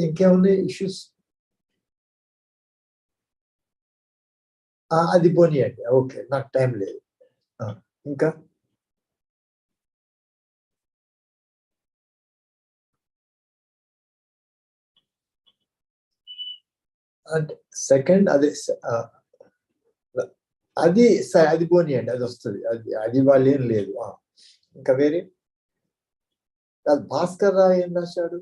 ఇంకేమున్నాయి ఇష్యూస్? అది పోనీయండి. ఓకే, నాకు టైం లేదు. ఇంకా అంటే సెకండ్ అదే అది అది పోనీయండి, అది వస్తుంది. అది వాళ్ళు ఏం లేదు. ఇంకా వేరే భాస్కర్ రావు ఏం రాశాడు?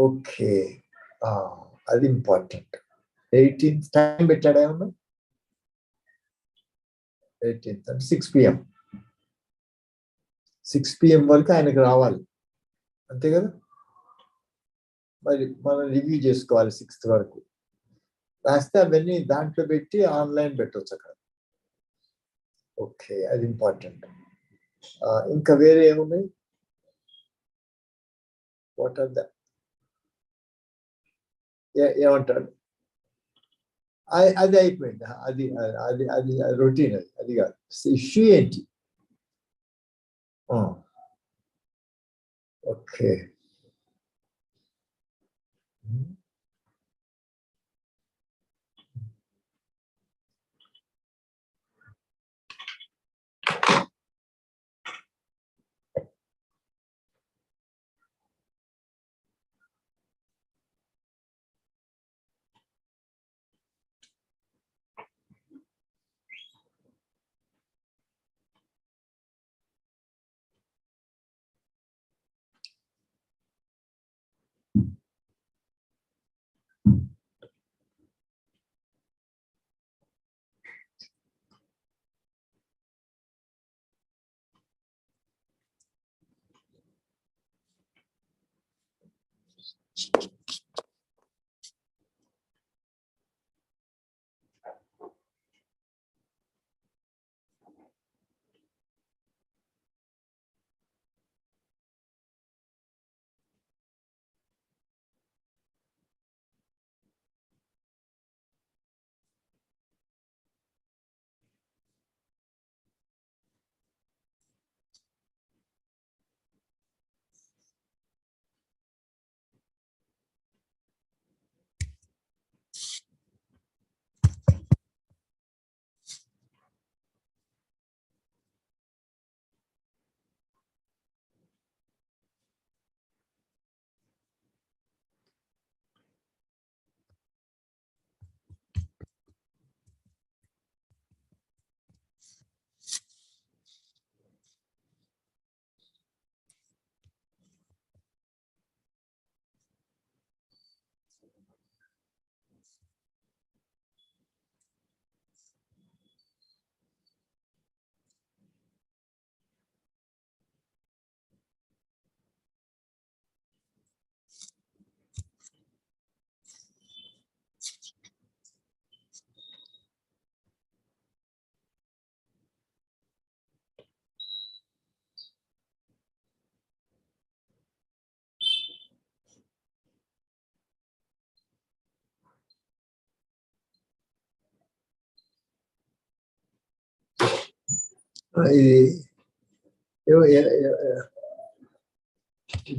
ఓకే, అది ఇంపార్టెంట్. 18th టైం పెట్టాడు ఏమన్నా? 18th అంటే 6 PM. 6 PM వరకు ఆయనకు రావాలి, అంతే కదా? మరి మనం రివ్యూ చేసుకోవాలి 6th వరకు. రాస్తే అవన్నీ దాంట్లో పెట్టి ఆన్లైన్ పెట్టవచ్చు అక్కడ. ఓకే, అది ఇంపార్టెంట్. ఇంకా వేరే ఏమున్నాయి? వాట్ ఆర్ ద ఏమంటాడు? అది అయిపోయింది. అది అది అది రొటీన్. అది కాదు, ఇష్యూ ఏంటి? ఓకే,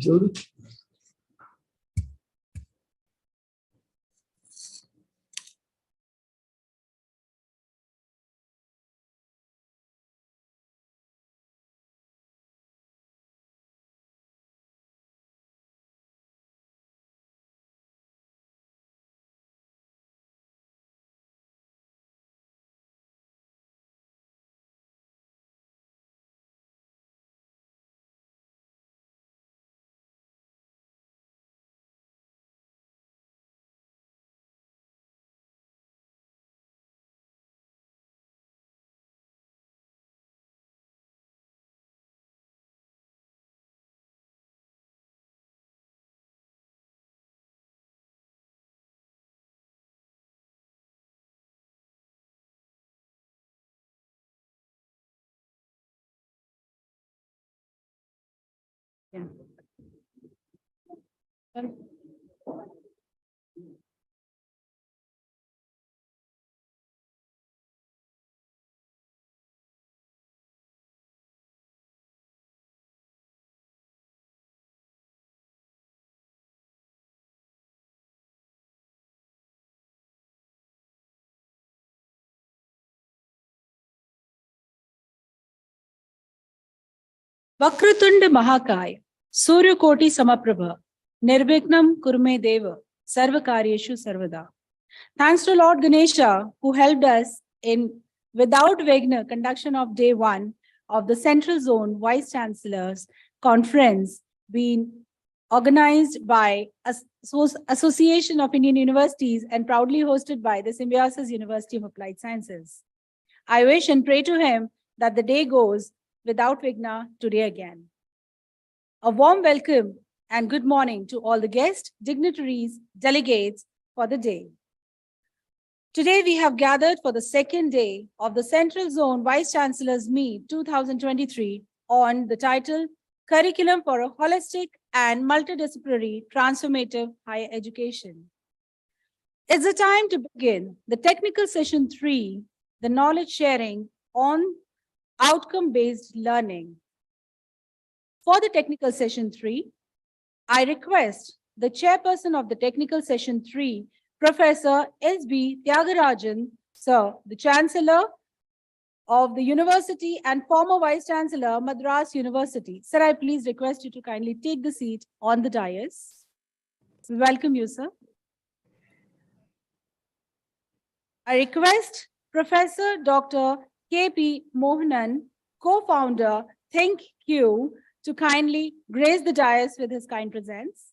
చూడు वक्रतुंड महाकाय सूर्यकोटि समप्रभ निर्विघ्नं कुरुमे देव सर्वकार्येषु सर्वदा. Thanks to Lord Ganesha who helped us in without Vighna conduction of day 1 of the Central Zone Vice Chancellors Conference being organized by Association of Indian Universities and proudly hosted by the Symbiosis University of Applied Sciences. I wish and pray to him that the day goes without Vighna today again. A warm welcome and good morning to all the guests, dignitaries, delegates for the day. Today we have gathered for the second day of the Central Zone Vice Chancellors Meet 2023 on the title Curriculum for a Holistic and Multidisciplinary Transformative Higher Education. It's the time to begin the technical session 3, the knowledge sharing on outcome-based learning. For the technical session 3, I request the chairperson of the technical session 3, Professor S.B. Tyagarajan, Sir, the Chancellor of the University and former Vice Chancellor, Madras University. Sir, I please request you to kindly take the seat on the dais. We welcome you, sir. I request Professor Dr. K.P. Mohanan, co-founder, Think Q, to kindly grace the dais with his kind presence.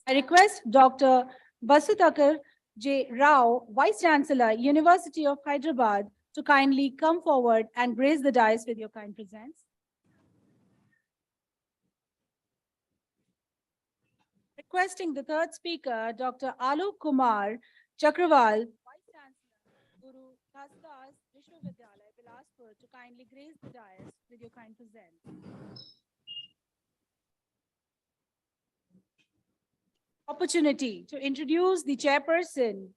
I request Dr. Basutakar J. Rao, Vice Chancellor, University of Hyderabad, to kindly come forward and grace the dais with your kind presence. requesting the third speaker, Dr. Alok Kumar Chakrawal, Vice Chancellor, Guru Ghazidas Vishwavidyalaya, Bilaspur, to kindly grace the dais with your kind presence. Opportunity to introduce the chairperson.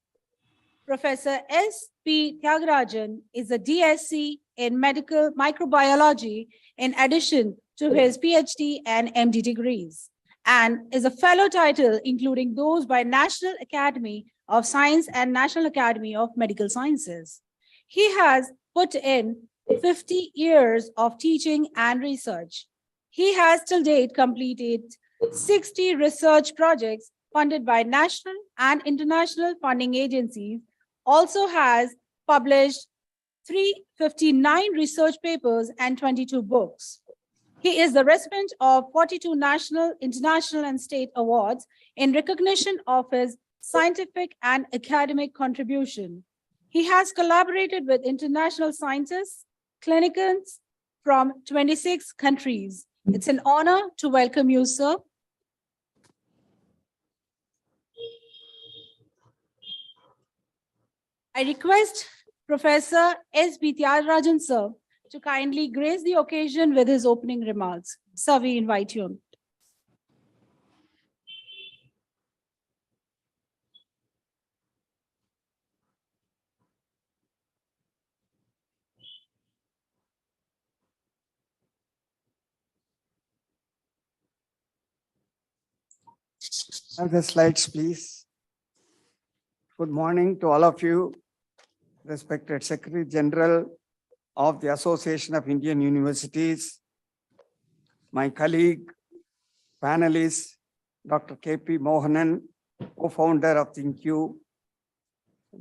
Professor S.P. Tyagarajan is a DSc in medical microbiology in addition to his PhD and MD degrees, and is a fellow title including those by National Academy of Science and National Academy of Medical Sciences. He has put in 50 years of teaching and research. He has till date completed 60 research projects funded by national and international funding agencies, also has published 359 research papers and 22 books. He is the recipient of 42 national, international, and state awards in recognition of his scientific and academic contribution. He has collaborated with international scientists, clinicians from 26 countries. It's an honor to welcome you, sir. I request Professor S.B. Tyagarajan, sir, to kindly grace the occasion with his opening remarks. Sir, we invite you. Have the slides, please. Good morning to all of you, respected Secretary General of the Association of Indian Universities, my colleague, panelist, Dr. K.P. Mohanan, co-founder of ThinkU,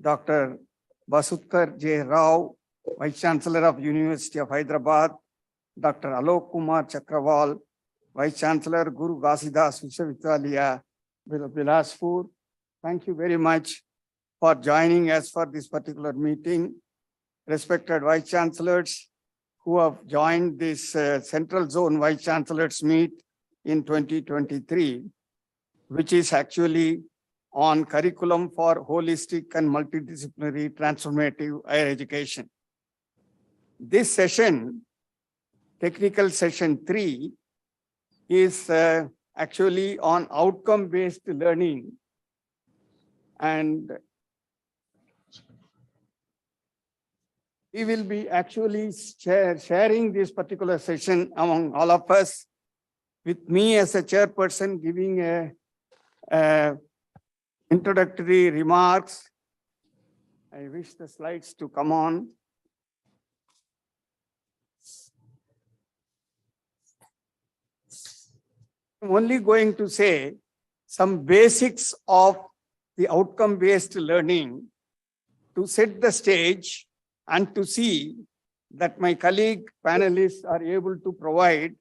Dr. Basudkar J. Rao, Vice Chancellor of University of Hyderabad, Dr. Alok Kumar Chakrawal, Vice Chancellor, Guru Ghazidas Vishwavidyalaya, Bilaspur. Thank you very much for joining us for this particular meeting. Respected Vice Chancellors who have joined this Central Zone Vice Chancellors meet in 2023, which is actually on curriculum for holistic and multidisciplinary transformative higher education. This session, technical session 3, is actually on outcome-based learning, and we will be actually sharing this particular session among all of us, with me as a chairperson giving a introductory remarks. I wish the slides to come on. I'm only going to say some basics of the outcome-based learning to set the stage and to see that my colleague panelists are able to provide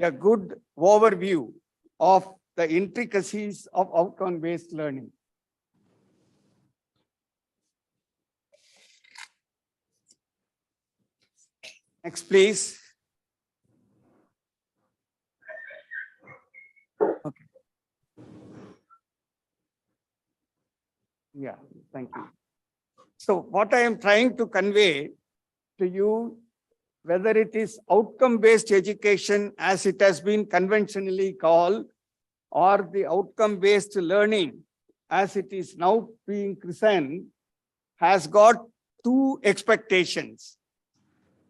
a good overview of the intricacies of outcome-based learning. Next, please. Okay. Yeah, thank you. So what I am trying to convey to you, whether it is outcome-based education as it has been conventionally called, or the outcome-based learning as it is now being christened, has got two expectations: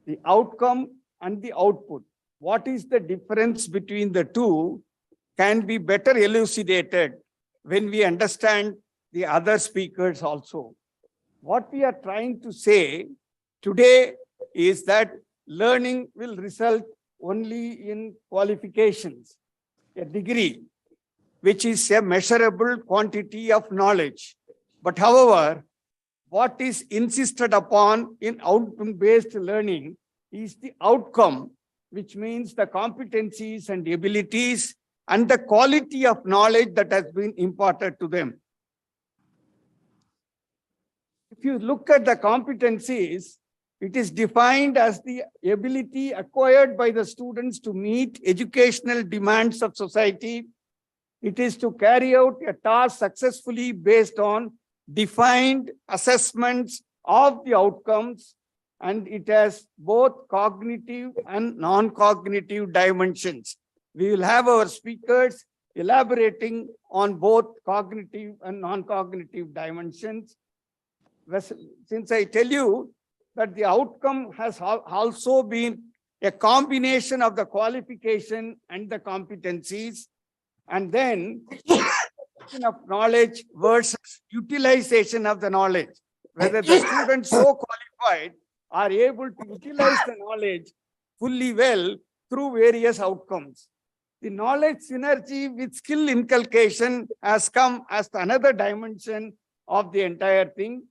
the outcome and the output. What is the difference between the two can be better elucidated when we understand the other speakers also. What we are trying to say today is that learning will result only in qualifications, a degree, which is a measurable quantity of knowledge. But however, what is insisted upon in outcome-based learning is the outcome, which means the competencies and abilities and the quality of knowledge that has been imparted to them. If you look at the competencies, it is defined as the ability acquired by the students to meet educational demands of society, It is to carry out a task successfully based on defined assessments of the outcomes, and it has both cognitive and non-cognitive dimensions. We will have our speakers elaborating on both cognitive and non-cognitive dimensions. Since I tell you that the outcome has also been a combination of the qualification and the competencies, and then of knowledge versus utilization of the knowledge, whether the students so qualified are able to utilize the knowledge fully well through various outcomes. The knowledge synergy with skill inculcation has come as another dimension of the entire thing.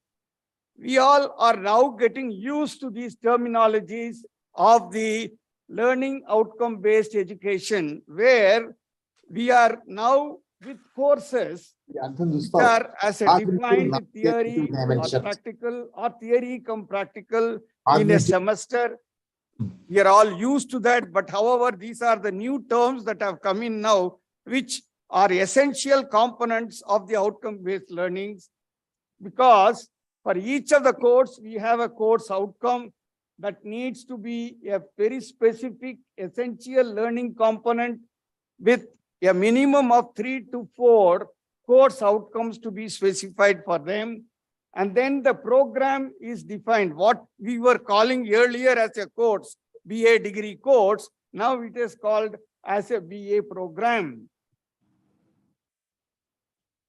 We all are now getting used to these terminologies of the learning outcome-based education, where we are now with courses which are as a defined theory or practical or theory come practical in a semester. We are all used to that, but however, these are the new terms that have come in now, which are essential components of the outcome-based learnings, because for each of the course, we have a course outcome that needs to be a very specific, essential learning component with a minimum of 3 to 4 course outcomes to be specified for them. And then the program is defined. What we were calling earlier as a course, BA degree course, now it is called as a BA program.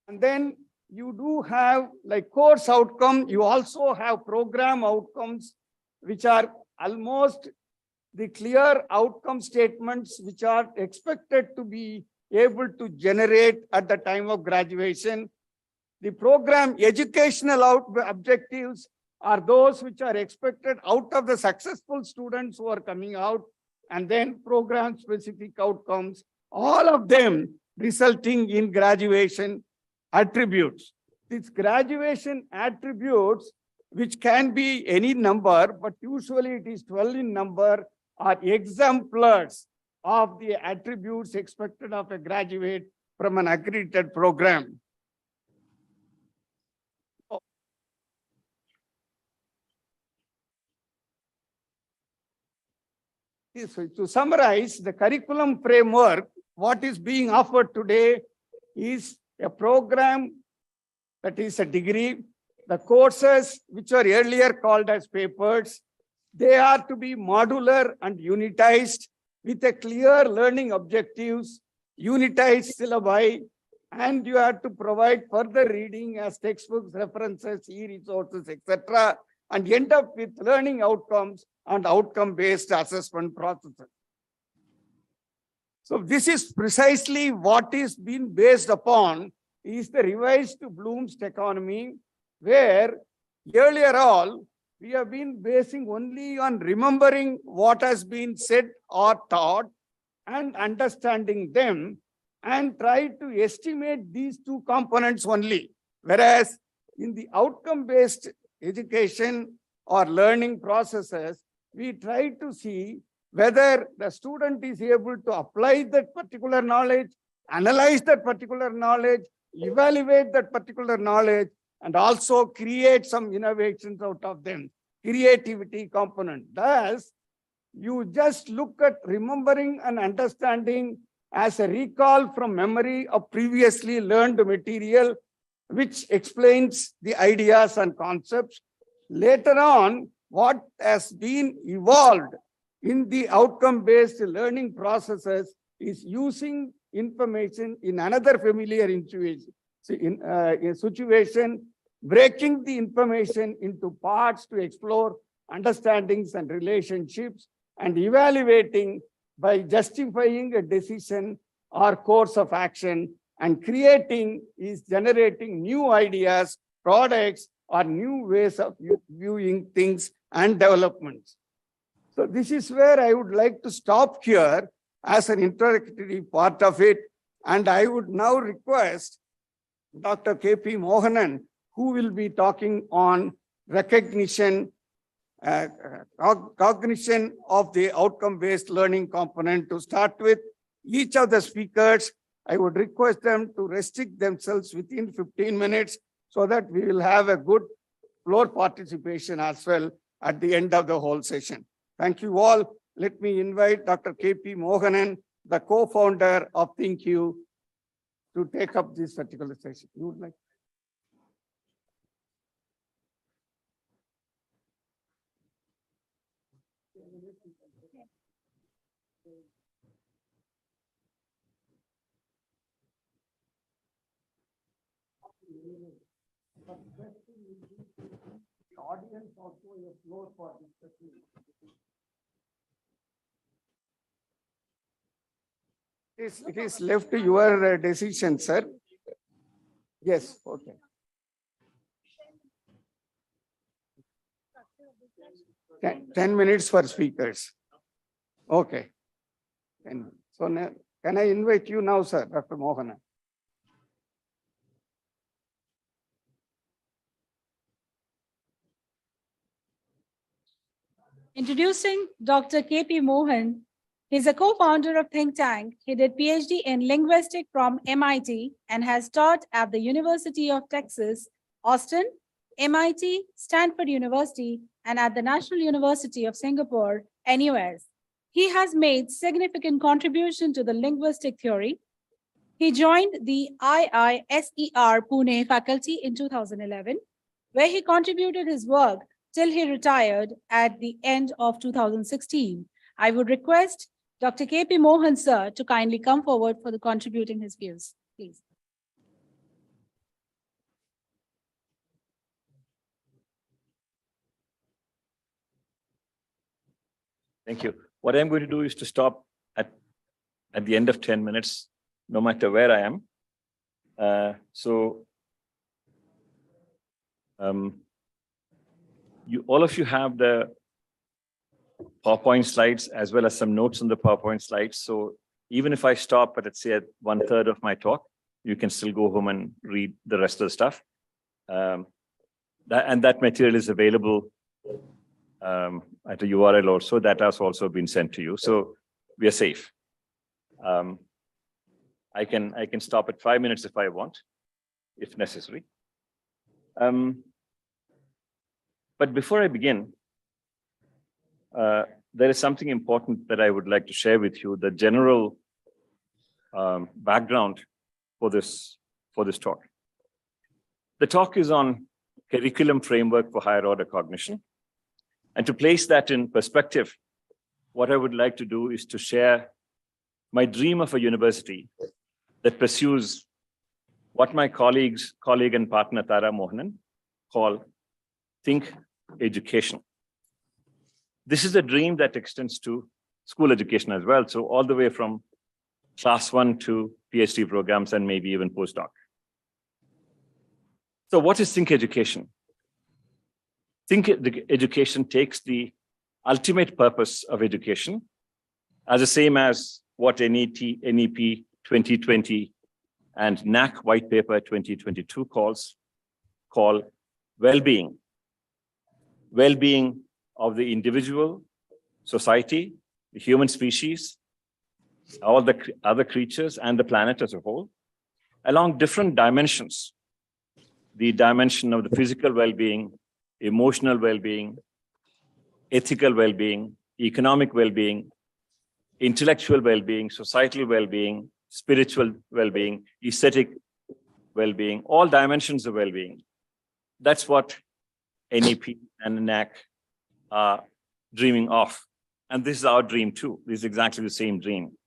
And then you do have like course outcome, you also have program outcomes, which are almost the clear outcome statements which are expected to be able to generate at the time of graduation. The program educational objectives are those which are expected out of the successful students who are coming out, and then program specific outcomes, all of them resulting in graduation attributes. These graduation attributes, which can be any number, but usually it is 12 in number, are exemplars of the attributes expected of a graduate from an accredited program. So to summarize, the curriculum framework, what is being offered today is a program that is a degree. The courses, which were earlier called as papers, they are to be modular and unitized with a clear learning objectives, unitized syllabi, and you have to provide further reading as textbooks, references, e-resources, etc., and end up with learning outcomes and outcome-based assessment processes. So this is precisely what is being based upon is the revised Bloom's taxonomy, where earlier all, we have been basing only on remembering what has been said or taught and understanding them and try to estimate these two components only. Whereas in the outcome-based education or learning processes, we try to see whether the student is able to apply that particular knowledge, analyze that particular knowledge, evaluate that particular knowledge, and also create some innovations out of them, creativity component. Thus, you just look at remembering and understanding as a recall from memory of previously learned material, which explains the ideas and concepts. Later on, what has been evolved in the outcome-based learning processes is using information in another familiar situation, breaking the information into parts to explore understandings and relationships, and evaluating by justifying a decision or course of action, and creating is generating new ideas, products, or new ways of viewing things and developments. So this is where I would like to stop here as an introductory part of it. And I would now request Dr. K.P. Mohanan, who will be talking on recognition, cognition of the outcome-based learning component, to start with. Each of the speakers I would request them to restrict themselves within 15 minutes so that we will have a good floor participation as well at the end of the whole session. Thank you all. Let me invite Dr. K.P. Mohanan, the co-founder of ThinkU, to take up this particular session. You would like? The audience also a floor for discussion. It is left to your decision, sir. Yes, okay. Ten minutes for speakers. Okay. So now, can I invite you now, sir, Dr. Mohanan? Introducing Dr. K.P. Mohan. He's a co-founder of Think Tank. He did PhD in linguistics from MIT and has taught at the University of Texas, Austin, MIT, Stanford University, and at the National University of Singapore, NUS. He has made significant contribution to the linguistic theory. He joined the IISER Pune faculty in 2011, where he contributed his work till he retired at the end of 2016. I would request Dr. K.P. Mohan, sir, to kindly come forward for the contributing his views, please. Thank you. What I'm going to do is to stop at the end of 10 minutes, no matter where I am. All of you have the PowerPoint slides as well as some notes on the PowerPoint slides. So even if I stop at, let's say, at 1/3 of my talk, you can still go home and read the rest of the stuff. That material is available at a URL also. That has also been sent to you. So we are safe. I can stop at 5 minutes if I want, if necessary. But before I begin, there is something important that I would like to share with you, the general background for this talk. The talk is on curriculum framework for higher order cognition. And to place that in perspective, what I would like to do is to share my dream of a university that pursues what my colleague and partner Tara Mohanan call Think Education. This is a dream that extends to school education as well. So all the way from class 1 to PhD programs and maybe even postdoc. So what is Think Education? Think Education takes the ultimate purpose of education as the same as what NEP 2020 and NAC White Paper 2022 call well-being. Well-being of the individual, society, the human species, all the other creatures and the planet as a whole, along different dimensions. The dimension of the physical well-being, emotional well-being, ethical well-being, economic well-being, intellectual well-being, societal well-being, spiritual well-being, aesthetic well-being, all dimensions of well-being. That's what NEP and NAC are dreaming of. And this is our dream too. This is exactly the same dream.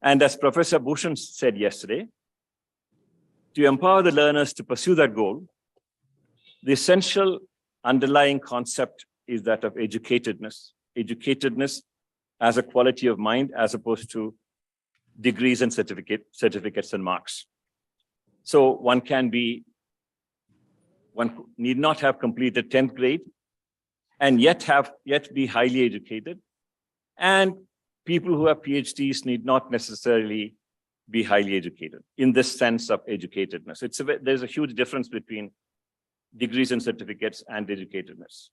And as Professor Bhushan said yesterday, to empower the learners to pursue that goal, the essential underlying concept is that of educatedness. Educatedness as a quality of mind as opposed to degrees and certificates and marks. So one need not have completed 10th grade and yet be highly educated. And people who have PhDs need not necessarily be highly educated in this sense of educatedness. There's a huge difference between degrees and certificates and educatedness.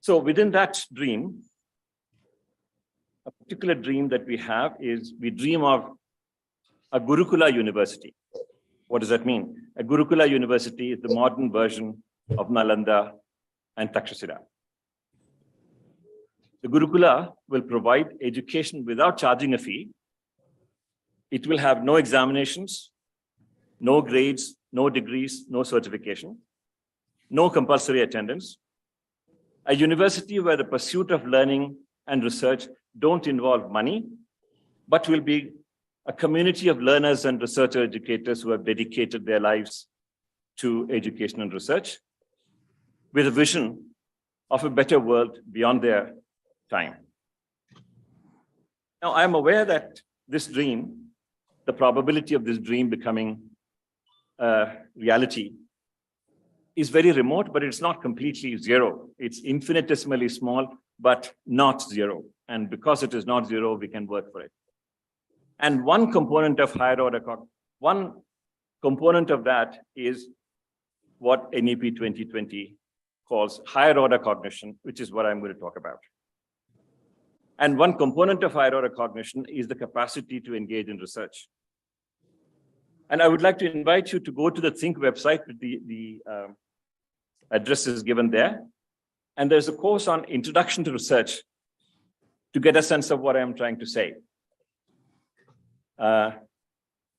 So within that dream, particular dream that we have is we dream of a Gurukula university. What does that mean? A Gurukula university is the modern version of Nalanda and Takshashila. The Gurukula will provide education without charging a fee. It will have no examinations, no grades, no degrees, no certification, no compulsory attendance. A university where the pursuit of learning and research don't involve money, but will be a community of learners and researcher educators who have dedicated their lives to education and research with a vision of a better world beyond their time. Now, I'm aware that this dream, the probability of this dream becoming reality is very remote, but it's not completely zero. It's infinitesimally small, but not zero. And because it is not zero, we can work for it. And one component of higher order, one component of that is what NEP 2020 calls higher order cognition, which is what I'm going to talk about. And one component of higher order cognition is the capacity to engage in research. And I would like to invite you to go to the Think website. The address is given there. And there's a course on Introduction to Research to get a sense of what I'm trying to say.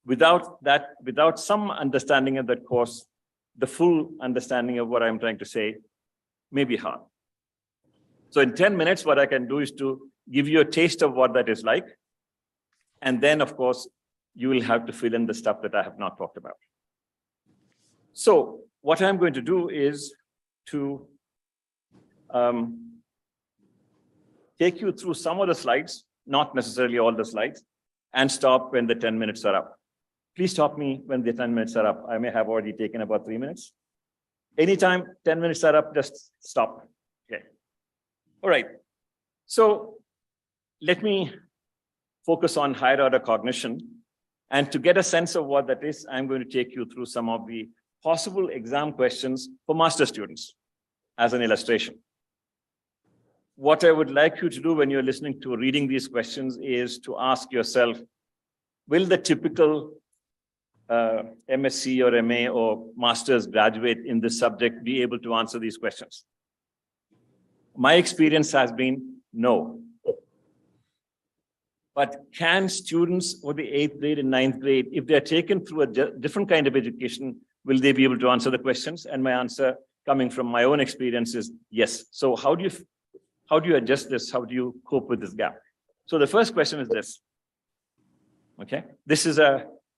Without some understanding of that course, the full understanding of what I'm trying to say may be hard. So in 10 minutes, what I can do is to give you a taste of what that is like. And then, of course, you will have to fill in the stuff that I have not talked about. So what I'm going to do is to take you through some of the slides, not necessarily all the slides, and stop when the 10 minutes are up. Please stop me when the 10 minutes are up. I may have already taken about 3 minutes. Anytime 10 minutes are up, just stop. Okay. All right. So let me focus on higher order cognition. And to get a sense of what that is, I'm going to take you through some of the possible exam questions for master students as an illustration. What I would like you to do when you're listening to reading these questions is to ask yourself, will the typical MSc or MA or master's graduate in this subject be able to answer these questions? My experience has been no. But can students for the 8th grade and 9th grade, if they're taken through a different kind of education, will they be able to answer the questions? And my answer, coming from my own experience, is yes. So how do you adjust this? How do you cope with this gap? So the first question is this. Okay, this is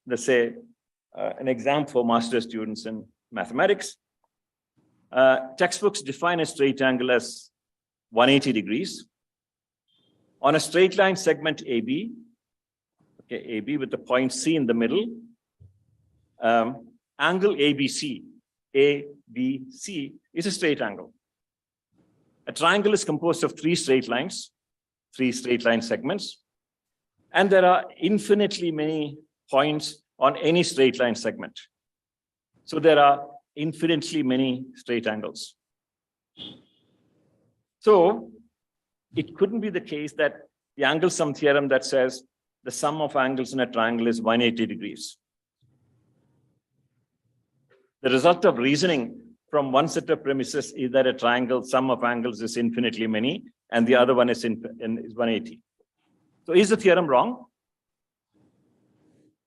let's say, an exam for master's students in mathematics. Textbooks define a straight angle as 180 degrees. On a straight line segment AB, okay, AB with the point C in the middle, angle ABC, ABC is a straight angle. A triangle is composed of 3 straight lines, 3 straight line segments, and there are infinitely many points on any straight line segment. So there are infinitely many straight angles. So it couldn't be the case that the angle sum theorem that says the sum of angles in a triangle is 180 degrees. The result of reasoning from one set of premises is that a triangle sum of angles is infinitely many, and the other one is 180. So is the theorem wrong?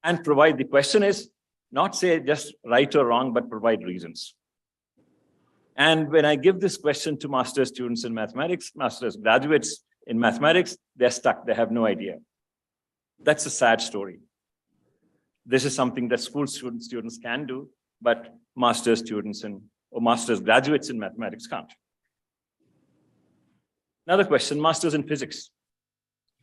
And provide, the question is not say just right or wrong, but provide reasons. And when I give this question to master's students in mathematics, master's graduates in mathematics, they're stuck, they have no idea. That's a sad story. This is something that school students can do, but master's students or master's graduates in mathematics can't. Another question, masters in physics.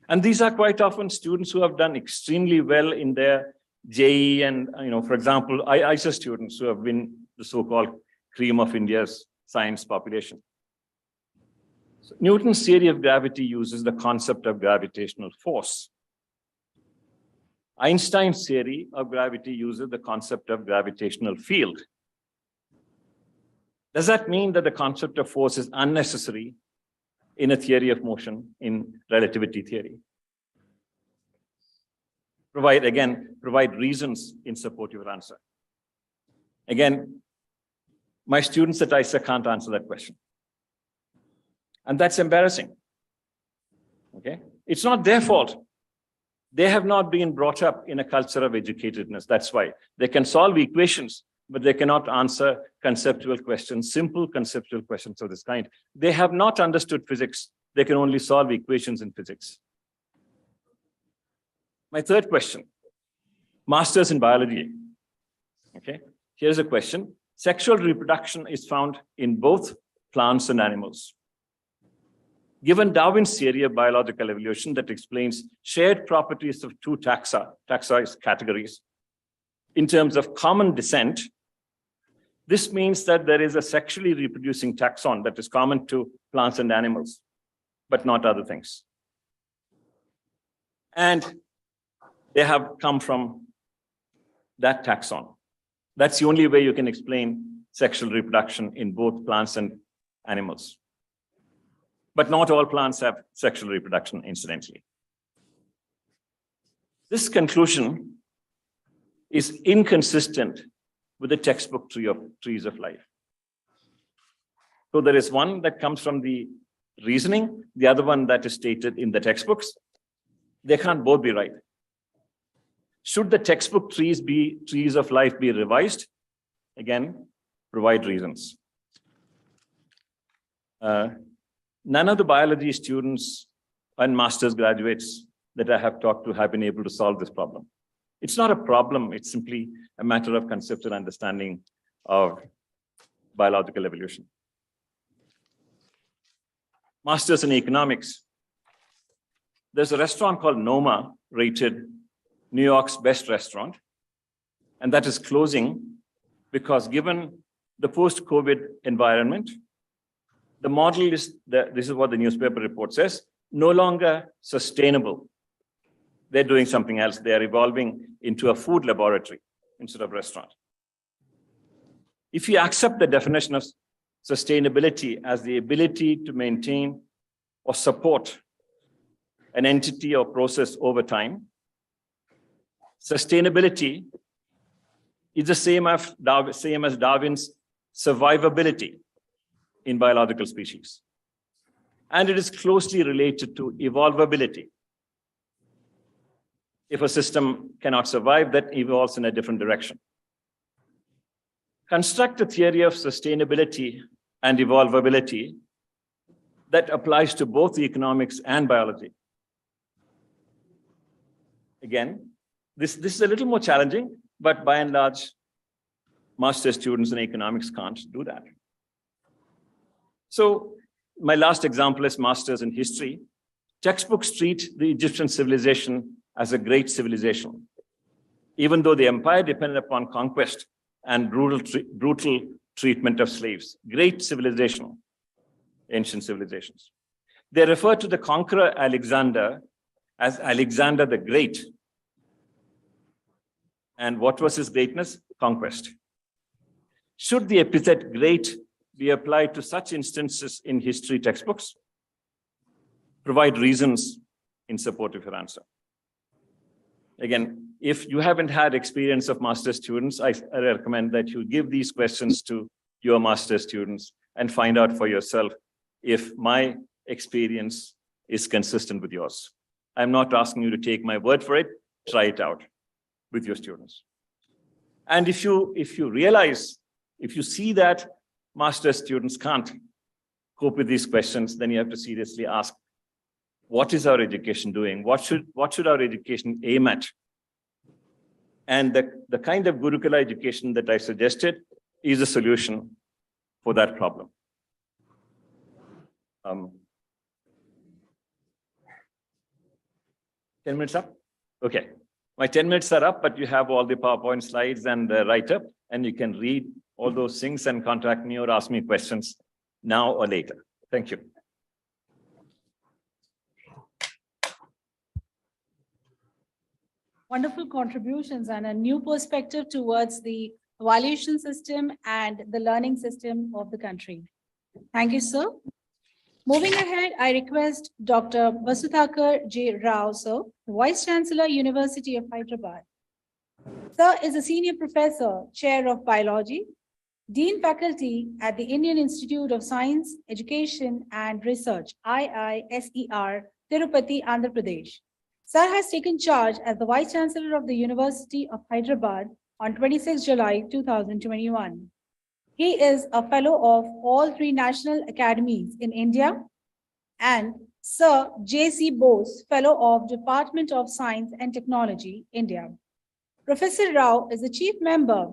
And these are quite often students who have done extremely well in their JEE and, for example, IISA students who have been the so-called cream of India's science population. So Newton's theory of gravity uses the concept of gravitational force. Einstein's theory of gravity uses the concept of gravitational field. Does that mean that the concept of force is unnecessary in a theory of motion in relativity theory? Provide reasons in support of your answer. Again, my students at ISA can't answer that question. And that's embarrassing. Okay? It's not their fault. They have not been brought up in a culture of educatedness. That's why. They can solve equations, but they cannot answer conceptual questions, simple conceptual questions of this kind. They have not understood physics. They can only solve equations in physics. My third question, masters in biology. Okay, here's a question. Sexual reproduction is found in both plants and animals. Given Darwin's theory of biological evolution that explains shared properties of two taxa is categories, in terms of common descent, this means that there is a sexually reproducing taxon that is common to plants and animals, but not other things. And they have come from that taxon. That's the only way you can explain sexual reproduction in both plants and animals. But not all plants have sexual reproduction, incidentally. This conclusion is inconsistent with the textbook trees of life. So there is one that comes from the reasoning, the other one that is stated in the textbooks. They can't both be right. Should the textbook trees of life be revised? Again, provide reasons. None of the biology students and master's graduates that I have talked to have been able to solve this problem. It's not a problem, it's simply a matter of conceptual understanding of biological evolution. Masters in economics. There's a restaurant called Noma, rated New York's best restaurant, and that is closing because given the post-COVID environment, the model is, this is what the newspaper report says, no longer sustainable. They're doing something else. They are evolving into a food laboratory instead of restaurant. If you accept the definition of sustainability as the ability to maintain or support an entity or process over time, sustainability is the same as Darwin's survivability in biological species. And it is closely related to evolvability. If a system cannot survive, that evolves in a different direction. Construct a theory of sustainability and evolvability that applies to both economics and biology. Again, this is a little more challenging, but by and large, master's students in economics can't do that. So my last example is masters in history. Textbooks treat the Egyptian civilization as a great civilization, even though the empire depended upon conquest and brutal treatment of slaves. Great civilization, ancient civilizations. They refer to the conqueror Alexander as Alexander the Great. And what was his greatness? Conquest. Should the epithet great be applied to such instances in history textbooks? Provide reasons in support of your answer. Again, if you haven't had experience of master's students, I recommend that you give these questions to your master's students and find out for yourself if my experience is consistent with yours. I'm not asking you to take my word for it, try it out with your students. And if you realize, if you see that master's students can't cope with these questions, then you have to seriously ask, what is our education doing? What should our education aim at? And the kind of Gurukula education that I suggested is a solution for that problem. 10 minutes up? Okay. My 10 minutes are up, but you have all the PowerPoint slides and the write-up, and you can read all those things and contact me or ask me questions now or later. Thank you. Wonderful contributions and a new perspective towards the evaluation system and the learning system of the country. Thank you, sir. Moving ahead, I request Dr. Vasudhakar J. Rao, sir, Vice Chancellor, University of Hyderabad. Sir is a senior professor, chair of biology, Dean Faculty at the Indian Institute of Science, Education and Research, IISER, Tirupati, Andhra Pradesh. Sir has taken charge as the Vice Chancellor of the University of Hyderabad on 26 July 2021. He is a fellow of all three national academies in India and Sir J.C. Bose, fellow of Department of Science and Technology, India. Professor Rao is a chief member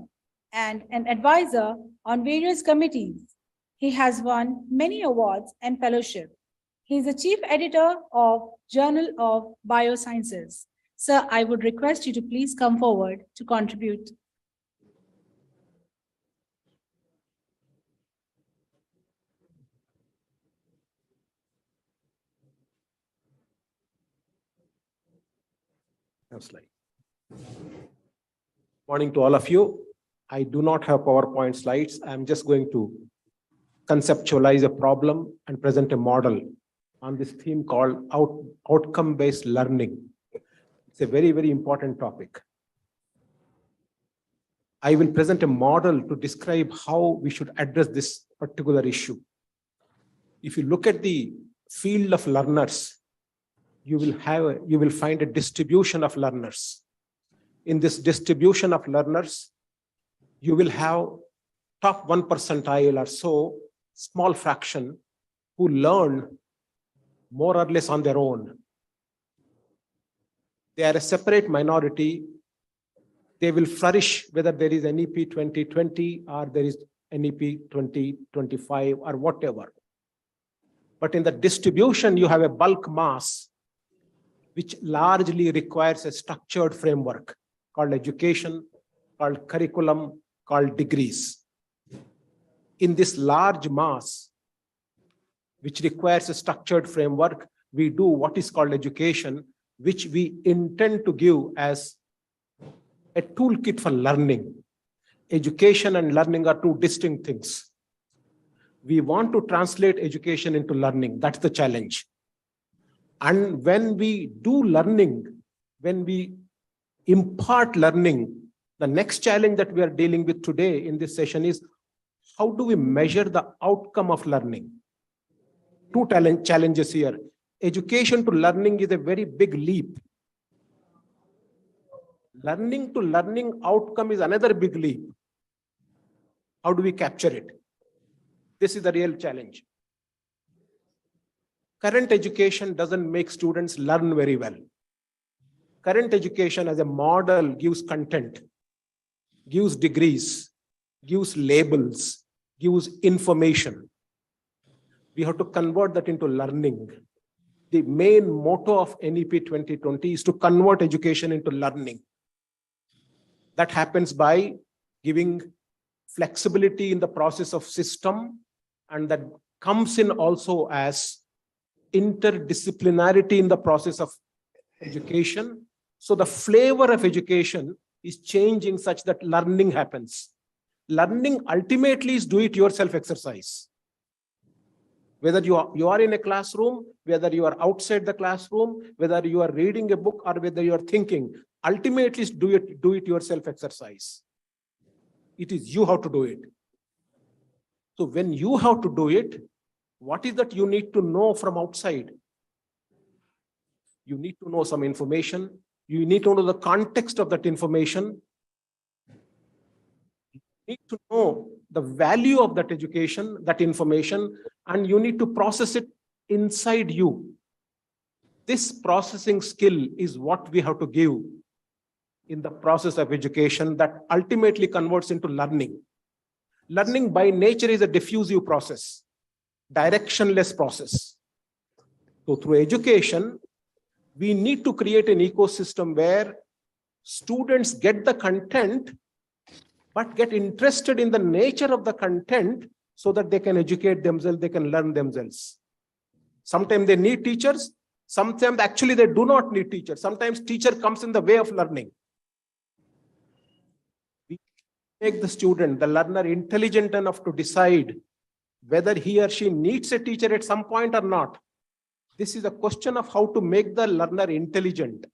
and an advisor on various committees. He has won many awards and fellowship. He is the chief editor of Journal of Biosciences. Sir, I would request you to please come forward to contribute. Next slide. Morning to all of you. I do not have PowerPoint slides. I'm just going to conceptualize a problem and present a model on this theme called outcome-based learning. It's a very, very important topic. I will present a model to describe how we should address this particular issue. If you look at the field of learners, you will find a distribution of learners. In this distribution of learners, you will have top 1 percentile or so, small fraction, who learn more or less on their own. They are a separate minority. They will flourish whether there is NEP 2020 or there is NEP 2025 or whatever. But in the distribution, you have a bulk mass, which largely requires a structured framework called education, called curriculum, called degrees. In this large mass, which requires a structured framework, we do what is called education, which we intend to give as a toolkit for learning. Education and learning are two distinct things. We want to translate education into learning. That's the challenge. And when we do learning, when we impart learning, the next challenge that we are dealing with today in this session is how do we measure the outcome of learning? Two challenges here. Education to learning is a very big leap. Learning to learning outcome is another big leap. How do we capture it? This is the real challenge. Current education doesn't make students learn very well. Current education as a model gives content, gives degrees, gives labels, gives information. We have to convert that into learning. The main motto of NEP 2020 is to convert education into learning. That happens by giving flexibility in the process of system, and that comes in also as interdisciplinarity in the process of education. So the flavor of education is changing such that learning happens. Learning ultimately is do-it-yourself exercise. Whether you are in a classroom, whether you are outside the classroom, whether you are reading a book or whether you are thinking, ultimately is do-it-yourself exercise. It is you how to do it. So when you have to do it, what is that you need to know from outside? You need to know some information. You need to know the context of that information. You need to know the value of that education, that information, and you need to process it inside you. This processing skill is what we have to give in the process of education that ultimately converts into learning. Learning by nature is a diffusive process, directionless process. So through education, we need to create an ecosystem where students get the content, but get interested in the nature of the content so that they can educate themselves, they can learn themselves. Sometimes they need teachers, sometimes actually they do not need teachers. Sometimes teacher comes in the way of learning. We make the student, the learner, intelligent enough to decide whether he or she needs a teacher at some point or not. This is a question of how to make the learner intelligent.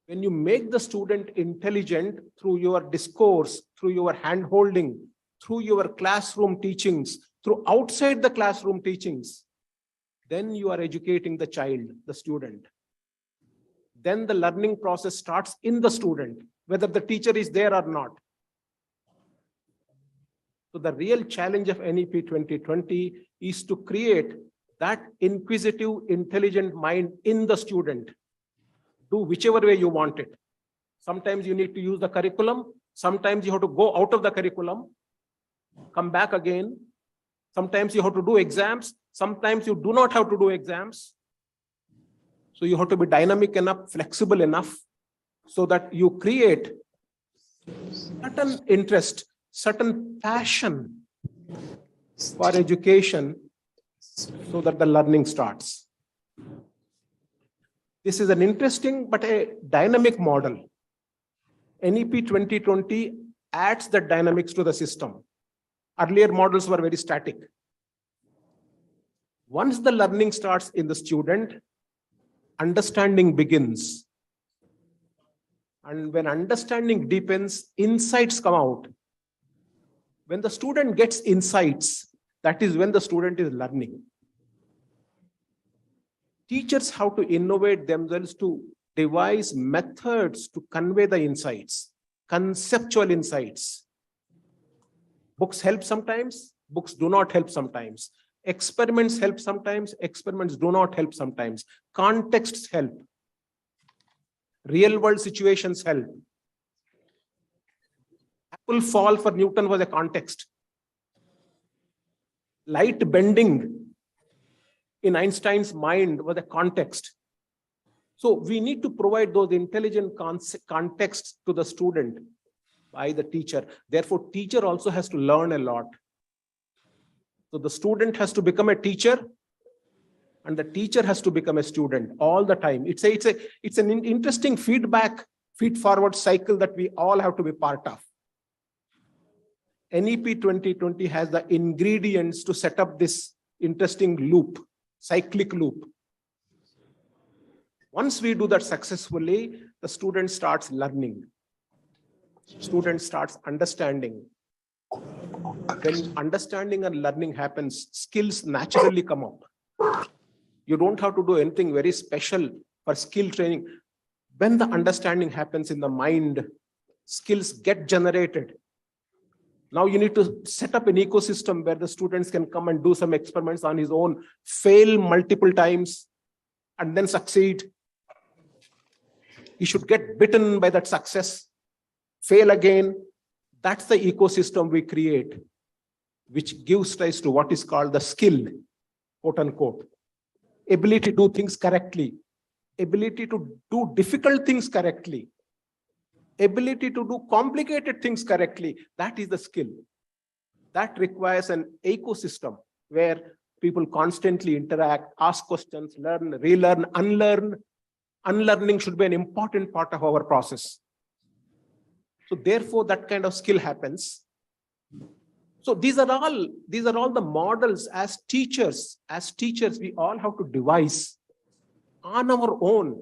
When you make the student intelligent through your discourse, through your hand-holding, through your classroom teachings, through outside the classroom teachings, then you are educating the child, the student. Then the learning process starts in the student, whether the teacher is there or not. So the real challenge of NEP 2020 is to create that inquisitive, intelligent mind in the student. Do whichever way you want it. Sometimes you need to use the curriculum. Sometimes you have to go out of the curriculum, come back again. Sometimes you have to do exams. Sometimes you do not have to do exams. So you have to be dynamic enough, flexible enough, so that you create certain interest, certain passion for education, so that the learning starts. This is an interesting but a dynamic model. NEP 2020 adds the dynamics to the system. Earlier models were very static. Once the learning starts in the student, understanding begins. And when understanding deepens, insights come out. When the student gets insights, that is when the student is learning. Teachers have to innovate themselves to devise methods to convey the insights, conceptual insights. Books help sometimes, books do not help sometimes. Experiments help sometimes, experiments do not help sometimes. Contexts help. Real world situations help. Apple fall for Newton was a context. Light bending in Einstein's mind was a context. So we need to provide those intelligent contexts to the student by the teacher. Therefore, teacher also has to learn a lot. So the student has to become a teacher, and the teacher has to become a student all the time. It's an interesting feed-forward cycle that we all have to be part of. NEP 2020 has the ingredients to set up this interesting loop, cyclic loop. Once we do that successfully, the student starts learning. Student starts understanding. When understanding and learning happens, skills naturally come up. You don't have to do anything very special for skill training. When the understanding happens in the mind, skills get generated. Now you need to set up an ecosystem where the students can come and do some experiments on his own, fail multiple times, and then succeed. He should get bitten by that success, fail again. That's the ecosystem we create, which gives rise to what is called the skill, quote unquote. Ability to do things correctly, ability to do difficult things correctly, ability to do complicated things correctly. That is the skill. That requires an ecosystem where people constantly interact, ask questions, learn, relearn, unlearn. Unlearning should be an important part of our process. So therefore, that kind of skill happens. So these are all the models as teachers. As teachers, we all have to devise on our own.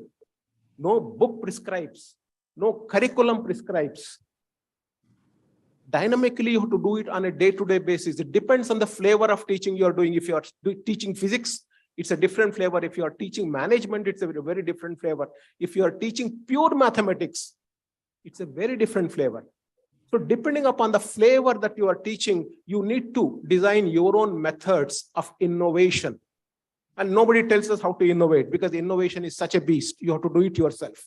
No book prescribes, no curriculum prescribes. Dynamically, you have to do it on a day-to-day basis. It depends on the flavor of teaching you are doing. If you are teaching physics, it's a different flavor. If you are teaching management, it's a very different flavor. If you are teaching pure mathematics, it's a very different flavor. So depending upon the flavor that you are teaching, you need to design your own methods of innovation. And nobody tells us how to innovate, because innovation is such a beast. You have to do it yourself.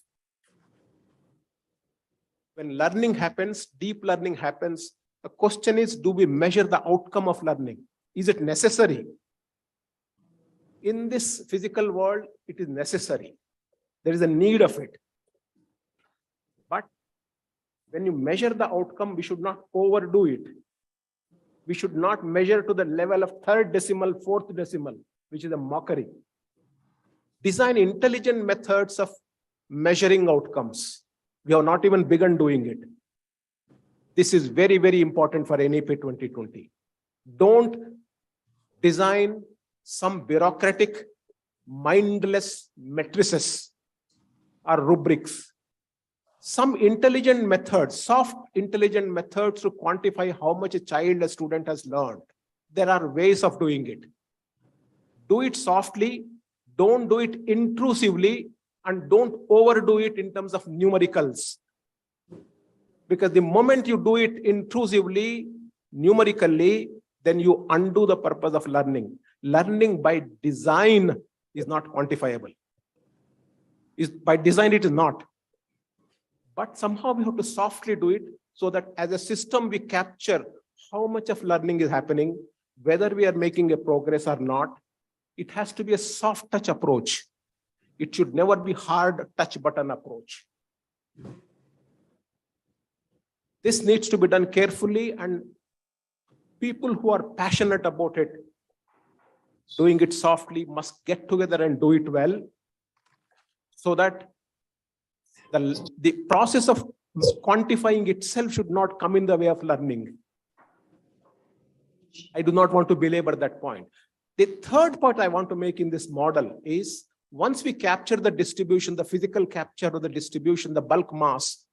When learning happens, deep learning happens, the question is, do we measure the outcome of learning? Is it necessary? In this physical world, it is necessary. There is a need of it. But when you measure the outcome, we should not overdo it. We should not measure to the level of third decimal, fourth decimal, which is a mockery. Design intelligent methods of measuring outcomes. We have not even begun doing it. This is very important for NEP 2020. Don't design some bureaucratic, mindless matrices or rubrics. Some intelligent methods, soft intelligent methods to quantify how much a child, a student has learned. There are ways of doing it. Do it softly, don't do it intrusively, and don't overdo it in terms of numericals. Because the moment you do it intrusively, numerically, then you undo the purpose of learning. Learning by design is not quantifiable. By design, it is not. But somehow we have to softly do it so that as a system, we capture how much of learning is happening, whether we are making a progress or not. It has to be a soft touch approach. It should never be hard touch button approach. This needs to be done carefully, and people who are passionate about it, doing it softly, must get together and do it well, so that the process of quantifying itself should not come in the way of learning. I do not want to belabor that point. The third point I want to make in this model is, once we capture the distribution, the physical capture of the distribution, the bulk mass,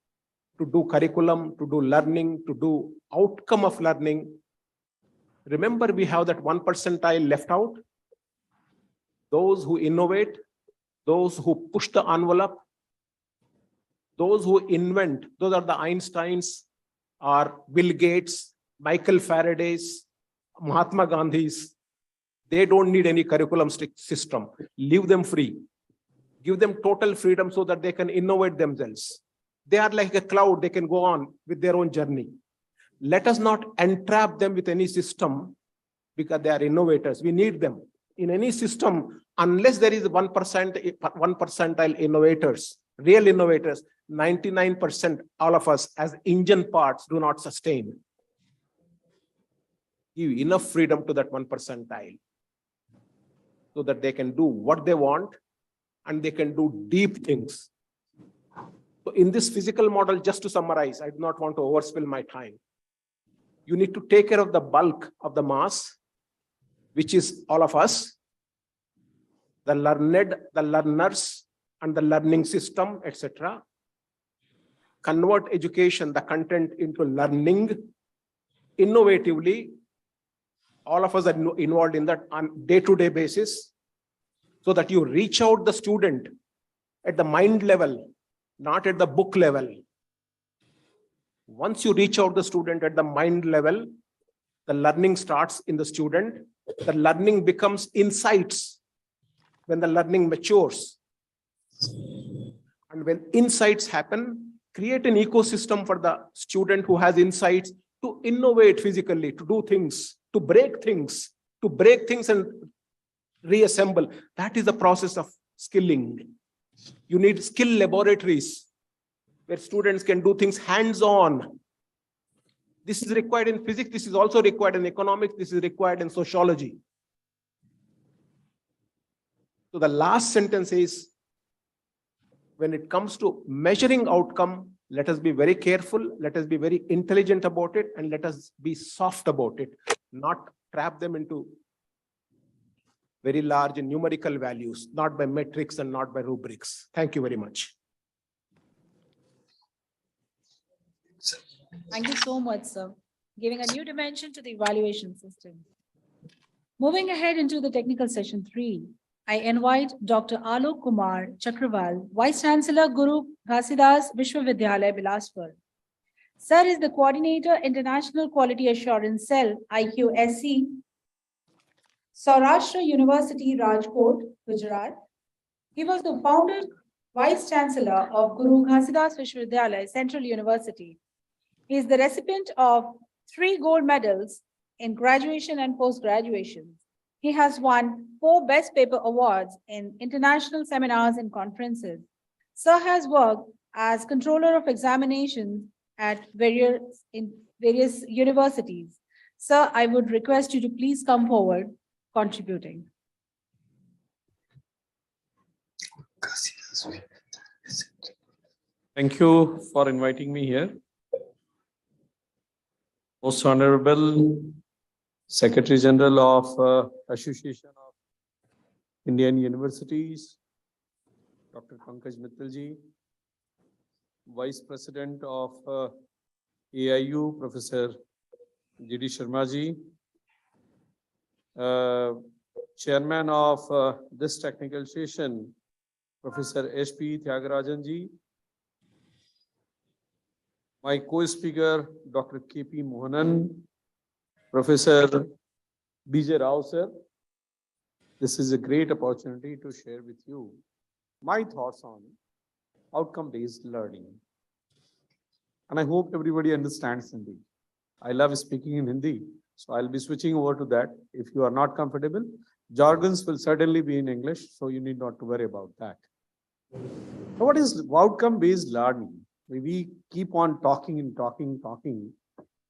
to do curriculum, to do learning, to do outcome of learning, remember we have that 1 percentile left out. Those who innovate, those who push the envelope, those who invent, those are the Einsteins, or Bill Gates, Michael Faradays, Mahatma Gandhis. They don't need any curriculum system. Leave them free. Give them total freedom so that they can innovate themselves. They are like a cloud. They can go on with their own journey. Let us not entrap them with any system because they are innovators. We need them. In any system, unless there is 1 percentile innovators, real innovators, 99% all of us as engine parts do not sustain. Give enough freedom to that 1 percentile so that they can do what they want and they can do deep things. So in this physical model, just to summarize, I do not want to overspill my time. You need to take care of the bulk of the mass, which is all of us, the learned, the learners, and the learning system, etc. Convert education, the content, into learning innovatively. All of us are involved in that on day-to-day basis, so that you reach out the student at the mind level, not at the book level. Once you reach out the student at the mind level, the learning starts in the student. The learning becomes insights when the learning matures. And when insights happen, create an ecosystem for the student who has insights to innovate physically, to do things, to break things and reassemble. That is the process of skilling. You need skill laboratories where students can do things hands-on. This is required in physics. This is also required in economics. This is required in sociology. So the last sentence is, when it comes to measuring outcome, let us be very careful, let us be very intelligent about it, and let us be soft about it, not trap them into very large numerical values, not by metrics and not by rubrics. Thank you very much. Thank you so much, sir, giving a new dimension to the evaluation system. Moving ahead into the technical session 3, I invite Dr. Alok Kumar Chakraval, Vice Chancellor, Guru Ghasidas Vishwavidyalaya, Bilaspur. Sir is the Coordinator, International Quality Assurance Cell, IQSC, Saurashtra University, Rajkot, Gujarat. He was the founder, Vice Chancellor of Guru Ghasidas Vishwavidyalaya, Central University. He is the recipient of 3 gold medals in graduation and post-graduation. He has won 4 Best Paper Awards in international seminars and conferences. Sir has worked as Controller of Examinations at various universities. Sir, I would request you to please come forward contributing. Thank you for inviting me here. Most Honorable Secretary General of Association of Indian Universities, Dr. Pankaj Mittal ji, Vice President of AIU, Professor G.D. Sharma ji, Chairman of this technical session, Professor H.P. Tyagarajan ji, my co-speaker, Dr. K.P. Mohanan, Professor B.J. Rao sir. This is a great opportunity to share with you my thoughts on outcome-based learning. And I hope everybody understands Hindi. I love speaking in Hindi, so I'll be switching over to that. If you are not comfortable, jargons will certainly be in English, so you need not to worry about that. So what is outcome-based learning? We keep on talking,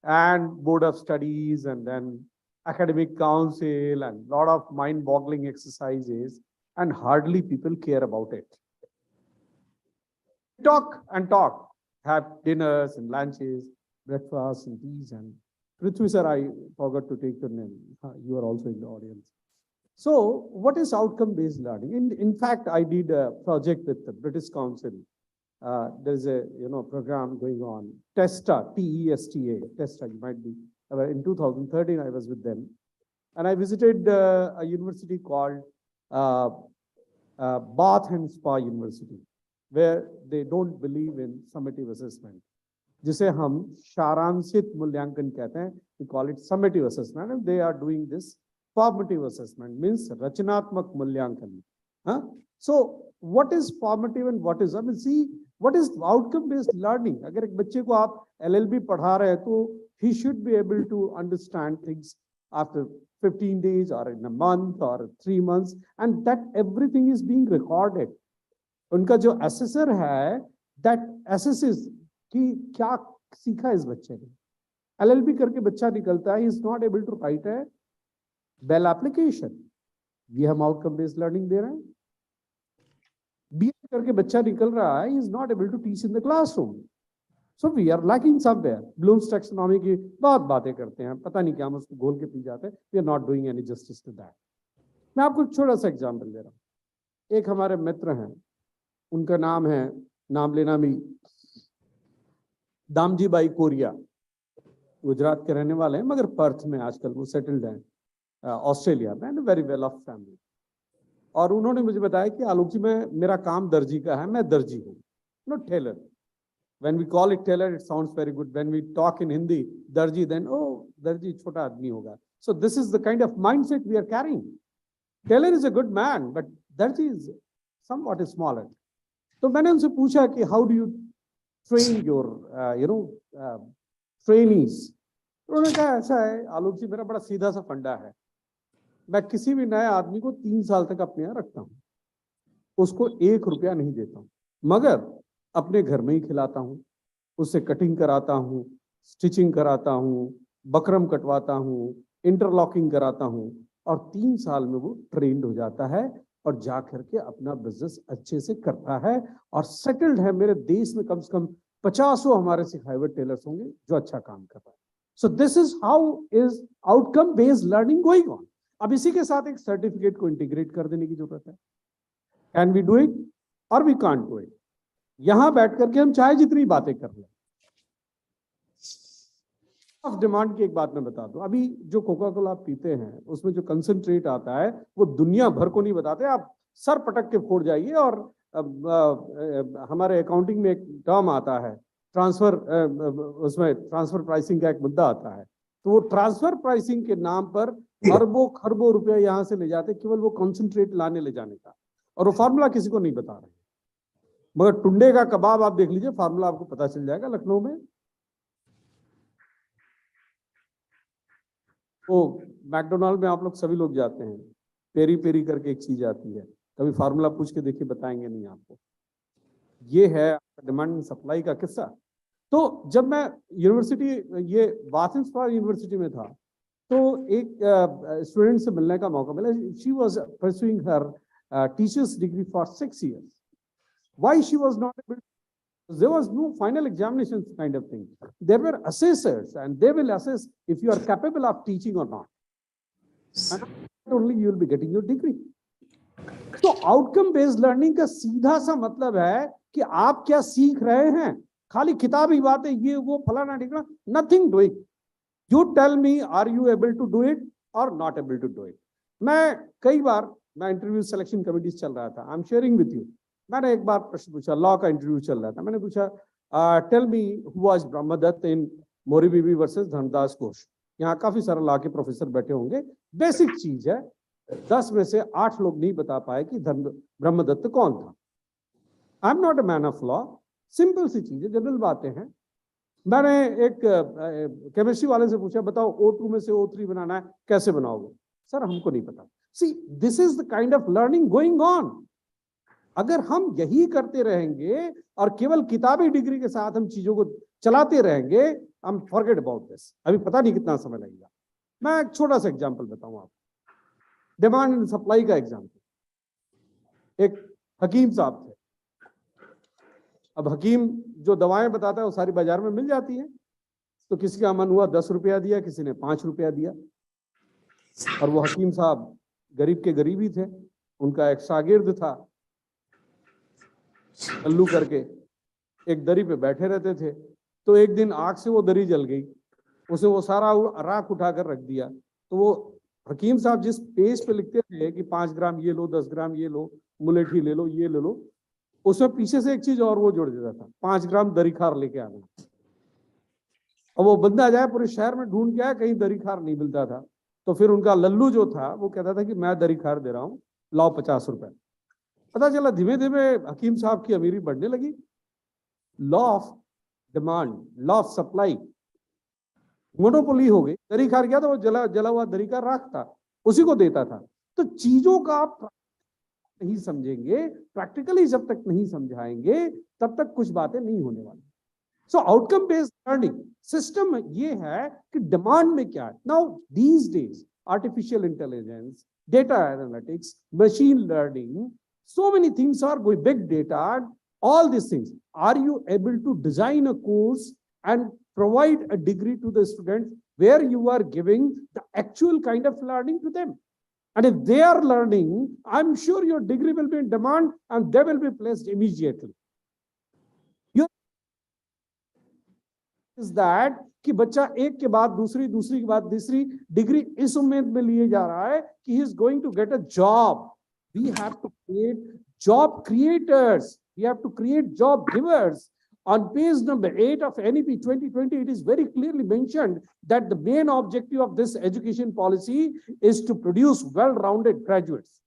and board of studies, and then academic council, and lot of mind-boggling exercises, and hardly people care about it. Talk and talk, have dinners and lunches, breakfast and teas, and Prithvi sir, I forgot to take your name. You are also in the audience. So what is outcome-based learning? In fact, I did a project with the British Council. There's a program going on, TESTA, T-E-S-T-A, TESTA, you might be. In 2013, I was with them. And I visited a university called Bath and Spa University, where they don't believe in summative assessment. जिसे हम सारांशित मूल्यांकन कहते हैं, we call it summative assessment, and they are doing this formative assessment, means रचनात्मक मूल्यांकन. So what is formative and what is, I mean, see, what is outcome based learning? अगर एक बच्चे को आप LLB पढ़ा रहे हैं तो he should be able to understand things after 15 days or in a month or 3 months, and that everything is being recorded. उनका जो assessor है, that assesses कि क्या सीखा इस बच्चे ने. LLB करके बच्चा निकलता है, he is not able to write a well application. ये हम outcome based learning दे रहे हैं. BA करके बच्चा निकल रहा है, he is not able to teach in the classroom. So we are lacking somewhere. Bloom's taxonomy की बहुत बातें करते हैं, पता नहीं क्या हम उसको घोल के पी जाते हैं. We are not doing any justice to that. मैं आपको एक छोटा सा एग्जाम्पल दे रहा हूँ. एक हमारे मित्र हैं, उनका नाम है, नाम लेना भी, दामजी बाई कोरिया, गुजरात के रहने वाले हैं, मगर पर्थ में आजकल वो सेटल्ड हैं, ऑस्ट्रेलिया में, and very well of family. और उन्होंने मुझे बताया कि आलोक जी, मेरा काम दर्जी का है, मैं दर्जी हूँ, not tailor. When we call it tailor, it sounds very good. When we talk in Hindi, darji, then, oh, darji छोटा आदमी होगा. So this is the kind of mindset we are carrying. Tailor is a good man, but darji is somewhat smaller. तो मैंने उनसे पूछा कि how do you train your, trainees? उन्होंने कहा ऐसा है, आलोक जी, मेरा बड़ा सीधा सा फंडा है. मैं किसी भी नए आदमी को 3 साल तक अपने यहाँ रखता हूँ, उसको 1 रुपया नहीं देता हूँ, मगर अपने घर में ही खिलाता हूँ, उससे कटिंग कराता हूँ, स्टिचिंग कराता हूँ, बकरम कटवाता हूँ, इंटरलॉकिंग कराता हूँ, और 3 साल में वो ट्रेंड हो जाता है और जा करके अपना बिजनेस अच्छे से करता है और सेटल्ड है. मेरे देश में कम से कम 50 हमारे सिखाए हुए टेलर्स होंगे जो अच्छा काम कर रहा है. So this is how is outcome based learning going on. अब इसी के साथ एक सर्टिफिकेट को इंटीग्रेट कर देने की जरूरत है. कैन वी डू इट और वी कांट डू इट? यहां बैठ करके हम चाहे जितनी बातें कर लें. ऑफ डिमांड की एक बात मैं बता दूं, अभी जो कोका कोला आप पीते हैं उसमें जो कंसंट्रेट आता है वो दुनिया भर को नहीं बताते. आप सर पटक के फोड़ जाइए. और हमारे अकाउंटिंग में एक टर्म आता है ट्रांसफर, उसमें ट्रांसफर प्राइसिंग का एक मुद्दा आता है. तो वो ट्रांसफर प्राइसिंग के नाम पर अरबों खरबों रुपया यहां से ले जाते केवल वो कंसंट्रेट लाने ले जाने का, और वो फार्मूला किसी को नहीं बता रहे. मगर टुंडे का कबाब आप देख लीजिए, फार्मूला आपको पता चल जाएगा लखनऊ में. वो मैकडोनाल्ड में आप लोग सभी लोग जाते हैं, पेरी पेरी करके एक चीज आती है, कभी फार्मूला पूछ के देखिए, बताएंगे नहीं आपको. ये है डिमांड एंड सप्लाई का किस्सा. तो जब मैं यूनिवर्सिटी, ये बाथ एंड स्पा यूनिवर्सिटी में था, तो एक स्टूडेंट से मिलने का मौका मिला. She was pursuing her teachers degree for 6 years. Why she was not able to? There was no final examinations kind of thing. There were assessors, and they will assess if you are capable of teaching or not. and only you will be getting your degree. तो outcome based learning का सीधा सा मतलब है कि आप क्या सीख रहे हैं, खाली किताबी बातें ये वो फलाना ढिकना, nothing doing. You tell me are you able to do it और not able to do it. मैं कई बार, मैं इंटरव्यू सिलेक्शन कमिटी चल रहा था, I am sharing with you. मैंने एक बार प्रश्न पूछा, लॉ का इंटरव्यू चल रहा था, मैंने पूछा tell me who was Brahmadatta in Mohori Bibee versus Dhandas Ghosh. यहाँ काफी सारे लॉ के प्रोफेसर बैठे होंगे. बेसिक चीज है, 10 में से 8 लोग नहीं बता पाए कि ब्रह्मदत्त कौन था. I am not a man of law. Simple सी चीज है, जनरल बातें हैं. मैंने एक केमिस्ट्री वाले से पूछा, बताओ O2 में से O3 बनाना है, कैसे बनाओगे? सर हमको नहीं पता. See, this is the kind of learning going on. अगर हम यही करते रहेंगे और केवल किताबी डिग्री के साथ हम चीजों को चलाते रहेंगे, हम फॉरगेट अबाउट दिस. अभी पता नहीं कितना समय लगेगा. मैं एक छोटा सा एग्जांपल बताऊं आपको, डिमांड एंड सप्लाई का एग्जांपल. एक हकीम साहब थे. अब हकीम जो दवाएं बताता है वो सारी बाजार में मिल जाती हैं. तो किसी का मन हुआ 10 रुपया दिया, किसी ने 5 रुपया दिया. और वो हकीम साहब गरीब के गरीब ही थे. उनका एक शागिर्द था, अल्लू करके, एक दरी पे बैठे रहते थे. तो एक दिन आग से वो दरी जल गई, उसे वो सारा राख उठाकर रख दिया. तो वो हकीम साहब जिस पेज पे लिखते थे कि 5 ग्राम ये लो, 10 ग्राम ये लो, मुलेठी ले लो, ये ले लो, उसमें पीछे से एक चीज और वो जोड़ देता था, 5 ग्राम दरीखार लेके आना. और वो बंदा जाए पूरे शहर में ढूंढ के आया, कहीं दरीखार नहीं मिलता था. तो फिर उनका लल्लू जो था वो कहता था कि मैं दरीखार दे रहा हूँ, लाओ 50 रुपए. पता चला धीमे धीमे हकीम साहब की अमीरी बढ़ने लगी. Law of demand, law of supply, monopoly हो गई. दरीखार क्या था, वो जला हुआ दरीखार राख था, उसी को देता था. तो चीजों का आप नहीं समझेंगे, प्रैक्टिकली जब तक नहीं समझाएंगे तब तक कुछ बातें नहीं होने वाली. सो आउटकम बेस्ड लर्निंग सिस्टम ये है कि डिमांड में क्या है. Now these days artificial intelligence, data analytics, machine learning, so many things are going, big data, all these things. Are you able to design a course and provide a degree to the students where you are giving the actual kind of learning to them? And if they are learning, I'm sure your degree will be in demand and they will be placed immediately. Is that कि बच्चा एक के बाद दूसरी, दूसरी के बाद तीसरी डिग्री इस उम्मीद में लिए जा रहा है कि he is going to get a job. We have to create job creators. We have to create job givers. On page number 8 of NEP 2020, it is very clearly mentioned that the main objective of this education policy is to produce well-rounded graduates.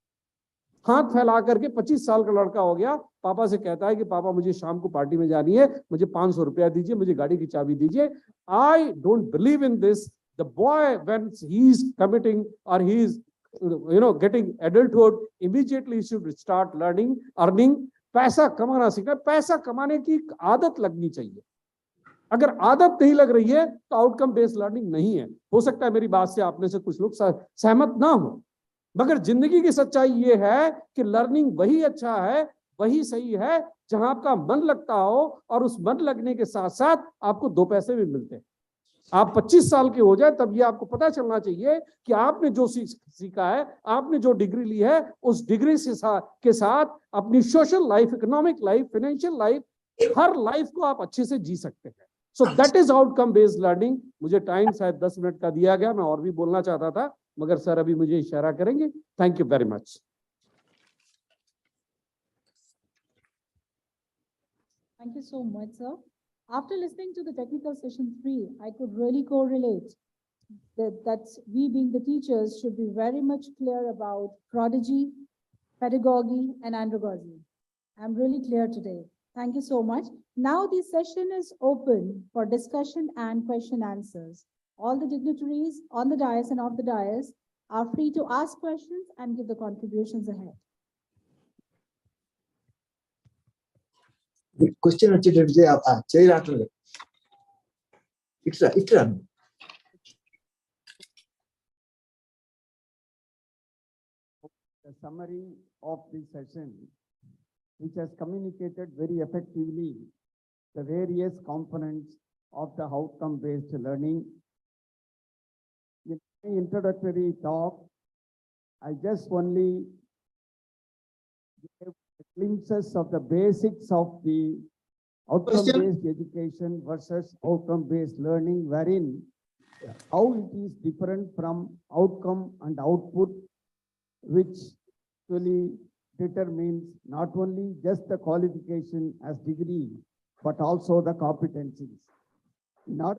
हाथ फैला करके 25 साल का लड़का हो गया, पापा से कहता है कि पापा मुझे शाम को पार्टी में जानी है, मुझे 500 रुपया दीजिए, मुझे गाड़ी की चाबी दीजिए. I don't believe in this. The boy, when he is committing or he is getting adulthood, immediately he should start learning, earning. पैसा कमाना सीखना, पैसा कमाने की आदत लगनी चाहिए. अगर आदत नहीं लग रही है तो आउटकम बेस्ड लर्निंग नहीं है. हो सकता है मेरी बात से आप में से कुछ लोग सहमत ना हो, मगर जिंदगी की सच्चाई ये है कि लर्निंग वही अच्छा है, वही सही है जहां आपका मन लगता हो और उस मन लगने के साथ साथ आपको 2 पैसे भी मिलते हैं. आप 25 साल के हो जाए तब ये आपको पता चलना चाहिए कि आपने जो सीखा है, आपने जो डिग्री ली है, उस डिग्री के साथ अपनी social life, economic life, financial life, हर लाइफ को आप अच्छे से जी सकते हैं. So that is outcome based learning. मुझे टाइम शायद 10 मिनट का दिया गया, मैं और भी बोलना चाहता था मगर सर अभी मुझे इशारा करेंगे. Thank you very much. Thank you so much, sir. After listening to the technical session 3, I could really correlate that we being the teachers should be very much clear about prodigy, pedagogy, and andragogy. I'm really clear today. Thank you so much. Now this session is open for discussion and question answers. All the dignitaries on the dais and off the dais are free to ask questions and give the contributions ahead. Question వచ్చేటట్టు చేయి రావట్లేదు. ఇట్లా The summary of this session, which has communicated very effectively the various components of the outcome-based learning. In my introductory talk, I just only gave glimpses of the basics of the outcome-based education versus outcome-based learning, wherein how it is different from outcome and output, which actually determines not only just the qualification as degree, but also the competencies. Not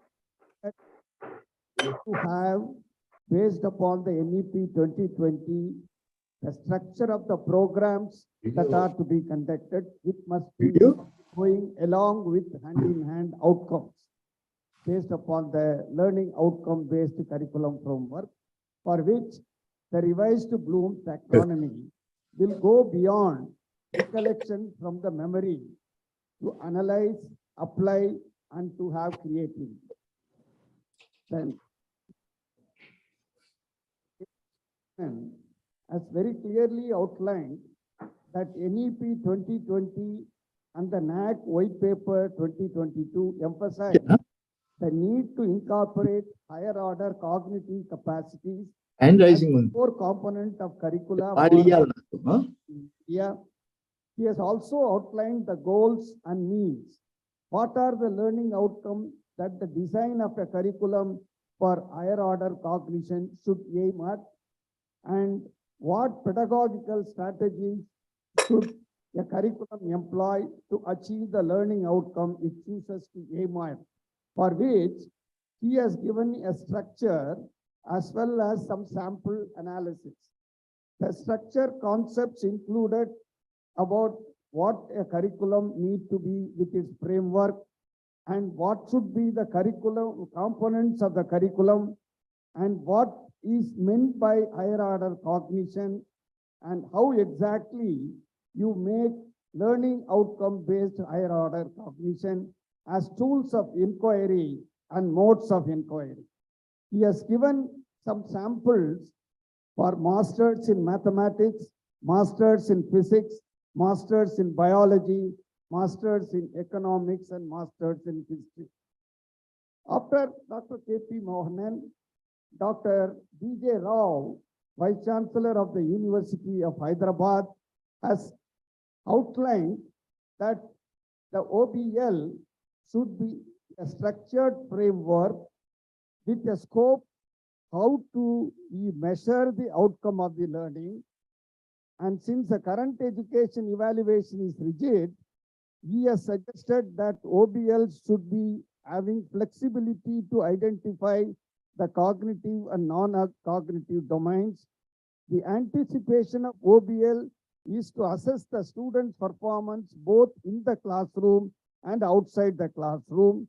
to have, based upon the NEP 2020, the structure of the programs that are to be conducted, it must be going along with hand-in-hand outcomes based upon the learning outcome-based curriculum framework, for which the revised Bloom taxonomy will go beyond recollection from the memory to analyze, apply, and to have creativity. Then, as very clearly outlined that NEP 2020 and the NAC White Paper 2022 emphasize the need to incorporate higher order cognitive capacities Hand as raising on. core component of curricula. Yeah, he has also outlined the goals and needs. What are the learning outcomes that the design of a curriculum for higher order cognition should aim at, and what pedagogical strategies should a curriculum employ to achieve the learning outcome it chooses to aim at, for which he has given a structure as well as some sample analysis. The structure concepts included about what a curriculum need to be with its framework and what should be the curriculum components of the curriculum and what is meant by higher order cognition and how exactly you make learning outcome based higher order cognition as tools of inquiry and modes of inquiry. He has given some samples for masters in mathematics, masters in physics, masters in biology, masters in economics, and masters in history. After Dr. K.P. Mohanan, Dr. D.J. Rao, Vice Chancellor of the University of Hyderabad, has outlined that the OBL should be a structured framework with a scope how to measure the outcome of the learning. And since the current education evaluation is rigid, he has suggested that OBL should be having flexibility to identify the cognitive and non-cognitive domains. The anticipation of OBL is to assess the student's performance both in the classroom and outside the classroom.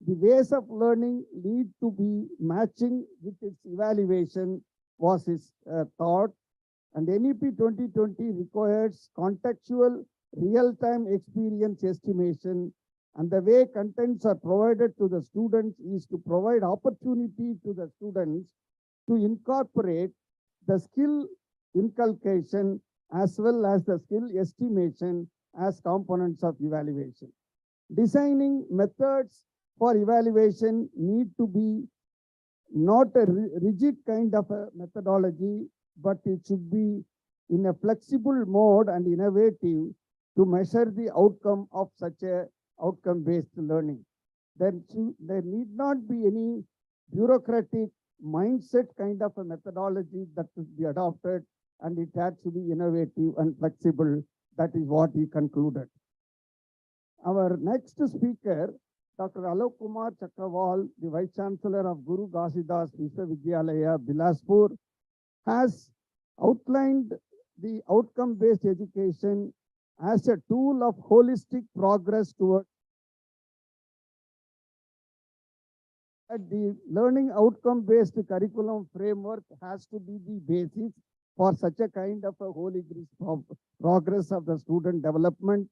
The ways of learning need to be matching with its evaluation was his thought. And NEP 2020 requires contextual real-time experience estimation, and the way contents are provided to the students is to provide opportunity to the students to incorporate the skill inculcation as well as the skill estimation as components of evaluation. Designing methods for evaluation need to be not a rigid kind of a methodology, but it should be in a flexible mode and innovative to measure the outcome of such a outcome-based learning. There need not be any bureaucratic mindset kind of a methodology that should be adopted, and it had to be innovative and flexible. That is what he concluded. Our next speaker, Dr. Alok Kumar Chakrawal, the Vice Chancellor of Guru Ghasidas Vishwavidyalaya, Bilaspur, has outlined the outcome-based education as a tool of holistic progress toward the learning outcome-based curriculum framework has to be the basis for such a kind of a holistic progress of the student development.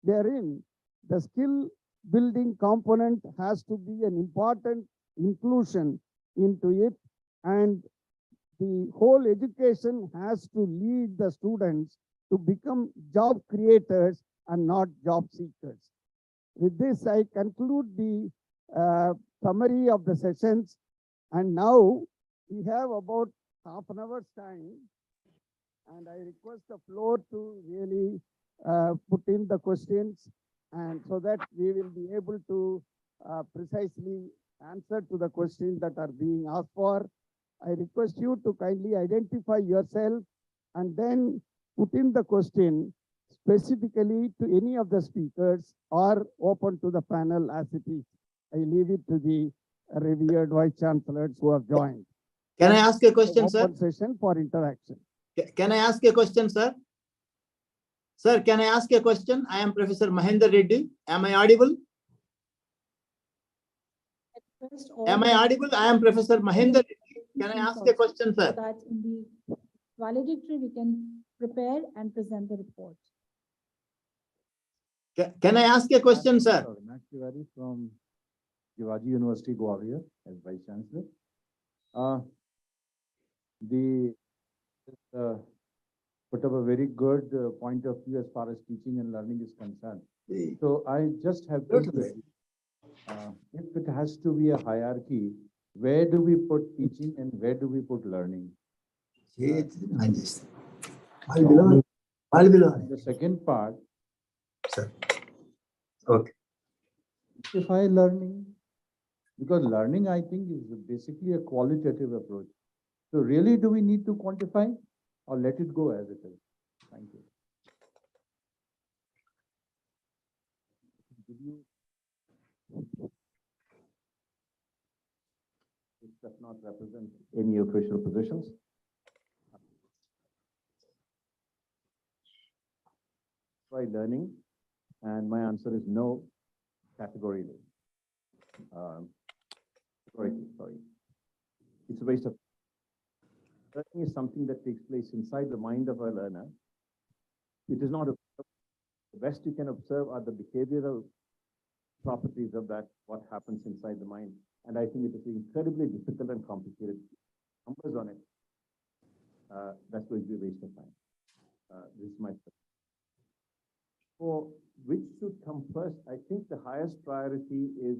Therein, the skill building component has to be an important inclusion into it, and the whole education has to lead the students to become job creators and not job seekers. With this, I conclude the summary of the sessions, and now we have about half an hour's time And I request the floor to really put in the questions, and so that we will be able to precisely answer to the questions that are being asked for. I request you to kindly identify yourself and then put in the question specifically to any of the speakers or open to the panel as it is. I leave it to the revered vice chancellors who have joined. Can I ask a question, sir? Open session for interaction. Can I ask a question, sir? Sir, can I ask a question? I am Professor Mahendra Reddy. Am I audible? Am I audible? I am Professor Mahendra Reddy. Can I ask a question, So sir? that in the valedictory, we can prepare and present the report. Can I ask a question, sir? Vinayak Tiwari from Shivaji University, Gwalior, as Vice Chancellor. Put up a very good point of view as far as teaching and learning is concerned. So I just have to say, if it has to be a hierarchy, where do we put teaching and where do we put learning? The second part, Sir. Okay. quantify learning, because learning, I think, is basically a qualitative approach. So really, do we need to quantify or let it go as it is? Thank you. It does not represent any official positions. By learning, and my answer is no, categorically. Sorry. It's a waste of learning is something that takes place inside the mind of a learner. It is not the best you can observe are the behavioral properties of that, what happens inside the mind. And I think it is incredibly difficult and complicated. Numbers on it, that's going to be a waste of time. This is my question. For which should come first, I think the highest priority is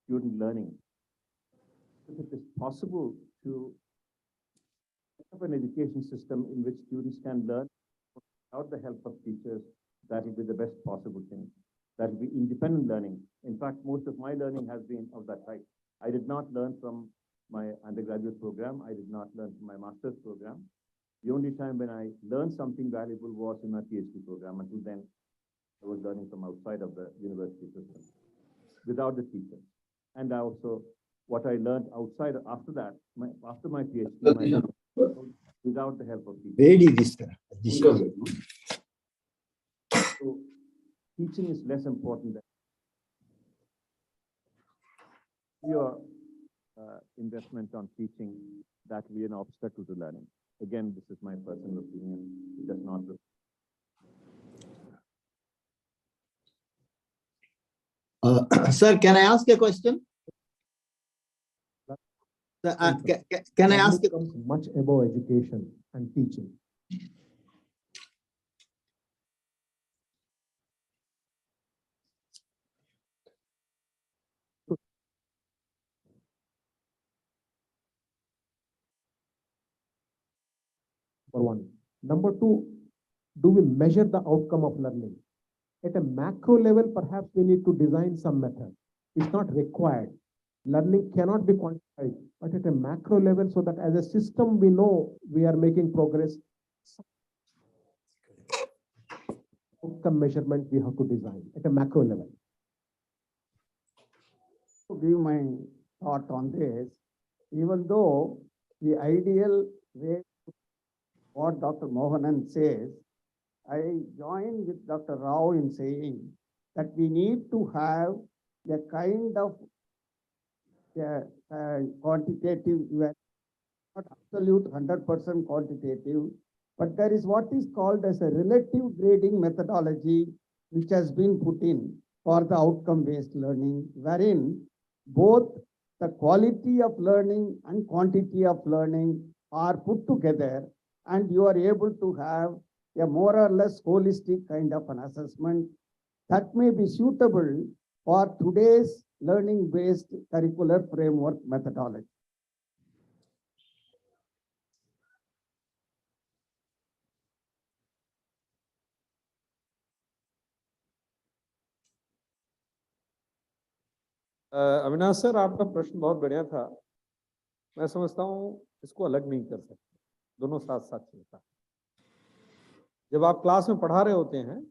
student learning. If it is possible to have an education system in which students can learn without the help of teachers, that will be the best possible thing. That will be independent learning. In fact, most of my learning has been of that type. I did not learn from my undergraduate program. I did not learn from my master's program. The only time when I learned something valuable was in my PhD program. Until then, I was learning from outside of the university system, without the teachers. And I also, what I learned outside after that, after my PhD, without the help of teachers. So teaching is less important than your investment on teaching. That will be an obstacle to learning. Again, this is my personal opinion. It does not. Sir, can I ask a question? Sir, can I ask? Much above education and teaching. Number one. Number two, do we measure the outcome of learning? At a macro level, perhaps we need to design some method. It's not required. Learning cannot be quantified, but at a macro level, so that as a system, we know we are making progress. Outcome measurement we have to design at a macro level. To give my thought on this, even though the ideal way, what Dr. Mohanan says, I join with Dr. Rao in saying that we need to have a kind of quantitative, not absolute 100% quantitative, but there is what is called as a relative grading methodology, which has been put in for the outcome-based learning, wherein both the quality of learning and quantity of learning are put together, and you are able to have a more or less holistic kind of an assessment that may be suitable for today's learning-based curricular framework methodology. Avinash sir, आपका प्रश्न बहुत बढ़िया था। मैं समझता हूँ इसको अलग नहीं कर सकते, दोनों साथ साथ चलता है। जब आप क्लास में पढ़ा रहे होते हैं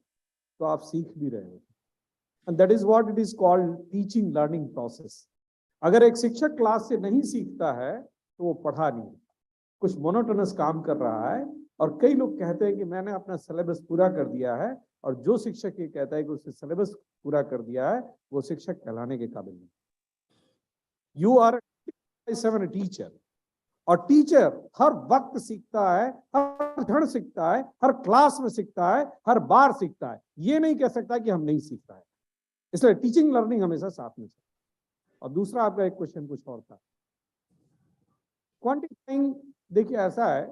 तो आप सीख भी रहे होते हैं, and that is what it is called teaching learning process. अगर एक शिक्षक क्लास से नहीं सीखता है तो वो पढ़ा नहीं, कुछ मोनोटोनस काम कर रहा है। और कई लोग कहते हैं कि मैंने अपना सिलेबस पूरा कर दिया है, और जो शिक्षक ये कहता है कि उसने सिलेबस पूरा कर दिया है वो शिक्षक कहलाने के काबिल नहीं। यू आर 7 टीचर, और टीचर हर वक्त सीखता है, हर क्षण सीखता है, हर क्लास में सीखता है, हर बार सीखता है। ये नहीं कह सकता कि हम नहीं सीखता है, इसलिए टीचिंग लर्निंग हमेशा साथ में चलता है। और दूसरा आपका एक क्वेश्चन कुछ और था, क्वांटिफाइंग। देखिए ऐसा है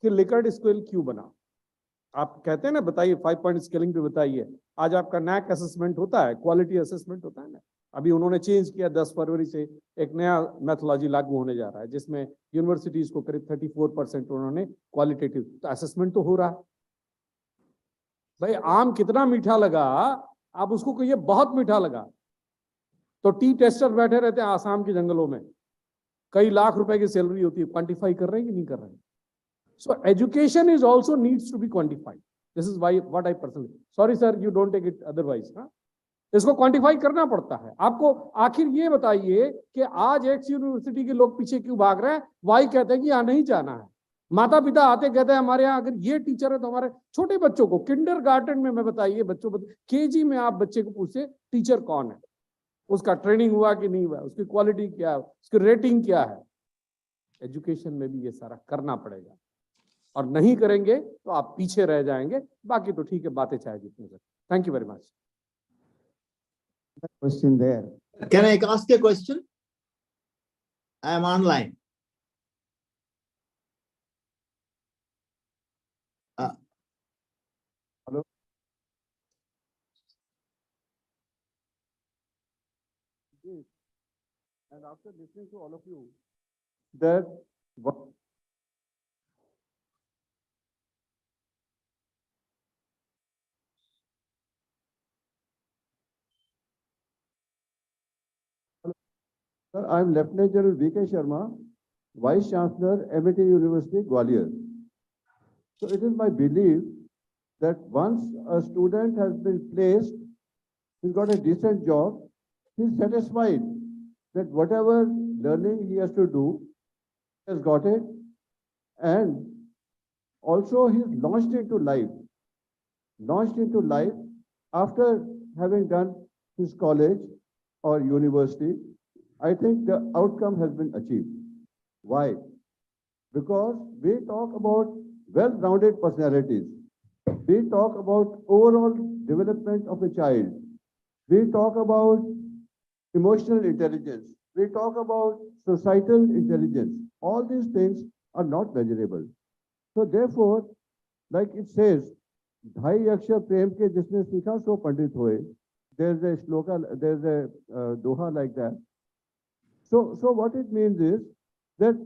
कि लिकर्ट स्केल क्यों बना, आप कहते हैं ना बताइए 5 पॉइंट स्केलिंग पे बताइए। आज आपका नैक असेसमेंट होता है, क्वालिटी असेसमेंट होता है ना, अभी उन्होंने चेंज किया 10 फरवरी से एक नया मैथोलॉजी लागू होने जा रहा है, जिसमें यूनिवर्सिटीज को करीब 34% उन्होंने क्वालिटेटिव तो असेसमेंट तो हो रहा है। भाई आम कितना मीठा लगा, आप उसको कहिए बहुत मीठा लगा, तो टी टेस्टर बैठे रहते हैं आसाम के जंगलों में, कई लाख रुपए की सैलरी होती है, क्वांटिफाई कर रहे हैं कि नहीं कर रहे हैं? So education is also needs to be quantified. This is why what I personally, sorry sir, you don't take it otherwise, हाँ? इसको क्वांटिफाई करना पड़ता है आपको। आखिर ये बताइए कि आज एक्स यूनिवर्सिटी के लोग पीछे क्यों भाग रहे हैं? वाई कहते हैं कि यहाँ नहीं जाना है, माता पिता आते कहते हैं हमारे यहाँ अगर ये टीचर है तो हमारे छोटे बच्चों को किंडर गार्डन में, मैं बताइए बच्चों केजी में आप बच्चे को पूछे टीचर कौन है, उसका ट्रेनिंग हुआ कि नहीं हुआ, उसकी क्वालिटी क्या है, उसकी रेटिंग क्या है। एजुकेशन में भी ये सारा करना पड़ेगा, और नहीं करेंगे तो आप पीछे रह जाएंगे। बाकी तो ठीक है, बातें चाहे जितनी करें। Thank you very much. Question there. Can I ask a question? I am online. Hello. And after listening to all of you, That what Sir, I am Lieutenant General V.K. Sharma, Vice Chancellor, MIT University, Gwalior. So it is my belief that once a student has been placed, he's got a decent job, he's satisfied that whatever learning he has to do, he has got it, and also he's launched into life. Launched into life after having done his college or university, I think the outcome has been achieved. Why? Because we talk about well-rounded personalities. We talk about overall development of a child. We talk about emotional intelligence. We talk about societal intelligence. All these things are not measurable. So therefore, like it says, "Dhai Yaksha Prem ke jisne sikha so pandit hoye." There's a shloka, there's a doha like that. So what it means is that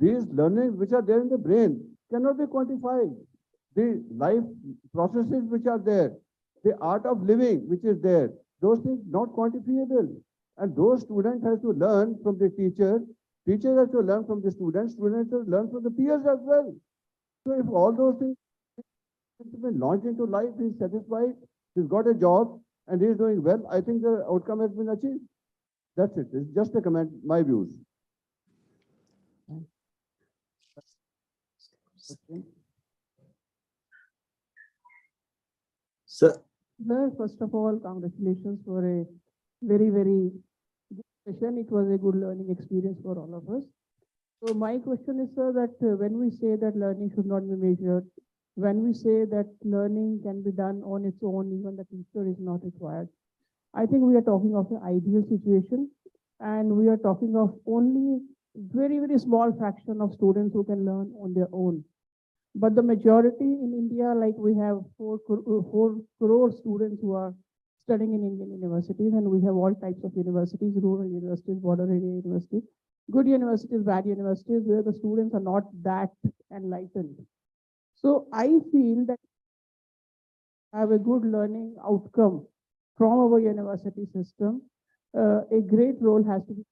these learnings which are there in the brain cannot be quantified. The life processes which are there, the art of living which is there, those things not quantifiable. And those students have to learn from the teacher, teachers have to learn from the students have to learn from the peers as well. So if all those things have been launched into life, he's satisfied, he's got a job, and he's doing well, I think the outcome has been achieved. That's it. It's just a comment, my views. Sir, Sir, first of all, congratulations for a very, very good session. It was a good learning experience for all of us. So my question is, sir, that when we say that learning should not be measured, when we say that learning can be done on its own, even the teacher is not required, I think we are talking of an ideal situation, and we are talking of only very, very small fraction of students who can learn on their own. But the majority in India, like we have 4 crore students who are studying in Indian universities, and we have all types of universities, rural universities, border area universities, good universities, bad universities, where the students are not that enlightened. So I feel that have a good learning outcome from our university system, a great role has to be.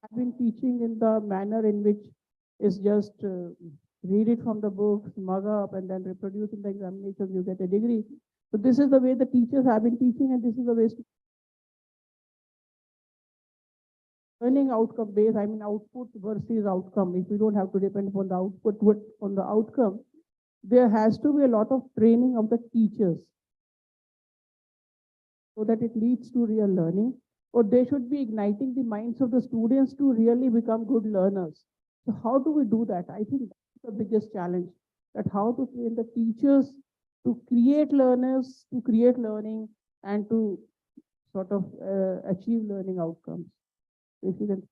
I've been teaching in the manner in which is just read it from the books, mug up, and then reproduce in the examinations, you get a degree. So this is the way the teachers have been teaching, and this is the way learning outcome based, I mean output versus outcome. If we don't have to depend upon the output, but on the outcome, there has to be a lot of training of the teachers so that it leads to real learning, or they should be igniting the minds of the students to really become good learners. So how do we do that? I think that's the biggest challenge, that how to train the teachers to create learners, to create learning, and to sort of achieve learning outcomes. If you can.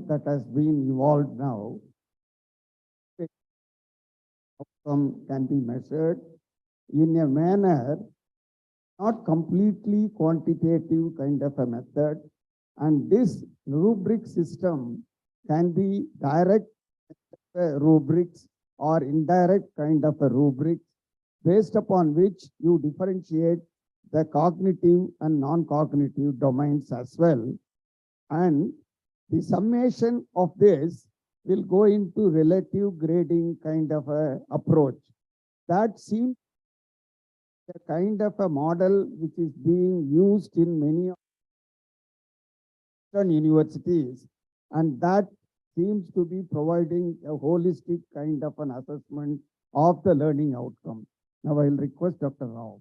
That has been evolved now, outcome can be measured in a manner not completely quantitative kind of a method, and this rubric system can be direct rubrics or indirect kind of a rubric based upon which you differentiate the cognitive and non-cognitive domains as well. And the summation of this will go into relative grading kind of a approach. That seems a kind of a model which is being used in many universities, and that seems to be providing a holistic kind of an assessment of the learning outcome. Now I'll request Dr. Rao.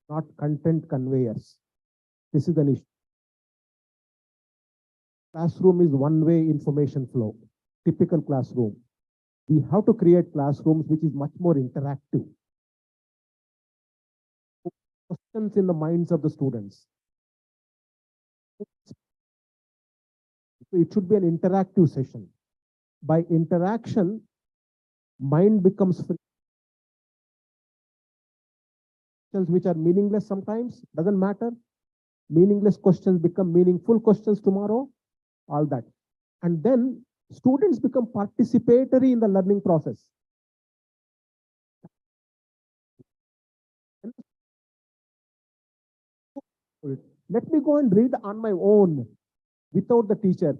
Not content conveyors. This is an issue. Classroom is one-way information flow, typical classroom. We have to create classrooms which is much more interactive. Questions in the minds of the students. So it should be an interactive session. By interaction, mind becomes free. Questions which are meaningless sometimes, doesn't matter. Meaningless questions become meaningful questions tomorrow, all that. And then students become participatory in the learning process. Let me go and read on my own without the teacher.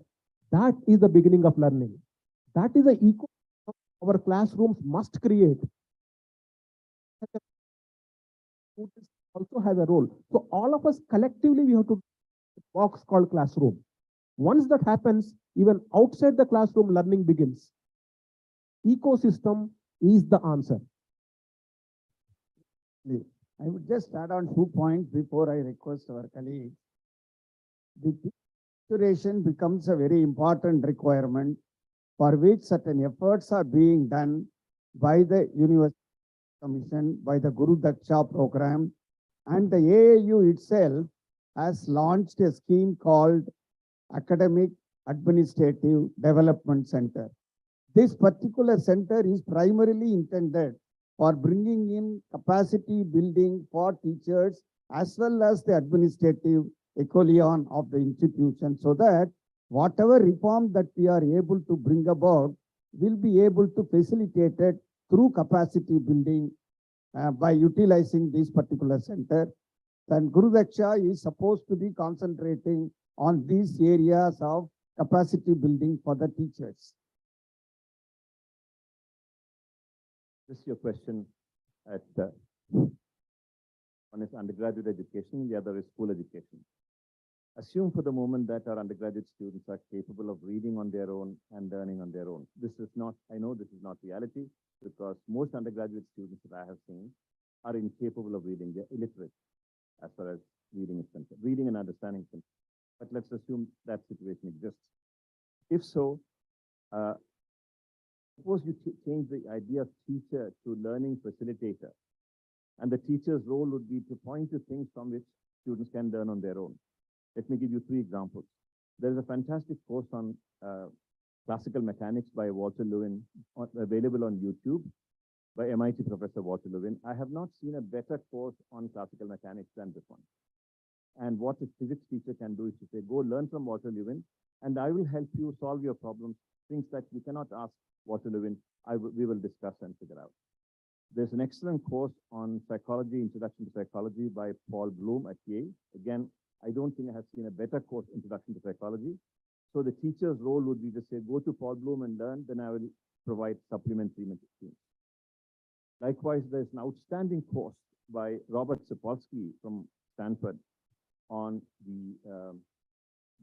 That is the beginning of learning. That is the ecosystem our classrooms must create. Students also have a role. So all of us collectively, we have to a box called classroom. Once that happens, even outside the classroom, learning begins. Ecosystem is the answer. I would just add on 2 points before I request our colleague. The duration becomes a very important requirement for which certain efforts are being done by the University Commission, by the Guru Daksha program, and the AAU itself has launched a scheme called Academic Administrative Development Center. This particular center is primarily intended for bringing in capacity building for teachers as well as the administrative echelon of the institution, so that whatever reform that we are able to bring about will be able to facilitate it through capacity building by utilizing this particular center. And Guru Daksha is supposed to be concentrating on these areas of capacity building for the teachers. This is your question at one is undergraduate education, the other is school education. Assume for the moment that our undergraduate students are capable of reading on their own and learning on their own. This is not, I know this is not reality, because most undergraduate students that I have seen are incapable of reading. They're illiterate as far as reading is concerned, reading and understanding is concerned. But let's assume that situation exists. If so, suppose you change the idea of teacher to learning facilitator, and the teacher's role would be to point to things from which students can learn on their own. Let me give you 3 examples. There is a fantastic course on Classical Mechanics by Walter Lewin, available on YouTube by MIT Professor Walter Lewin. I have not seen a better course on classical mechanics than this one. And what a physics teacher can do is to say, go learn from Walter Lewin, and I will help you solve your problems, things that you cannot ask Walter Lewin, we will discuss and figure out. There's an excellent course on psychology, Introduction to Psychology by Paul Bloom at Yale. Again, I don't think I have seen a better course, Introduction to Psychology. So the teacher's role would be to say, go to Paul Bloom and learn, then I will provide supplementary materials. Likewise, there's an outstanding course by Robert Sapolsky from Stanford on the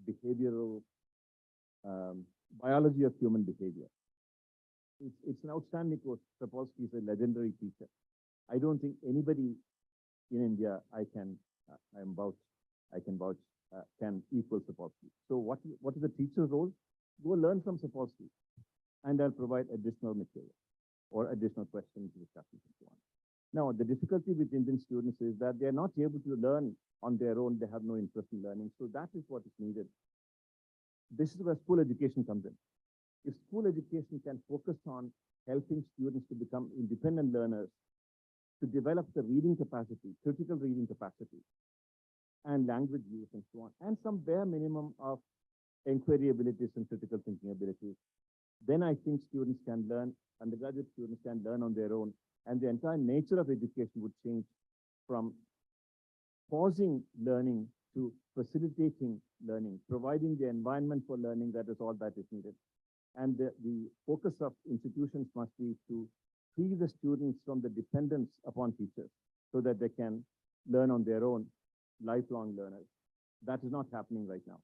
behavioral biology of human behavior. It's an outstanding course. Sapolsky is a legendary teacher. I don't think anybody in India can equal Sapolsky. So what is the teacher's role? Go learn from Sapolsky, and I'll provide additional material or additional questions, discussions, and so on. Now, the difficulty with Indian students is that they're not able to learn on their own. They have no interest in learning. So that is what is needed. This is where school education comes in. If school education can focus on helping students to become independent learners, to develop the reading capacity, critical reading capacity, and language use and so on, and some bare minimum of inquiry abilities and critical thinking abilities, then I think students can learn, undergraduate students can learn on their own, and the entire nature of education would change from pausing learning to facilitating learning, providing the environment for learning. That is all that is needed. And the focus of institutions must be to free the students from the dependence upon teachers so that they can learn on their own, lifelong learners. That is not happening right now.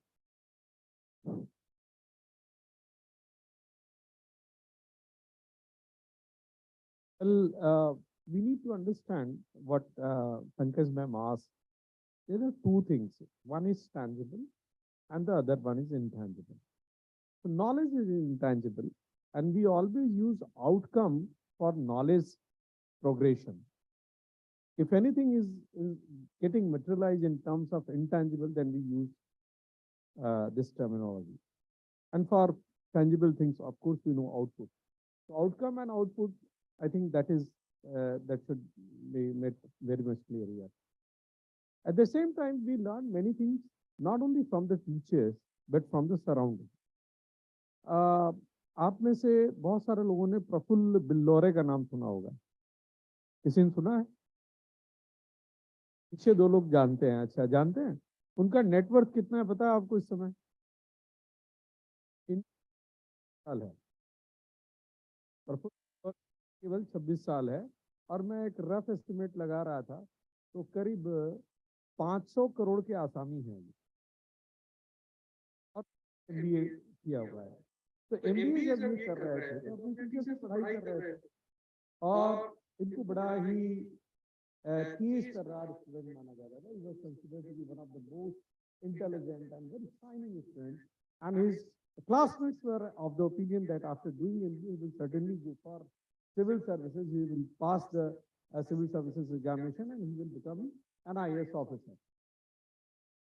Well, we need to understand what Pankaj ma'am asked. There are two things. One is tangible and the other one is intangible. So knowledge is intangible, and we always use outcome for knowledge progression. If anything is getting materialized in terms of intangible, then we use this terminology. And for tangible things, of course, we know output. So outcome and output, I think that is that should be made very much clear here. At the same time, we learn many things, not only from the teachers, but from the surrounding. आप में से बहुत सारे लोगों ने प्रफुल्ल बिल्लौरे का नाम सुना होगा। किसी ने सुना है? पीछे दो लोग जानते हैं। अच्छा, जानते हैं? उनका नेटवर्क कितना है पता है आपको इस समय? साल है। प्रफुल्ल केवल 26 साल है, और मैं एक रफ एस्टिमेट लगा रहा था, तो करीब 500 करोड़ के आसामी हैं और MBA किया हुआ है। तो MBA जब ये कर रहे थे तो अपनी टीचर से पढ़ाई कर रहे थे, और इनको बड़ा ही तेज तर्रार स्टूडेंट माना जाता था। He was considered to be one of the most intelligent and very shining student, and his classmates were of the opinion that after doing MBA, he will certainly go for civil services. He will pass the civil services examination and he will become an IAS officer.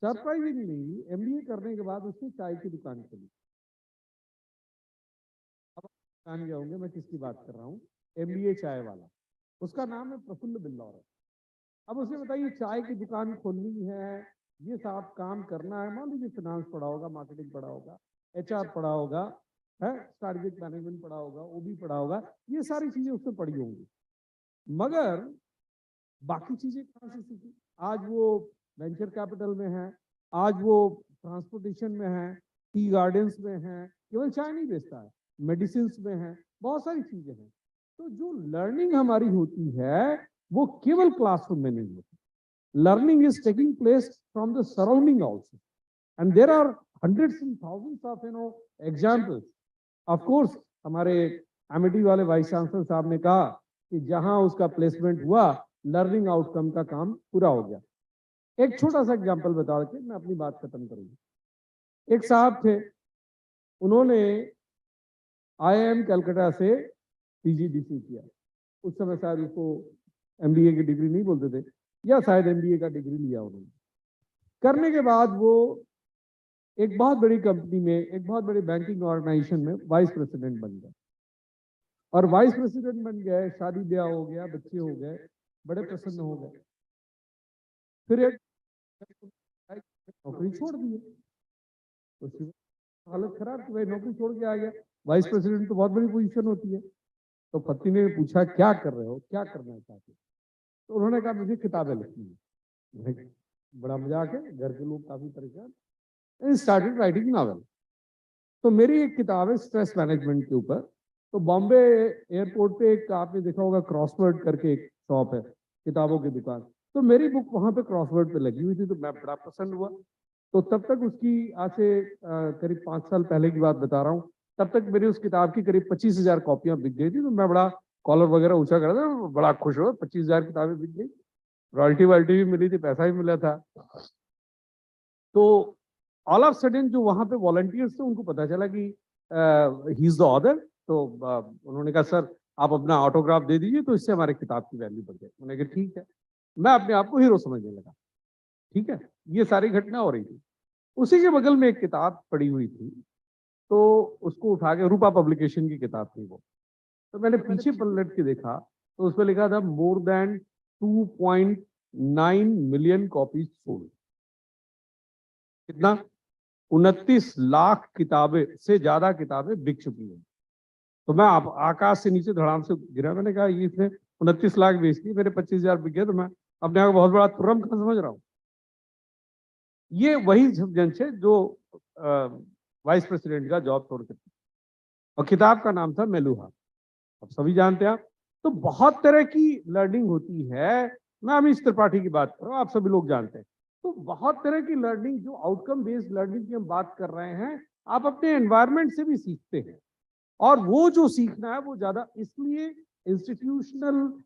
Surprisingly, MBA करने के बाद उसने चाय की दुकान खोली। अब जान गए होंगे मैं किसकी बात कर रहा हूँ, MBA चाय वाला। उसका नाम है प्रफुल्ल बिल्लौरे। अब उसे बताइए चाय की दुकान खोलनी है, ये साफ काम करना है, मान लीजिए फाइनेंस पढ़ा होगा, मार्केटिंग पढ़ा होगा, HR पढ़ा होगा, है स्ट्रैटेजिक मैनेजमेंट पढ़ा होगा, OB पढ़ा होगा, ये सारी चीजें उसने पढ़ी होंगी, मगर बाकी चीजें कहाँ से सीखी? आज वो वेंचर कैपिटल में है, आज वो ट्रांसपोर्टेशन में है, टी गार्डन्स में है, केवल चाय नहीं बेचता है, मेडिसिन में है, बहुत सारी चीजें हैं। तो जो लर्निंग हमारी होती है वो केवल क्लासरूम में नहीं होती। Learning is taking place from the surrounding also, and there are hundreds and thousands of examples. Of course, हमारे एमिटी वाले वाइस चांसलर साहब ने कहा कि जहां उसका प्लेसमेंट हुआ, लर्निंग आउटकम का काम पूरा हो गया। एक छोटा सा एग्जांपल बता के मैं अपनी बात खत्म करूंगा। एक साहब थे, उन्होंने IIM कलकत्ता से PGDC किया। उस समय शायद उसको MBA की डिग्री नहीं बोलते थे, या शायद MBA का डिग्री लिया उन्होंने। करने के बाद वो एक बहुत बड़ी कंपनी में, एक बहुत बड़ी बैंकिंग ऑर्गेनाइजेशन में वाइस प्रेसिडेंट बन गए, और वाइस प्रेसिडेंट बन गए, शादी ब्याह हो गया, बच्चे हो गए, बड़े प्रसन्न हो गए। फिर एक नौकरी छोड़ दी, तो हालत खराब कि भाई नौकरी छोड़ के आ गया। वाइस प्रेसिडेंट तो बहुत बड़ी पोजीशन होती है। तो पत्नी ने पूछा क्या कर रहे हो, क्या करना चाहते हो? तो उन्होंने कहा मुझे किताबें लिखनी है। बड़ा मजाक है, घर के लोग काफी परेशान। Started writing novel. तो मेरी एक किताब है स्ट्रेस मैनेजमेंट के ऊपर। तो बॉम्बे एयरपोर्ट पे एक आपने देखा होगा क्रॉसवर्ड करके एक शॉप है, किताबों की दुकान। तो मेरी बुक वहां पे क्रॉसवर्ड पे लगी हुई थी, तो मैं बड़ा प्रसन्न हुआ। तो तब तक उसकी आज से करीब 5 साल पहले की बात बता रहा हूँ, तब तक मेरी उस किताब की करीब 25,000 कॉपियां बिक गई थी। तो मैं बड़ा कॉलर वगैरह ऊंचा कर रहा था, बड़ा खुश हुआ, 25,000 किताबें बिक गई, रॉयल्टी वाल्टी भी मिली थी, पैसा भी मिला था। तो ऑल ऑफ सडन जो वहां पे वॉलंटियर्स थे उनको पता चला कि ही इज द ऑथर। तो उन्होंने कहा सर आप अपना ऑटोग्राफ दे दीजिए, तो इससे हमारे किताब की वैल्यू बढ़ जाएगी। उन्होंने कहा ठीक है। मैं अपने आप को हीरो समझने लगा। ठीक है, ये सारी घटना हो रही थी। उसी के बगल में एक किताब पड़ी हुई थी, तो उसको उठा के, रूपा पब्लिकेशन की किताब थी वो, तो मैंने पीछे पलट के देखा, तो उस पर लिखा था more than 2.9 million copies sold. कितना? 29 लाख किताबें से ज्यादा किताबें बिक चुकी हैं। तो मैं आकाश से नीचे धड़ाम से गिरा। मैंने कहा ये इसने 29 लाख बेच दी, मेरे 25,000 बिक गए, तो मैं अपने आप को बहुत बड़ा तुर्रम समझ रहा हूँ। ये वही जन है जो वाइस प्रेसिडेंट का जॉब छोड़ के, और किताब का नाम था मेलुहा। अब सभी जानते हैं आप। तो बहुत तरह की लर्निंग होती है। मैं अमीश त्रिपाठी की बात कर रहा हूँ, आप सभी लोग जानते हैं। तो बहुत तरह की लर्निंग, जो आउटकम बेस्ड लर्निंग की हम बात कर रहे हैं, आप अपने एनवायरनमेंट से भी सीखते हैं। और वो जो सीखना है वो ज्यादा इसलिए इंस्टीट्यूशनल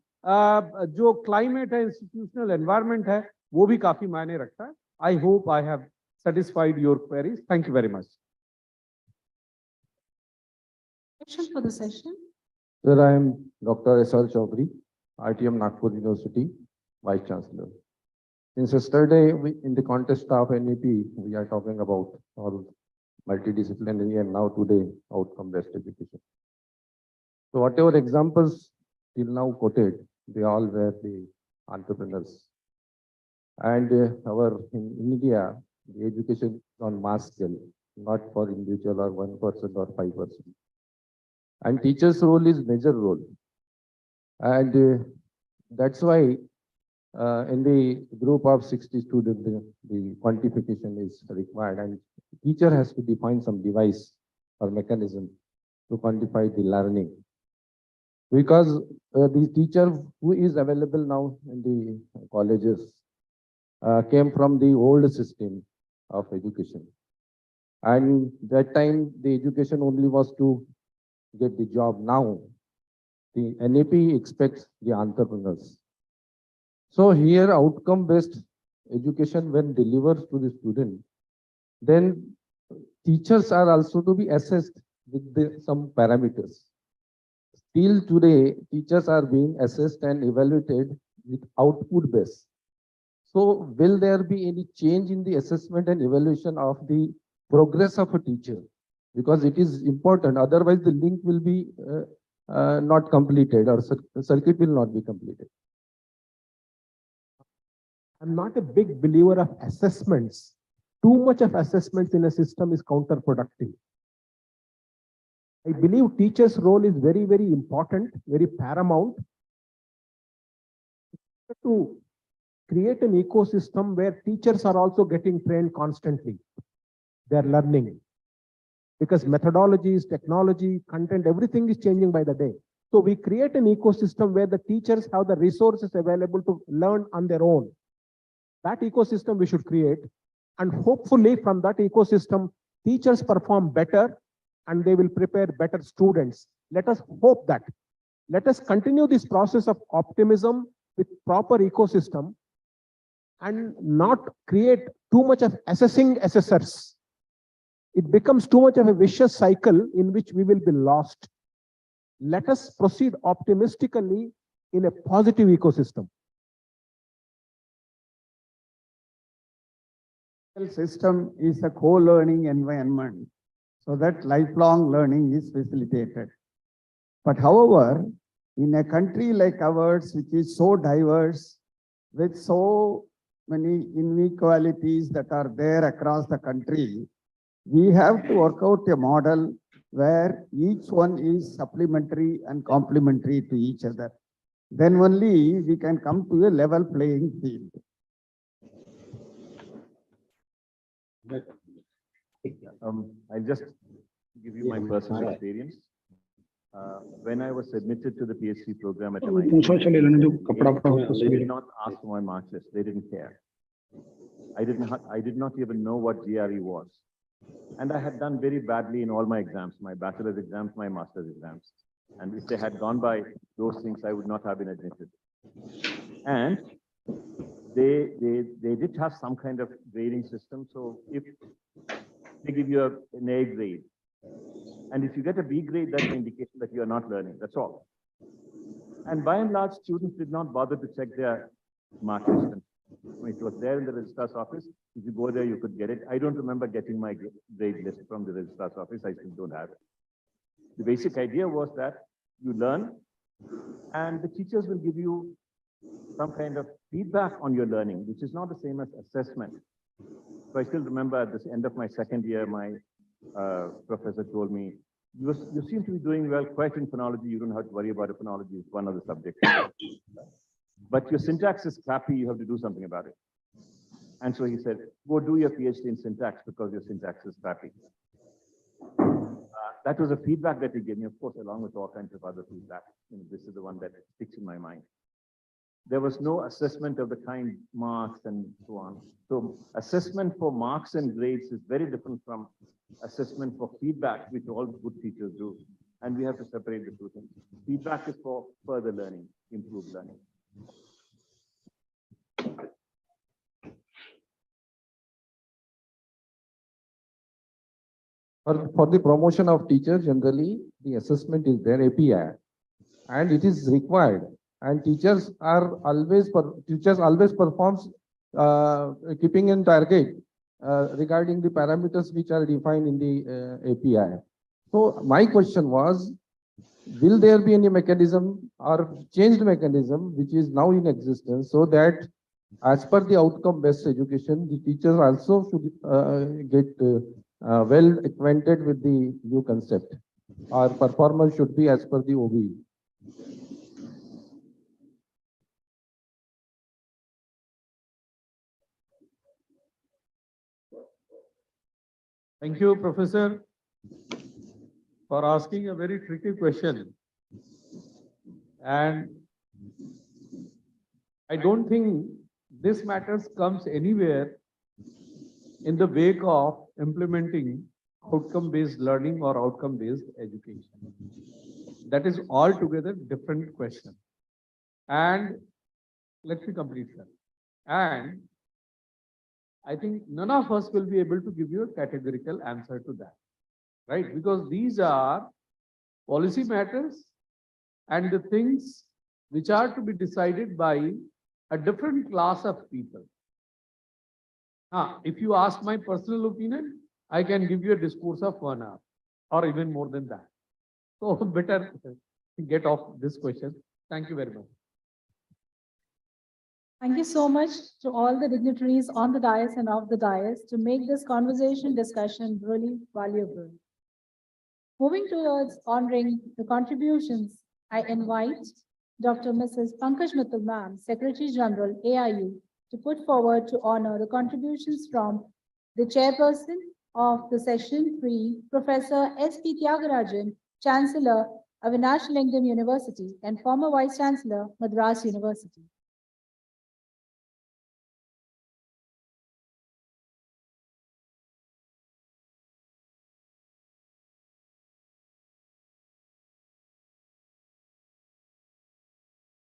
जो क्लाइमेट है, इंस्टीट्यूशनल एनवायरनमेंट है, वो भी काफी मायने रखता है। I hope I have satisfied your queries. Thank you very much. Question for the session. Sir, I am Dr. S.R. Chaudhary, ITM Nagpur University, Vice Chancellor. Since yesterday, in the context of NEP, we are talking about all multidisciplinary and now today outcome-based education. So whatever examples till now quoted, they all were the entrepreneurs. And in India, the education is on mass scale, not for individual or 1% or 5%. And teacher's role is major role. And that's why in the group of 60 students, the quantification is required, and teacher has to define some device or mechanism to quantify the learning. Because the teacher who is available now in the colleges came from the old system of education. And that time the education only was to get the job. Now the NAP expects the entrepreneurs. So here outcome-based education, when delivered to the student, then teachers are also to be assessed with some parameters. Till today, teachers are being assessed and evaluated with output base. So will there be any change in the assessment and evaluation of the progress of a teacher? Because it is important, otherwise the link will be not completed, or circuit will not be completed. I'm not a big believer of assessments. Too much of assessments in a system is counterproductive. I believe teachers' role is very, very important, very paramount to create an ecosystem where teachers are also getting trained constantly. They're learning. Because methodologies, technology, content, everything is changing by the day. So we create an ecosystem where the teachers have the resources available to learn on their own. That ecosystem we should create. And hopefully from that ecosystem, teachers perform better and they will prepare better students. Let us hope that. Let us continue this process of optimism with proper ecosystem and not create too much of assessing assessors. It becomes too much of a vicious cycle in which we will be lost. Let us proceed optimistically in a positive ecosystem. system is a co-learning environment so that lifelong learning is facilitated. But however, in a country like ours, which is so diverse, with so many inequalities that are there across the country, we have to work out a model where each one is supplementary and complementary to each other. Then only we can come to a level playing field. I'll just give you my personal experience. When I was admitted to the PhD program at MIT, they did not ask for my mark list. They didn't care. I did not even know what GRE was. And I had done very badly in all my exams, my bachelor's exams, my master's exams. And if they had gone by those things, I would not have been admitted. And they did have some kind of grading system. So if they give you an A grade, and if you get a B grade, that's an indication that you are not learning. That's all. And by and large, students did not bother to check their mark list. It was there in the registrar's office. If you go there, you could get it. I don't remember getting my grade list from the registrar's office. I still don't have it. The basic idea was that you learn, and the teachers will give you some kind of feedback on your learning, which is not the same as assessment. So I still remember at the end of my second year, my professor told me, you seem to be doing well quite in phonology. You don't have to worry about phonology. It's one of the subjects. But your syntax is crappy. You have to do something about it. And so he said, go do your PhD in syntax because your syntax is crappy. That was a feedback that he gave me, of course, along with all kinds of other feedback. You know, this is the one that sticks in my mind. There was no assessment of the kind marks and so on. So assessment for marks and grades is very different from assessment for feedback, which all good teachers do. And we have to separate the two things. Feedback is for further learning, improved learning. For the promotion of teachers, generally, the assessment is their API, and it is required. And teachers always performs keeping in target regarding the parameters which are defined in the API. So my question was, will there be any mechanism or changed mechanism which is now in existence so that as per the outcome-based education, the teachers also should get well acquainted with the new concept. Our performance should be as per the OBE. Thank you, Professor, for asking a very tricky question. And I don't think this matters comes anywhere in the wake of implementing outcome-based learning or outcome-based education. That is altogether different question. And let me complete that. And I think none of us will be able to give you a categorical answer to that, right? Because these are policy matters and the things which are to be decided by a different class of people. If you ask my personal opinion, I can give you a discourse of 1 hour or even more than that. So better get off this question. Thank you very much. Thank you so much to all the dignitaries on the dais and off the dais to make this discussion really valuable. Moving towards honoring the contributions, I invite Dr. Mrs. Pankaj Mittal Ma'am, Secretary General, AIU, to put forward to honor the contributions from the chairperson of the session 3, Professor S.P. Tyagarajan, Chancellor, Avinash Lingam University, and former Vice Chancellor, Madras University.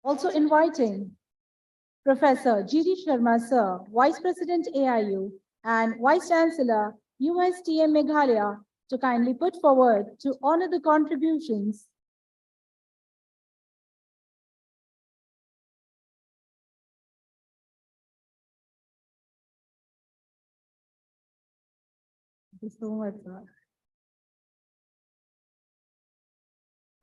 Also inviting Professor G.D. Sharma Sir, Vice President AIU and Vice Chancellor USTM Meghalaya, to kindly put forward to honor the contributions you so much, sir.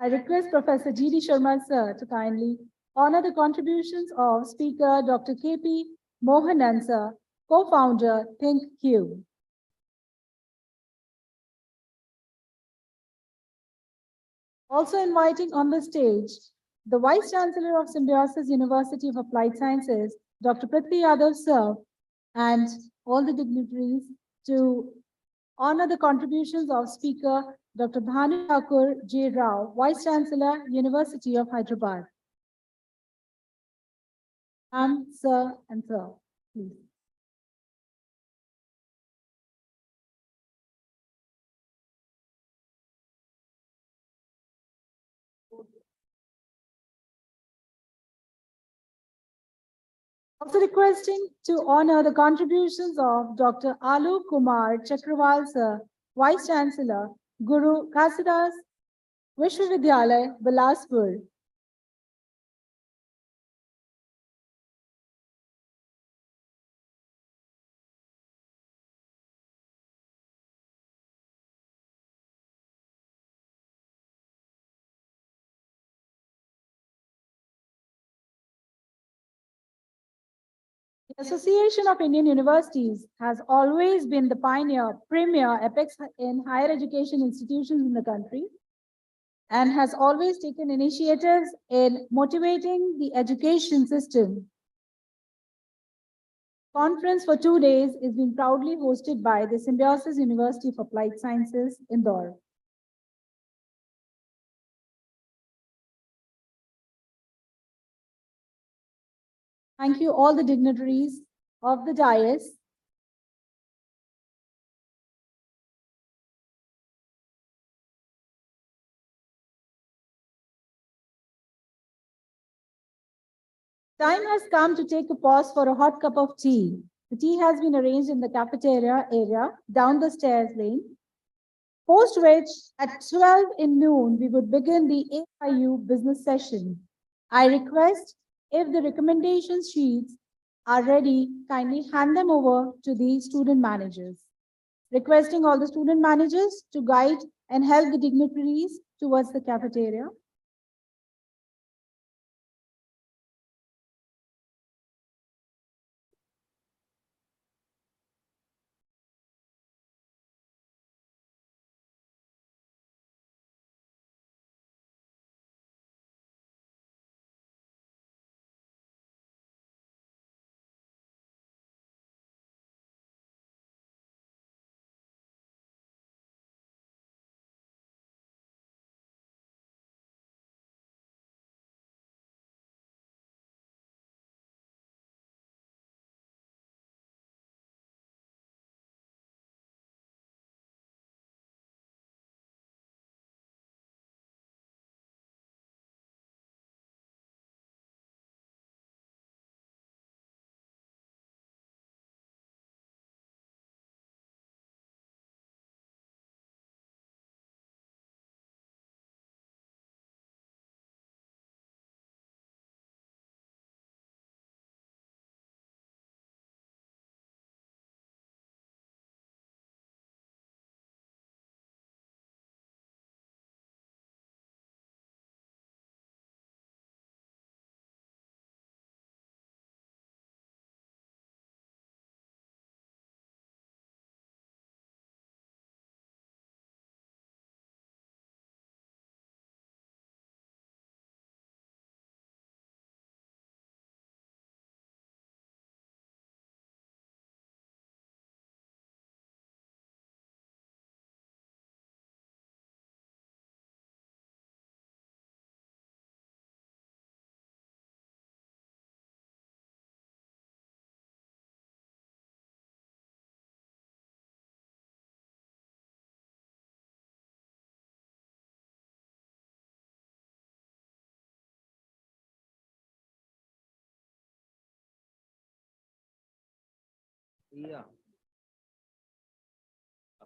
I request Professor G.D. Sharma, sir, to kindly honor the contributions of Speaker Dr. K.P. Mohanan, sir, co-founder, Think Cube. Also inviting on the stage the Vice Chancellor of Symbiosis University of Applied Sciences, Dr. Prithvi Yadav, sir, and all the dignitaries to honor the contributions of Speaker Dr. Bhanu Thakur J. Rao, Vice Chancellor, University of Hyderabad. Sir, and sir, please. Also requesting to honor the contributions of Dr. Alok Kumar Chakraval, sir, Vice Chancellor, Guru Kasidas Vishwavidyalaya, Bilaspur. The Association of Indian Universities has always been the premier apex in higher education institutions in the country and has always taken initiatives in motivating the education system. Conference for 2 days is being proudly hosted by the Symbiosis University of Applied Sciences, Indore. Thank you all the dignitaries of the dais. Time has come to take a pause for a hot cup of tea. The tea has been arranged in the cafeteria area down the stairs lane. Post which at 12 in noon, we would begin the AIU business session. I request if the recommendation sheets are ready, kindly hand them over to the student managers. Requesting all the student managers to guide and help the dignitaries towards the cafeteria.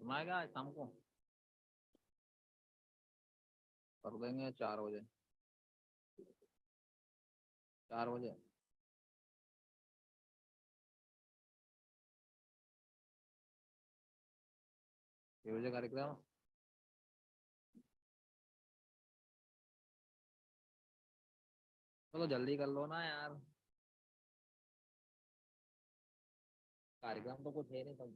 करना है क्या आज शाम को कर देंगे 4 बजे 4 बजे ये बजे कार्यक्रम चलो जल्दी कर लो ना यार, कार्यक्रम तो कुछ है नहीं तब।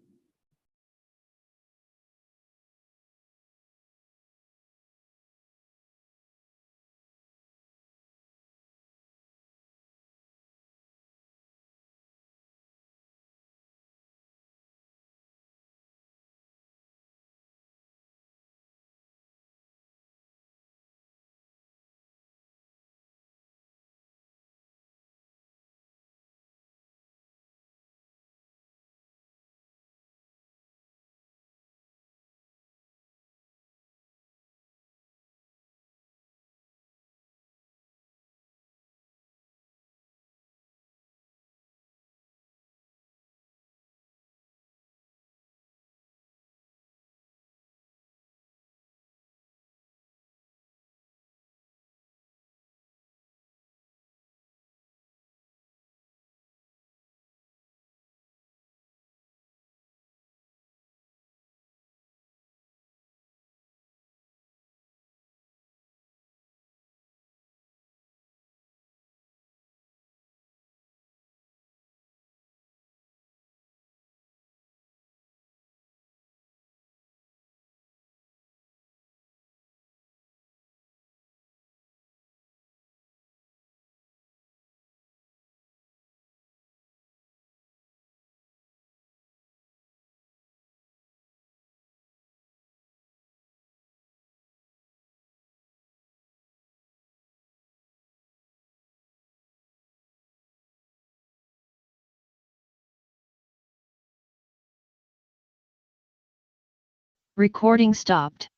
Recording stopped.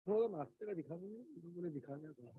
थोड़ा नाश्ते का दिखा मुझे दिखा दिया।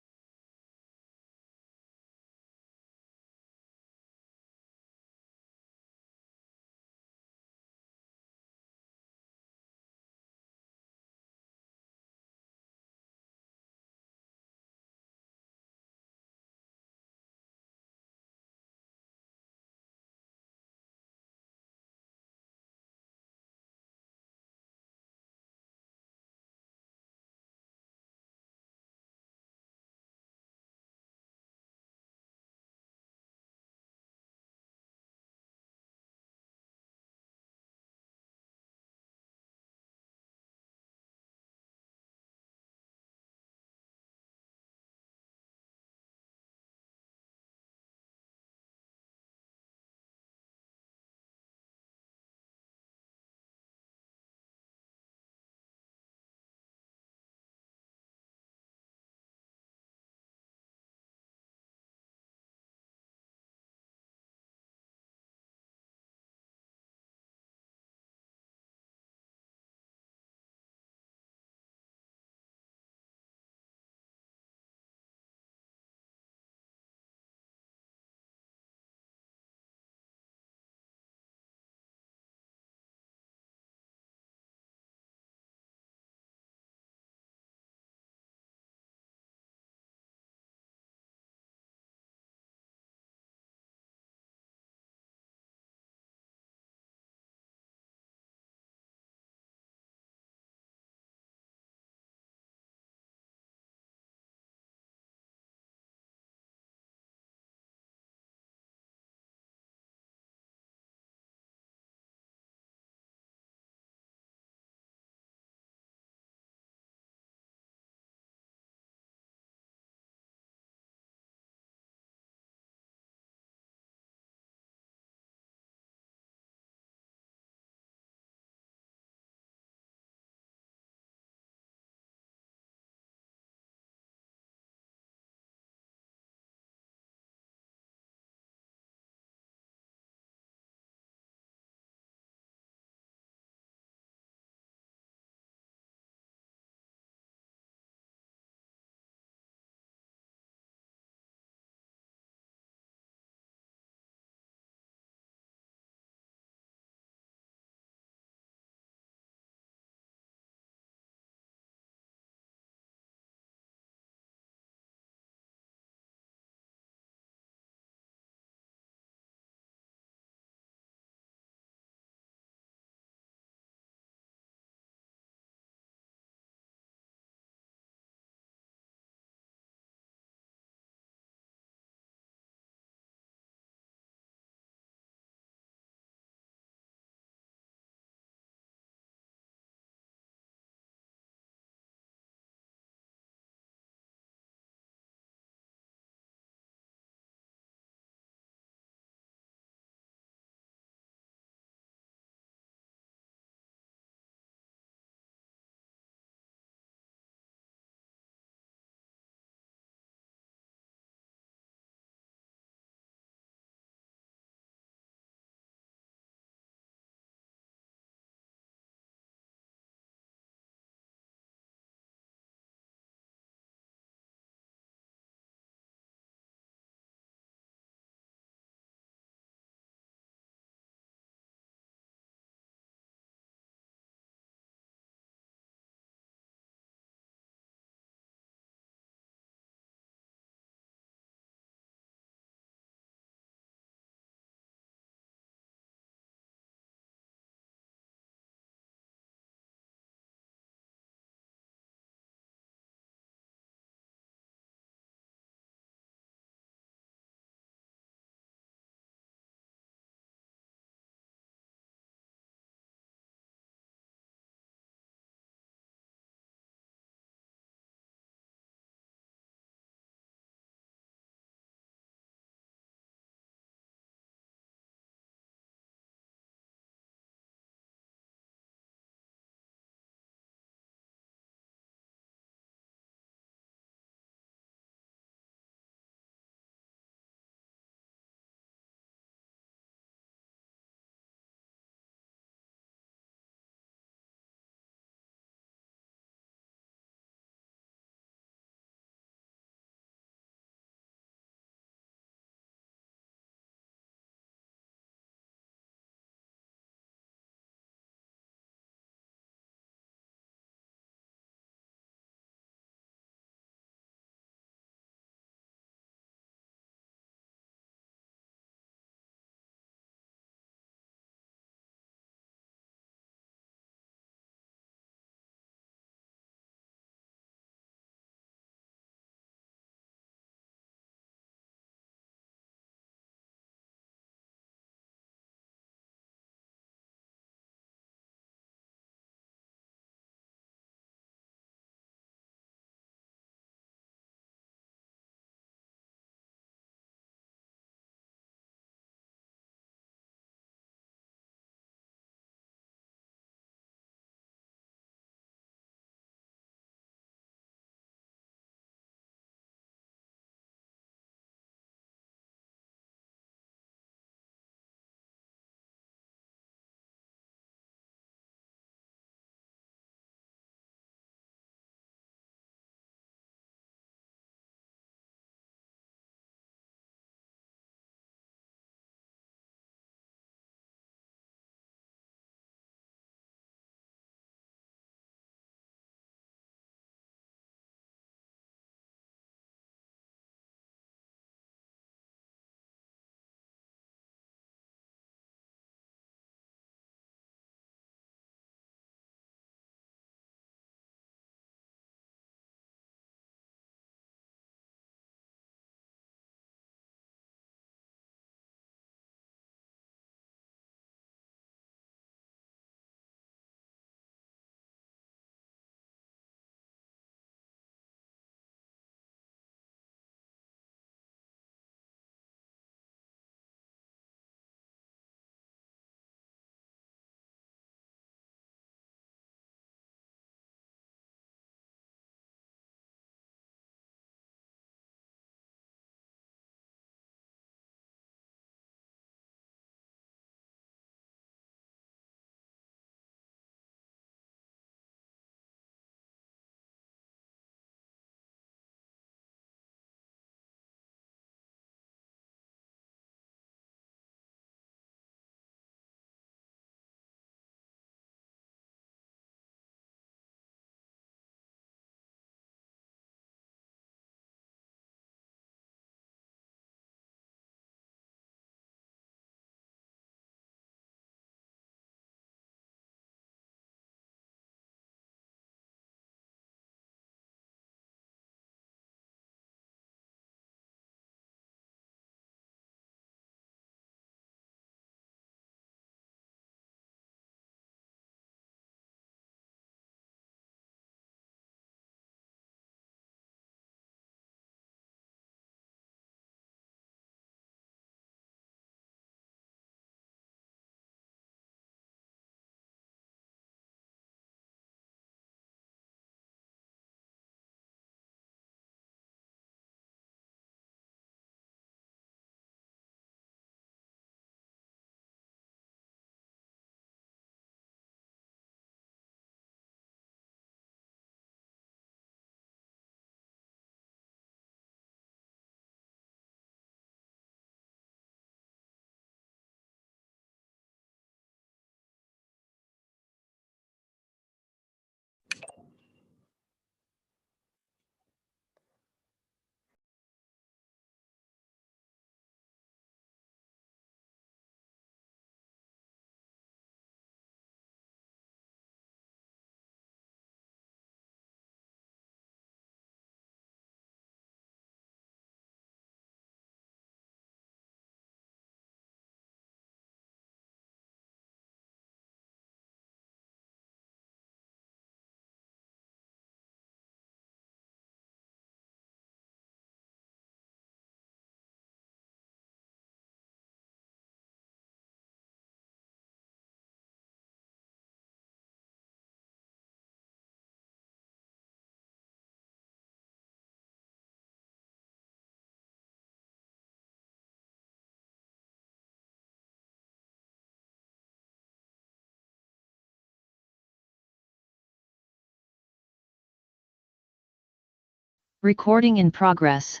Recording in progress.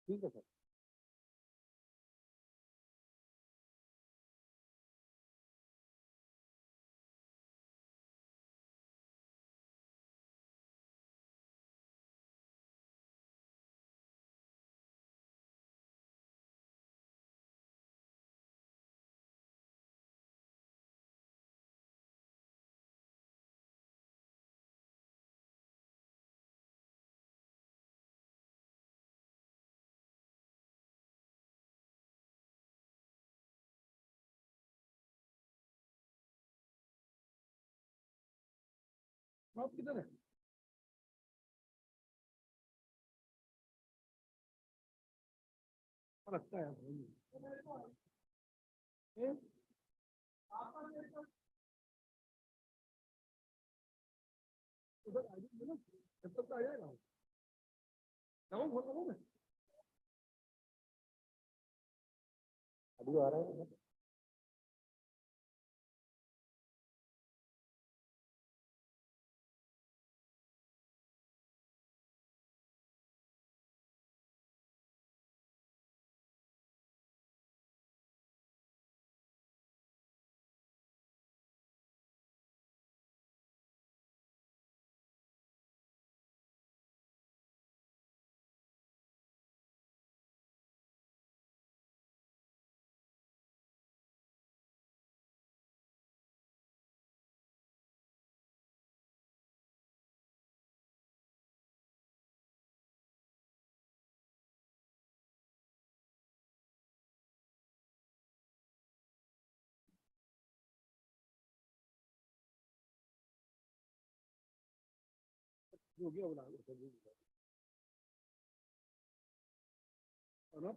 ठीक है सर। आप किधर है? लगता है उधर जब तक आ जाएगा अभी आ रहा है। हो गया बोला है ना?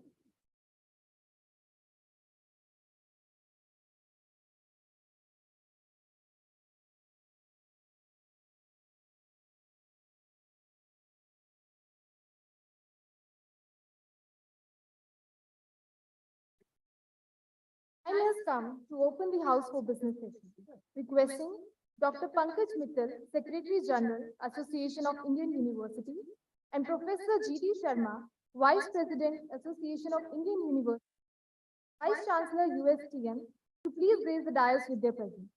Time has come to open the House for Business session. Requesting Dr. Pankaj Mittal, Secretary General, Association of Indian University, and Professor G.D. Sharma, Vice President, Association of Indian Universities, Vice Chancellor, USTM, to please grace the dais with their presence.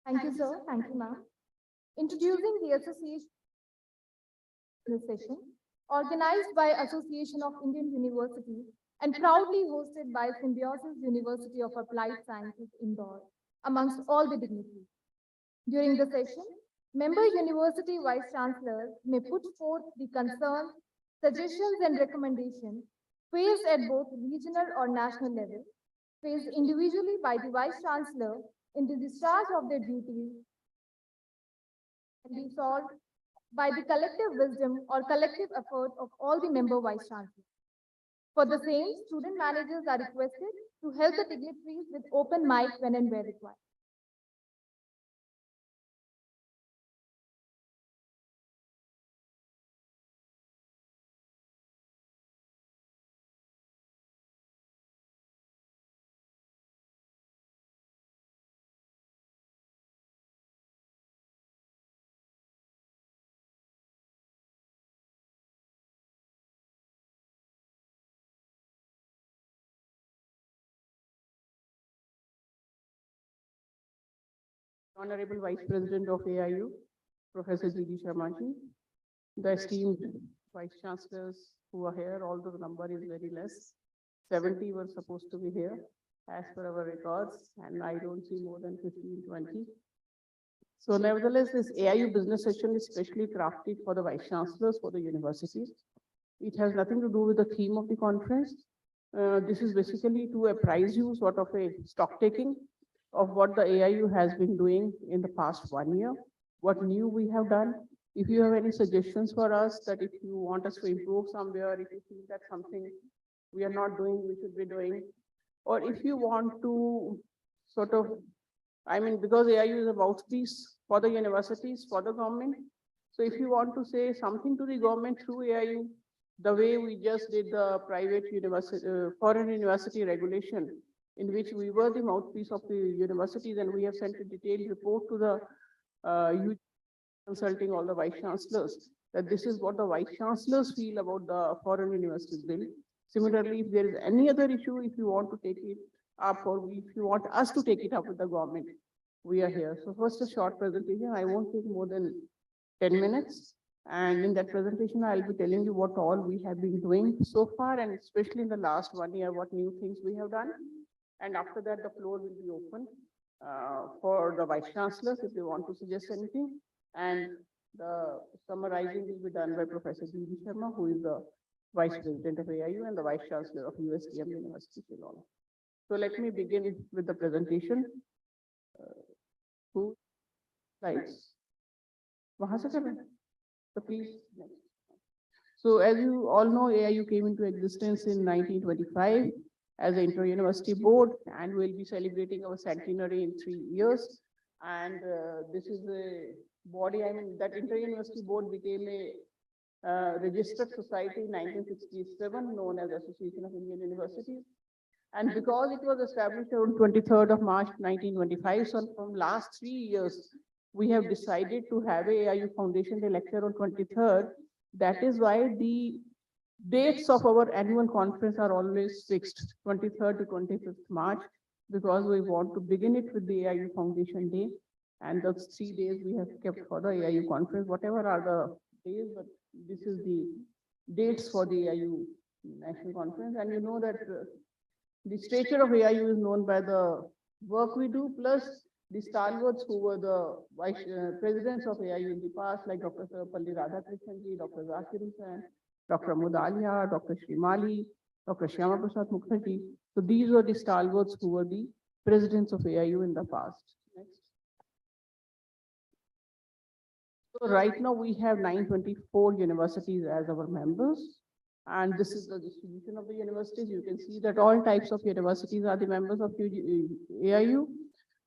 Thank you, sir. Thank you, ma'am. Introducing the association session, organized by Association of Indian Universities and proudly hosted by Symbiosis University of Applied Sciences, Indore, amongst all the dignitaries. During the session, member university vice chancellors may put forth the concerns, suggestions, and recommendations faced at both regional or national level, faced individually by the vice chancellor in the discharge of their duties, and be solved by the collective wisdom or collective effort of all the member vice chancellors. For the same, student managers are requested to help the dignitaries with open mic when and where required. Honorable Vice President of AIU, Professor G.D. Sharma ji, the esteemed Vice Chancellors who are here, although the number is very less. 70 were supposed to be here as per our records, and I don't see more than 15, 20. So nevertheless, this AIU business session is specially crafted for the Vice Chancellors for the universities. It has nothing to do with the theme of the conference. This is basically to apprise you sort of a stock taking of what the AIU has been doing in the past 1 year, what new we have done. If you have any suggestions for us, that if you want us to improve somewhere, if you feel that something we are not doing, we should be doing, or if you want to sort of, I mean, because AIU is a mouthpiece for the universities, for the government. So if you want to say something to the government through AIU, the way we just did the private university, foreign university regulation, in which we were the mouthpiece of the universities, and we have sent a detailed report to the consulting all the vice chancellors, that this is what the vice chancellors feel about the foreign universities bill. Similarly, if there is any other issue, if you want to take it up, or if you want us to take it up with the government, we are here. So first, a short presentation. I won't take more than 10 minutes. And in that presentation, I'll be telling you what all we have been doing so far, and especially in the last 1 year, what new things we have done. And after that, the floor will be open for the vice chancellors if they want to suggest anything. And the summarizing will be done by Professor G.D. Sharma, who is the Vice President of AIU and the Vice Chancellor of USTM University, Shillong. So let me begin with the presentation. Who slides? So please. Next. So as you all know, AIU came into existence in 1925 as an inter-university board, and we'll be celebrating our centenary in 3 years. And this is a body, I mean, that inter-university board became a registered society in 1967, known as Association of Indian Universities. And because it was established on 23rd of March, 1925, so from last 3 years, we have decided to have a AIU Foundation Day lecture on 23rd. That is why the dates of our annual conference are always fixed, 23rd to 25th March, because we want to begin it with the AIU Foundation Day. And those 3 days we have kept for the AIU conference, whatever are the days, but this is the dates for the AIU National Conference. And you know that the stature of AIU is known by the work we do, plus the stalwarts who were the vice presidents of AIU in the past, like Dr. Sarvapalli Radhakrishnan ji, Dr. Zakir Hussain, Dr. Mudalia, Dr. Shrimali, Dr. Shyama Prasad Mukherjee. So these were the stalwarts who were the presidents of AIU in the past. Next. So right now we have 924 universities as our members. And this is the distribution of the universities. You can see that all types of universities are the members of AIU.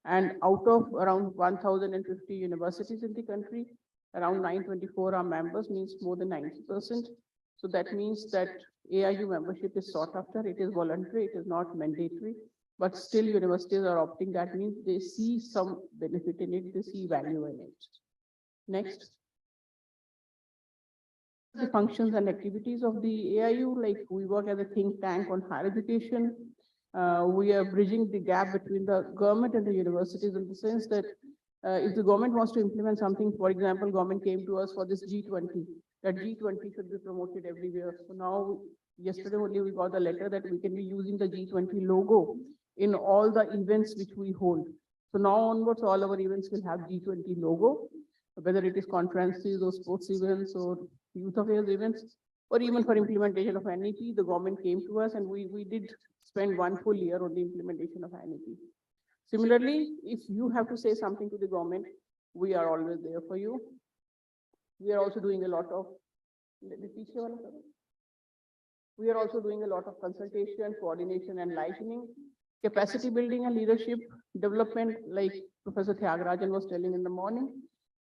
And out of around 1,050 universities in the country, around 924 are members, means more than 90%. So that means that AIU membership is sought after. It is voluntary, it is not mandatory, but still universities are opting. That means they see some benefit in it, they see value in it. Next. The functions and activities of the AIU, like we work as a think tank on higher education. We are bridging the gap between the government and the universities in the sense that if the government wants to implement something, for example, government came to us for this G20, that G20 should be promoted everywhere. So now, yesterday only we got the letter that we can be using the G20 logo in all the events which we hold. So now onwards, all our events will have G20 logo, whether it is conferences or sports events or youth affairs events, or even for implementation of NEP, the government came to us and we did spend 1 full year on the implementation of NEP. Similarly, if you have to say something to the government, we are always there for you. We are also doing a lot of, we are also doing a lot of consultation, coordination, and enlightening, capacity building and leadership development, like Professor Tyagarajan was telling in the morning.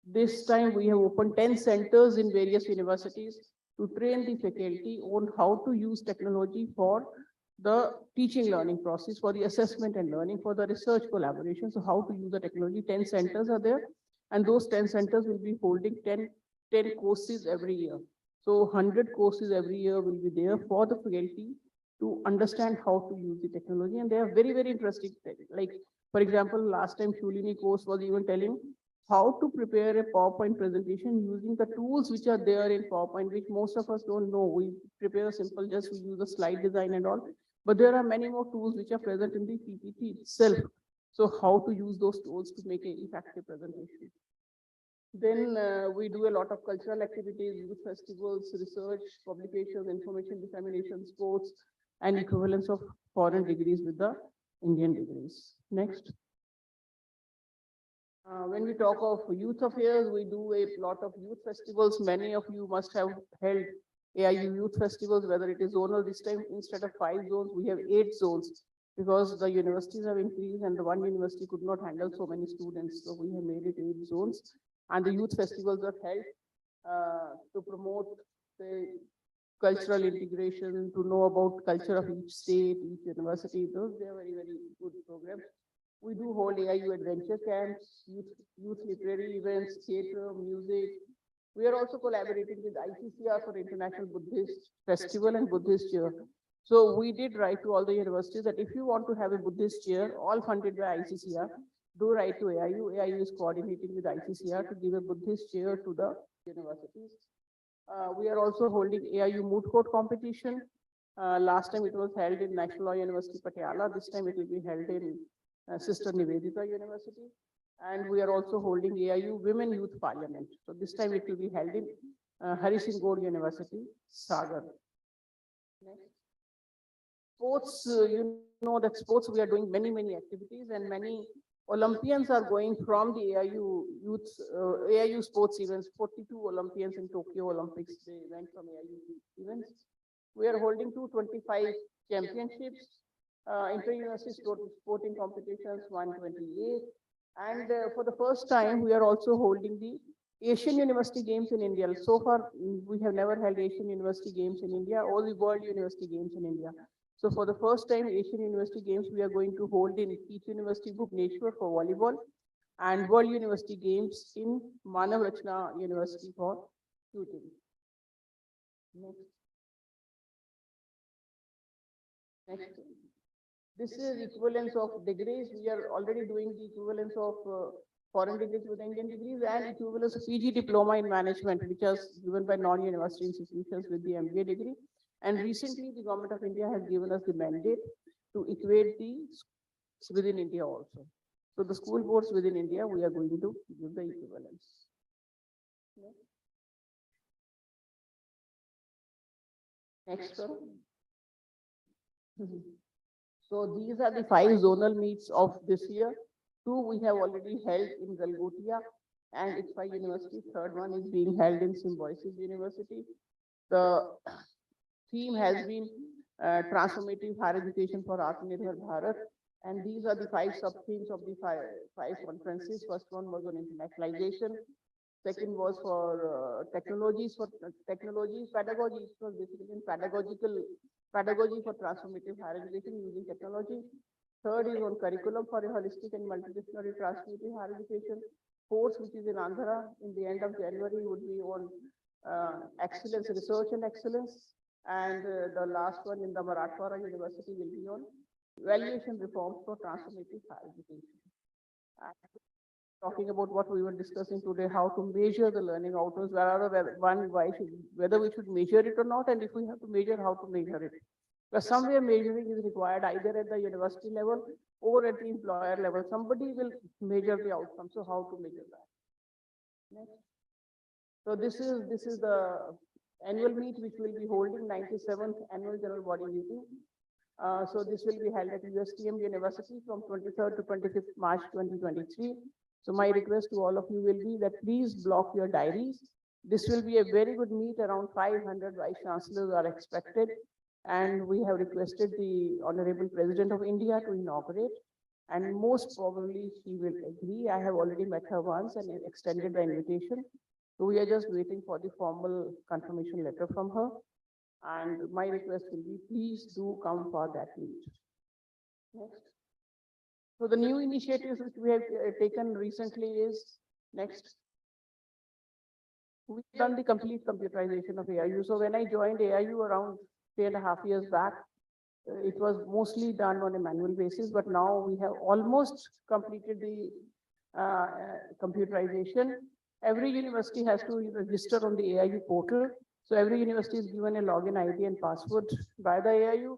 This time we have opened 10 centers in various universities to train the faculty on how to use technology for the teaching learning process, for the assessment and learning, for the research collaboration. So how to use the technology. 10 centers are there, and those 10 centers will be holding 10 courses every year. So 100 courses every year will be there for the faculty to understand how to use the technology. And they are very, very interesting. Like, for example, last time Shulini course was even telling how to prepare a PowerPoint presentation using the tools which are there in PowerPoint, which most of us don't know. We prepare a simple, just we use the slide design and all, but there are many more tools which are present in the PPT itself. So how to use those tools to make an effective presentation. Then we do a lot of cultural activities, youth festivals, research, publications, information dissemination, sports, and equivalence of foreign degrees with the Indian degrees. Next. When we talk of youth affairs, we do a lot of youth festivals. Many of you must have held AIU youth festivals, whether it is zonal. This time, instead of 5 zones, we have 8 zones because the universities have increased and the one university could not handle so many students. So we have made it 8 zones. And the youth festivals are held to promote the cultural integration, to know about culture of each state, each university. Those, they are very, very good programs. We do hold AIU adventure camps, youth literary events, theater, music. We are also collaborating with ICCR for International Buddhist Festival and Buddhist Year. So we did write to all the universities that if you want to have a Buddhist year, all funded by ICCR, do write to AIU. AIU is coordinating with ICCR to give a Buddhist year to the universities. We are also holding AIU moot court competition. Last time it was held in National Law University, Patiala. This time it will be held in Sister Nivedita University. And we are also holding AIU Women Youth Parliament. So this time it will be held in Hari Singh Gaur University, Sagar. Next. Sports, you know that sports, we are doing many, many activities, and many Olympians are going from the AIU youth, AIU sports events. 42 Olympians in Tokyo Olympics, they went from AIU events. We are holding 225 championships, inter-university sporting competitions, 128. And for the first time, we are also holding the Asian University Games in India. So far, we have never held Asian University Games in India or the World University Games in India. So for the first time, Asian University Games, we are going to hold in Each University Bhubaneswar for volleyball, and World University Games in Manav Rachna University for shooting. Next. Next. This is equivalence of degrees. We are already doing the equivalence of foreign degrees with Indian degrees and equivalence of PG diploma in management, which is given by non-university institutions with the MBA degree. And recently, the government of India has given us the mandate to equate the schools within India also. So the school boards within India, we are going to give the equivalence. Next, sir. So these are the 5 zonal meets of this year. 2 we have already held in Galgotia and ITFA University. 3rd one is being held in Symbiosis University. The theme has been transformative higher education for Atmanirbhar Bharat. And these are the 5 sub-themes of the five conferences. First one was on internationalization. Second was for technologies, pedagogy. It was basically in pedagogy for transformative higher education using technology. Third is on curriculum for a holistic and multidisciplinary transformative higher education. Fourth, which is in Andhra, in the end of January, would be on excellence, research and excellence. And the last one in the Marathwada University will be on valuation reforms for transformative higher education. Talking about what we were discussing today, how to measure the learning outcomes, whether we should measure it or not, and if we have to measure, how to measure it. Because somewhere measuring is required either at the university level or at the employer level. Somebody will measure the outcome. So how to measure that? Next. So this is the annual meet which will be holding 97th annual general body meeting. So this will be held at USTM University from 23rd to 25th March 2023. So my request to all of you will be that please block your diaries. This will be a very good meet. Around 500 vice chancellors are expected. And we have requested the Honorable President of India to inaugurate. And most probably she will agree. I have already met her once and extended the invitation. So we are just waiting for the formal confirmation letter from her. And my request will be, please do come for that meet. Next. So the new initiatives which we have taken recently is, next. We've done the complete computerization of AIU. So when I joined AIU around 3.5 years back, it was mostly done on a manual basis, but now we have almost completed the computerization. Every university has to register on the AIU portal. So every university is given a login ID and password by the AIU.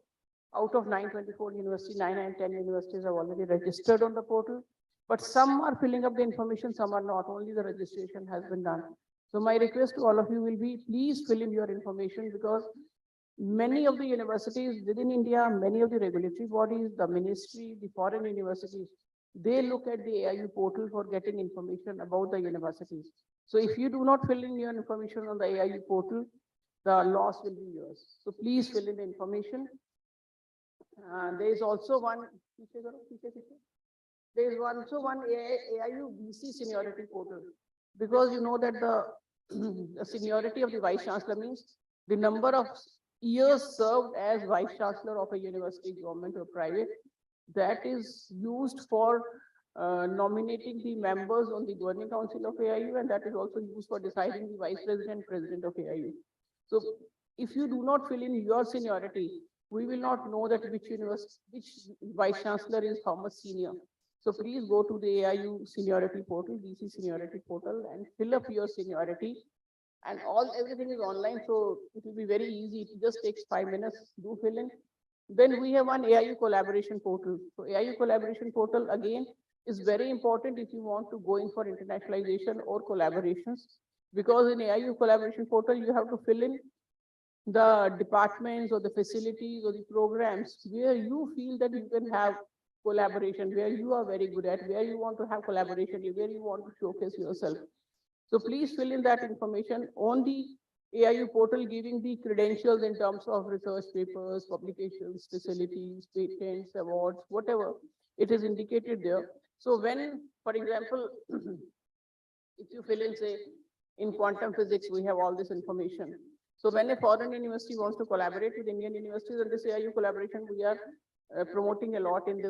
Out of 924 universities, 9 and 10 universities have already registered on the portal, but some are filling up the information, some are not. Only the registration has been done. So my request to all of you will be, please fill in your information, because many of the universities within India, many of the regulatory bodies, the ministry, the foreign universities, they look at the AIU portal for getting information about the universities. So if you do not fill in your information on the AIU portal, the loss will be yours. So please fill in the information. There is also one. There is also one AIU BC seniority portal, because you know that the seniority of the vice chancellor means the number of years served as vice chancellor of a university, government or private, that is used for nominating the members on the governing council of AIU, and that is also used for deciding the vice president, president of AIU. So if you do not fill in your seniority, we will not know that which vice chancellor is how much senior. So please go to the AIU seniority portal, BC seniority portal, and fill up your seniority. And everything is online, so it will be very easy. It just takes 5 minutes. Do fill in. Then we have one AIU collaboration portal. So AIU collaboration portal again is very important if you want to go in for internationalization or collaborations, because in AIU collaboration portal you have to fill in the departments or the facilities or the programs where you feel that you can have collaboration, where you are very good at, where you want to have collaboration, where you want to showcase yourself. So please fill in that information on the AIU portal, giving the credentials in terms of research papers, publications, facilities, patents, awards, whatever it is indicated there. So when, for example, if you fill in, say, in quantum physics, we have all this information. So when a foreign university wants to collaborate with Indian universities, and this AIU collaboration, we are promoting a lot in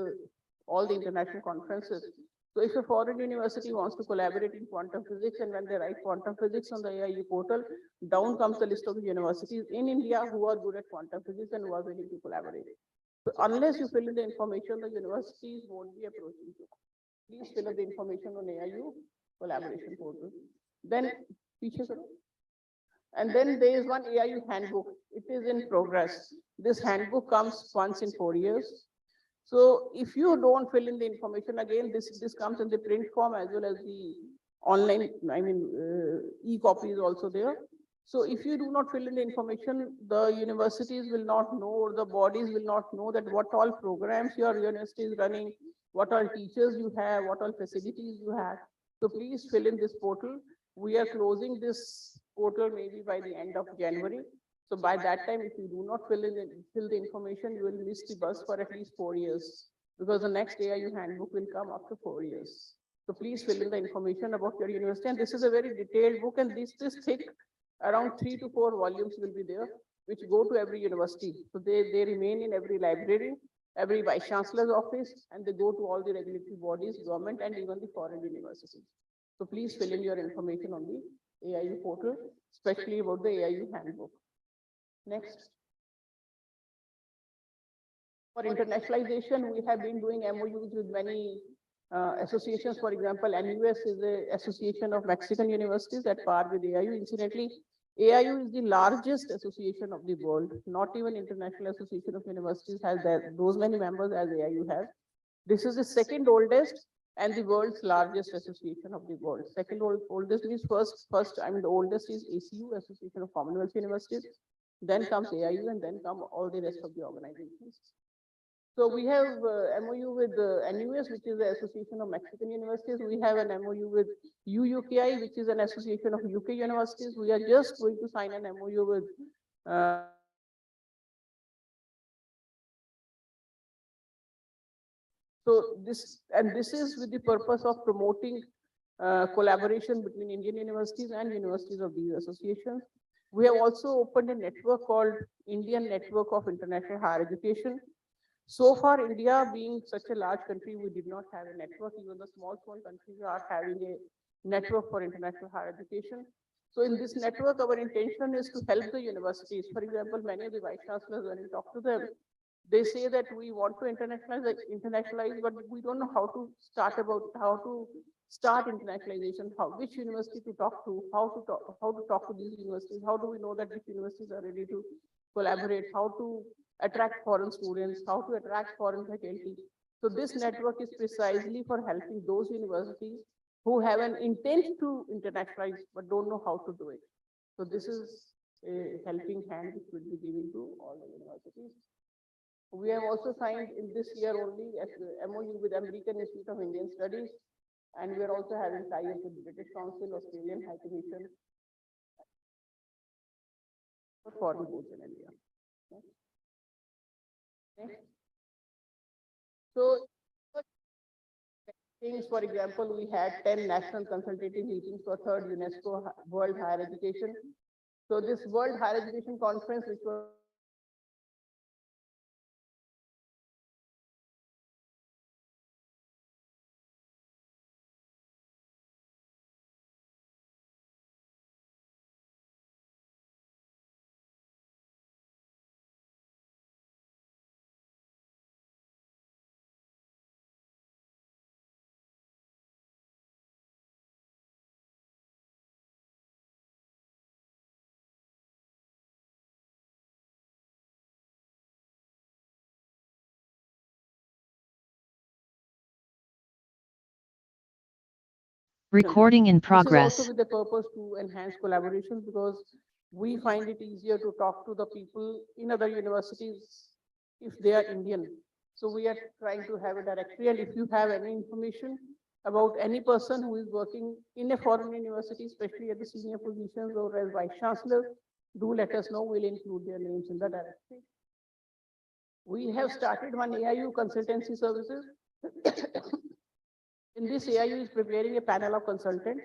all the international conferences. So if a foreign university wants to collaborate in quantum physics, and when they write quantum physics on the AIU portal, down comes the list of the universities in India who are good at quantum physics and who are willing to collaborate. So unless you fill in the information, the universities won't be approaching you. Please fill in the information on AIU collaboration portal. Then, and then there is one AIU handbook. It is in progress. This handbook comes once in 4 years. So if you don't fill in the information, again, this comes in the print form as well as the online, e-copy is also there. So if you do not fill in the information, the universities will not know, or the bodies will not know that what all programs your university is running, what all teachers you have, what all facilities you have. So please fill in this portal. We are closing this portal maybe by the end of January. So by that time, if you do not fill the information, you will miss the bus for at least 4 years, because the next AIU handbook will come after 4 years. So please fill in the information about your university. And this is a very detailed book, and this thick, around 3 to 4 volumes will be there, which go to every university. So they remain in every library, every vice chancellor's office, and they go to all the regulatory bodies, government, and even the foreign universities. So please fill in your information on the AIU portal, especially about the AIU handbook. Next. For internationalization, we have been doing MOUs with many associations. For example, NUS is the Association of Mexican Universities at par with AIU. Incidentally, AIU is the largest association of the world. Not even International Association of Universities has those many members as AIU has. This is the second oldest and the world's largest association of the world. Second oldest means the oldest is ACU, Association of Commonwealth Universities. Then comes AIU, and then come all the rest of the organizations. So we have MOU with NUS, which is the Association of Mexican Universities. We have an MOU with UUKI, which is an association of UK universities. We are just going to sign an MOU with this is with the purpose of promoting collaboration between Indian universities and universities of these associations. We have also opened a network called Indian Network of International Higher Education. So far, India being such a large country, we did not have a network. Even the small countries are having a network for international higher education. So in this network, our intention is to help the universities. For example, many of the vice chancellors, when we talk to them, they say that we want to internationalize, but we don't know how to start internationalization, which university to talk to, how to talk to these universities, how do we know that which universities are ready to collaborate, how to attract foreign students, how to attract foreign faculty. So this network is precisely for helping those universities who have an intent to internationalize but don't know how to do it. So this is a helping hand which will be given to all the universities. We have also signed in this year only a MOU with American Institute of Indian Studies, and we are also having ties with British Council, Australian High Commission for foreign boards in India. Okay. So things, for example, we had 10 national consultative meetings for 3rd UNESCO World Higher Education. So this World Higher Education Conference, which was Recording in This is progress. also with the purpose to enhance collaboration, because we find it easier to talk to the people in other universities if they are Indian. So we are trying to have a directory, and if you have any information about any person who is working in a foreign university, especially at the senior positions or as vice chancellor, do let us know. We'll include their names in the directory. We have started one AIU consultancy services. In this, AIU is preparing a panel of consultants,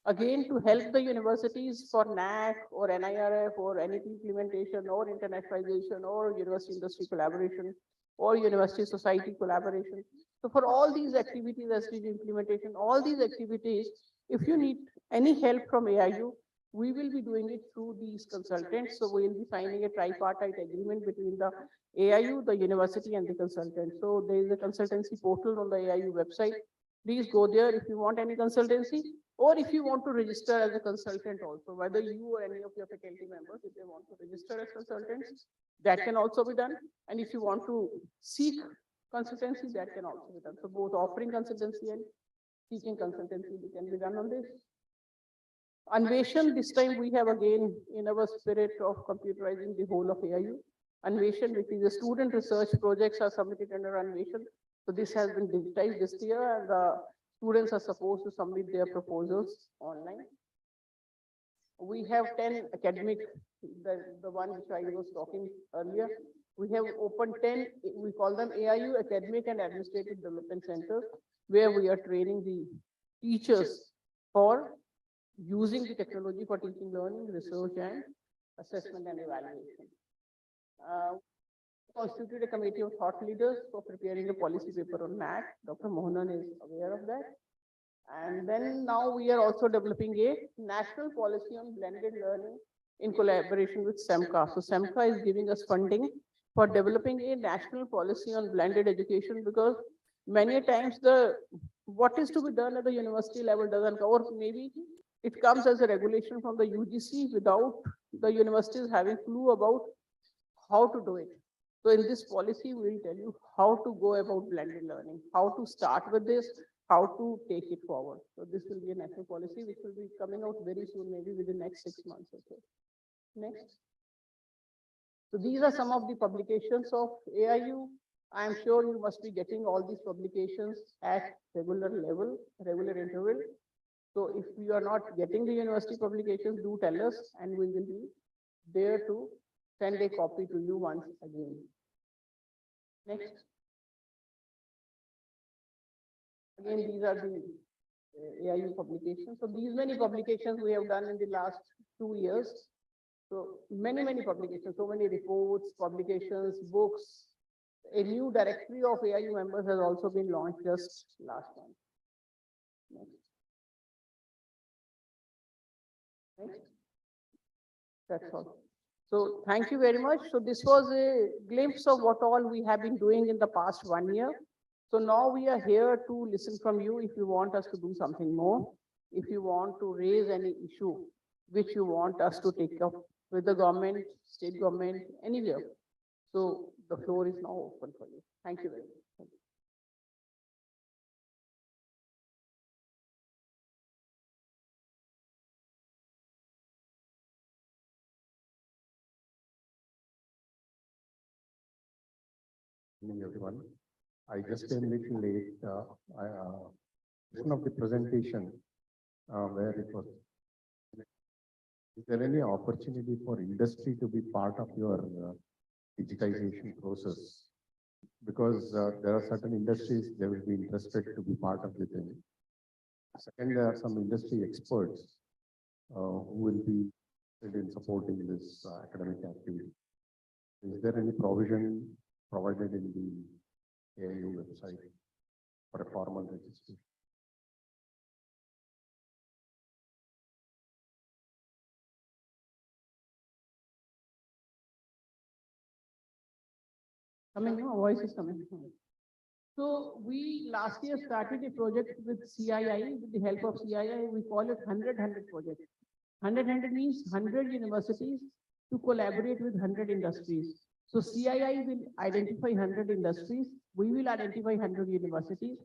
again, to help the universities for NAC or NIRF or NEP implementation or internationalization or university industry collaboration or university society collaboration. So for all these activities, SDG implementation, all these activities, if you need any help from AIU, we will be doing it through these consultants. So we will be signing a tripartite agreement between the AIU, the university, and the consultant. So there is a consultancy portal on the AIU website. Please go there if you want any consultancy, or if you want to register as a consultant also, whether you or any of your faculty members, if they want to register as consultants, that can also be done. And if you want to seek consultancy, that can also be done. So both offering consultancy and seeking consultancy can be done on this. Anveshan, this time we have again, in our spirit of computerizing the whole of AIU, Anveshan, which is a student research projects, are submitted under Anveshan. So this has been digitized this year, and the students are supposed to submit their proposals online. we have 10 academic, the one which I was talking earlier. We have opened 10, we call them AIU Academic and Administrative Development Centers, where we are training the teachers for using the technology for teaching, learning, research, and assessment and evaluation. Constituted a committee of thought leaders for preparing a policy paper on MAT. Dr. Mohanan is aware of that. And then now we are also developing a national policy on blended learning in collaboration with SEMCA. So SEMCA is giving us funding for developing a national policy on blended education, because many times what is to be done at the university level doesn't come, or maybe it comes as a regulation from the UGC without the universities having clue about how to do it. So in this policy, we will tell you how to go about blended learning, how to start with this, how to take it forward. So this will be a national policy which will be coming out very soon, maybe within the next 6 months or so. Next. So these are some of the publications of AIU. I am sure you must be getting all these publications at regular level, regular interval. So if you are not getting the university publications, do tell us and we will be there to send a copy to you once again. Next. Again, these are the AIU publications. So these many publications we have done in the last 2 years. So many publications, so many reports, publications, books. A new directory of AIU members has also been launched just last month. Next. Next. That's all. So thank you very much. So this was a glimpse of what all we have been doing in the past 1 year. So now we are here to listen from you if you want us to do something more, if you want to raise any issue which you want us to take up with the government, state government, anywhere. So the floor is now open for you. Thank you very much. Thank you. Good evening, everyone. I just came a little late. One of the presentation where it was. Is there any opportunity for industry to be part of your digitization process? Because there are certain industries they will be interested to be part of the thing. Second, there are some industry experts who will be interested in supporting this academic activity. Is there any provision provided in the AIU website for a formal registration? Coming, no, voice is coming. So we last year started a project with CII, with the help of CII, we call it 100-100 project. 100-100 means 100 universities to collaborate with 100 industries. So CII will identify 100 industries, we will identify 100 universities.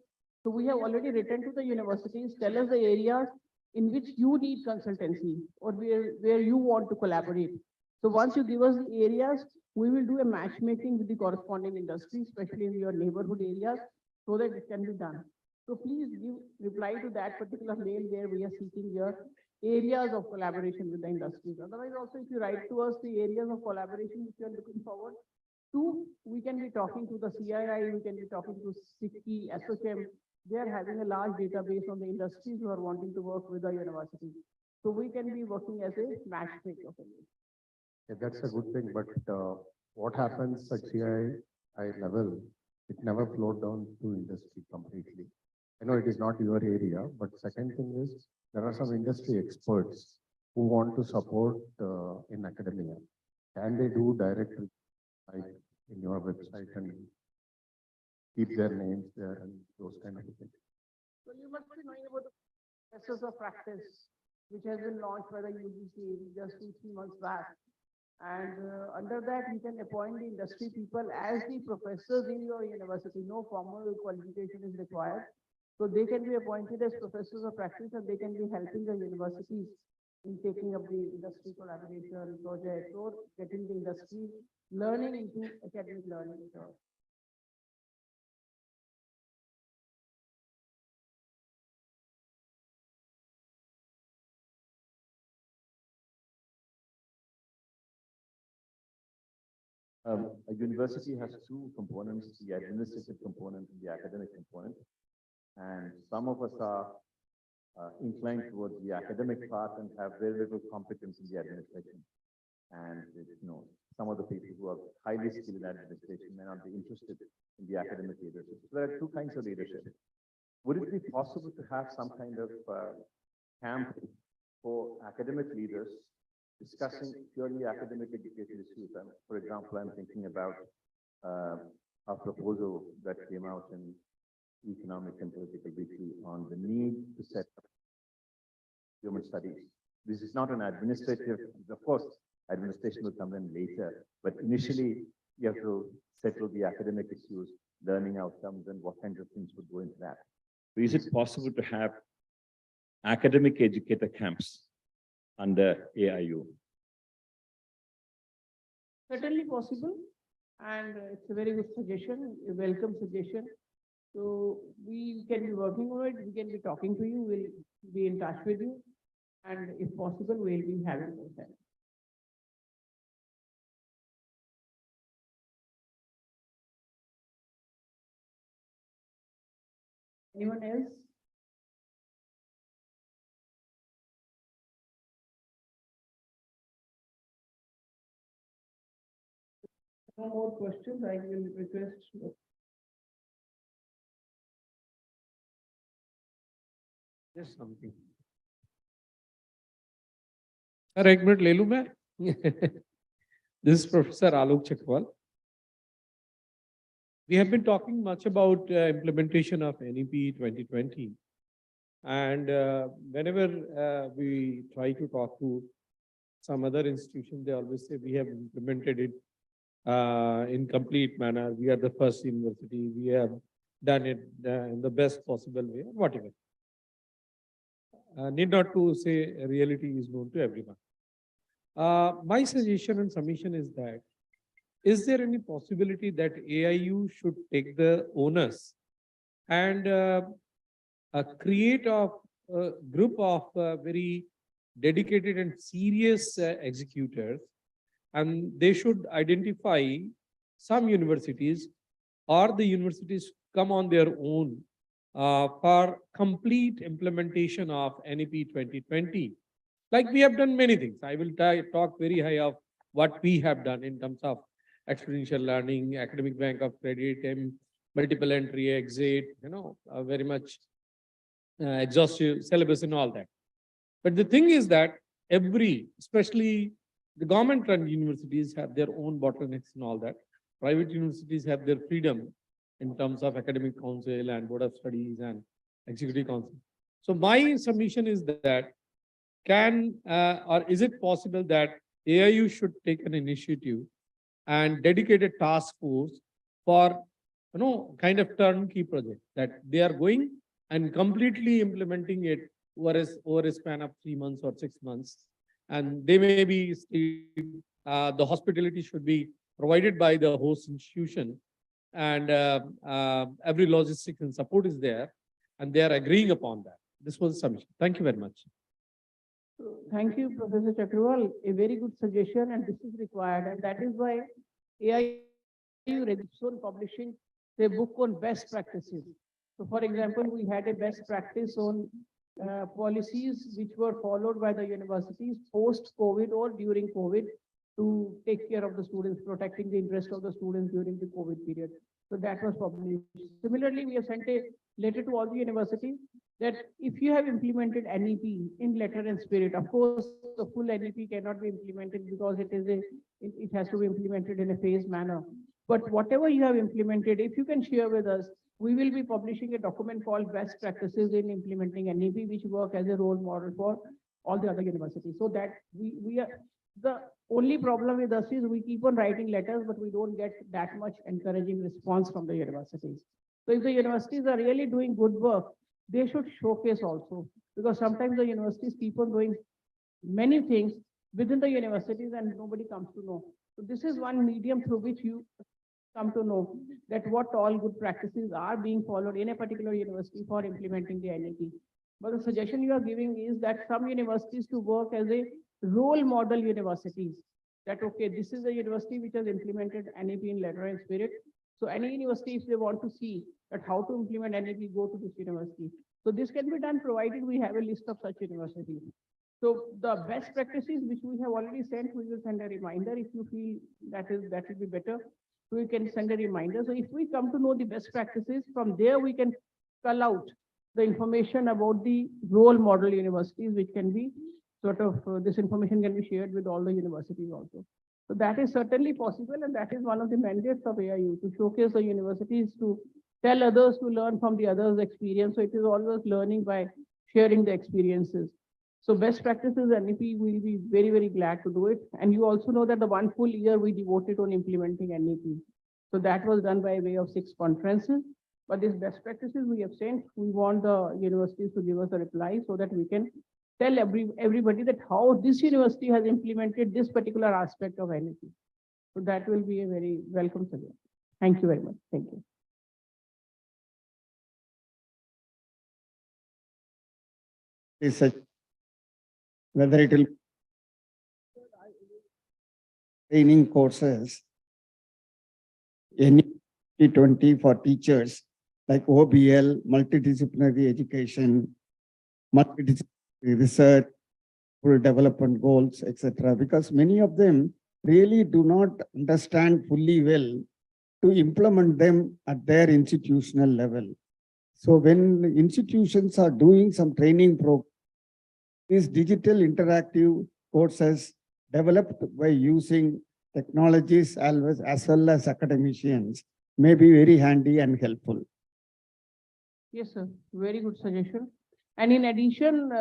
So we have already written to the universities, tell us the areas in which you need consultancy or where you want to collaborate. So once you give us the areas, we will do a matchmaking with the corresponding industry, especially in your neighborhood areas, so that it can be done. So please reply to that particular mail where we are seeking your areas of collaboration with the industries. Otherwise, also if you write to us the areas of collaboration which you are looking forward to, we can be talking to the CII, we can be talking to SICKI, SOCHM. They are having a large database on the industries who are wanting to work with the university. So we can be working as a matchmaker for you. Yeah, that's a good thing, but what happens at CII level, it never flowed down to industry completely. I know it is not your area, but second thing is there are some industry experts who want to support in academia. Can they do directly like in your website and keep their names there and those kind of things? So you must be knowing about the professors of practice, which has been launched by the UGC just 2-3 months back. And under that, you can appoint the industry people as the professors in your university. No formal qualification is required. So they can be appointed as professors of practice and they can be helping the universities in taking up the industry collaboration projects or getting the industry learning into academic learning. a university has two components, the administrative component and the academic component. And some of us are inclined towards the academic part and have very little competence in the administration. And, some of the people who are highly skilled in administration may not be interested in the academic leadership. So there are two kinds of leadership. Would it be possible to have some kind of camp for academic leaders discussing purely academic education issues? For example, I'm thinking about a proposal that came out in Economic and Political Weekly on the need to set up human studies. This is not an administrative, of course, administration will come in later, but initially you have to settle the academic issues, learning outcomes, and what kinds of things would go into that. So is it possible to have academic educator camps under AIU? Certainly possible, and it's a very good suggestion, a welcome suggestion. So we can be working on it, we can be talking to you, we'll be in touch with you, and if possible, we'll be having those things. Anyone else? No more questions, I will request. Just something. Sir, एक minute ले लूं मैं. This is Professor Alok Chakwal. We have been talking much about implementation of NEP 2020. And whenever we try to talk to some other institution, they always say we have implemented it in complete manner. We are the first university. We have done it in the best possible way, whatever. Need not to say reality is known to everyone. My suggestion and submission is that, is there any possibility that AIU should take the onus and create a group of very dedicated and serious executors, and they should identify some universities, or the universities come on their own for complete implementation of NEP 2020. Like we have done many things. I will talk very high of what we have done in terms of experiential learning, academic bank of credit, and multiple entry, exit, very much exhaustive syllabus and all that. But the thing is that especially the government-run universities have their own bottlenecks and all that. Private universities have their freedom in terms of academic council and board of studies and executive council. So my submission is that or is it possible that AIU should take an initiative and dedicate a task force for, kind of turnkey project that they are going and completely implementing it over a span of 3 months or 6 months. And they may be, the hospitality should be provided by the host institution, and every logistics and support is there, and they are agreeing upon that. This was the submission. Thank you very much. Thank you, Professor Chakraval. A very good suggestion, and this is required, and that is why AIU is soon publishing a book on best practices. So, for example, we had a best practice on policies which were followed by the universities post-COVID or during COVID to take care of the students, protecting the interest of the students during the COVID period. So that was published. Similarly, we have sent a letter to all the universities that if you have implemented NEP in letter and spirit, of course, the full NEP cannot be implemented because it has to be implemented in a phased manner. But whatever you have implemented, if you can share with us, we will be publishing a document called Best Practices in Implementing NEP, which work as a role model for all the other universities. So that we are, the only problem with us is we keep on writing letters, but we don't get that much encouraging response from the universities. So if the universities are really doing good work, they should showcase also, because sometimes the universities keep on doing many things within the universities and nobody comes to know. So this is one medium through which you come to know that what all good practices are being followed in a particular university for implementing the NEP. But the suggestion you are giving is that some universities to work as a role model universities, that, okay, this is a university which has implemented NAP in letter and spirit. So any university, if they want to see that how to implement NAP, go to this university. So this can be done provided we have a list of such universities. So the best practices which we have already sent, we will send a reminder. If you feel that will be better, we can send a reminder. So if we come to know the best practices, from there we can cull out the information about the role model universities, which can be sort of, this information can be shared with all the universities also. So that is certainly possible, and that is one of the mandates of AIU, to showcase the universities, to tell others to learn from the others' experience. So it is always learning by sharing the experiences. So best practices, NEP will be very, very glad to do it. And you also know that the 1 full year we devoted on implementing NEP. So that was done by way of 6 conferences. But these best practices we have sent, we want the universities to give us a reply so that we can tell everybody that how this university has implemented this particular aspect of NEP. So that will be a very welcome suggestion. Thank you very much. Thank you. Research, whether it will training courses, any 20 for teachers like OBL, multidisciplinary education, multidisciplinary research, development goals, etc. Because many of them really do not understand fully well to implement them at their institutional level. So when institutions are doing some training program, these digital interactive courses developed by using technologies as well as academicians may be very handy and helpful. Yes, sir. Very good suggestion. And in addition,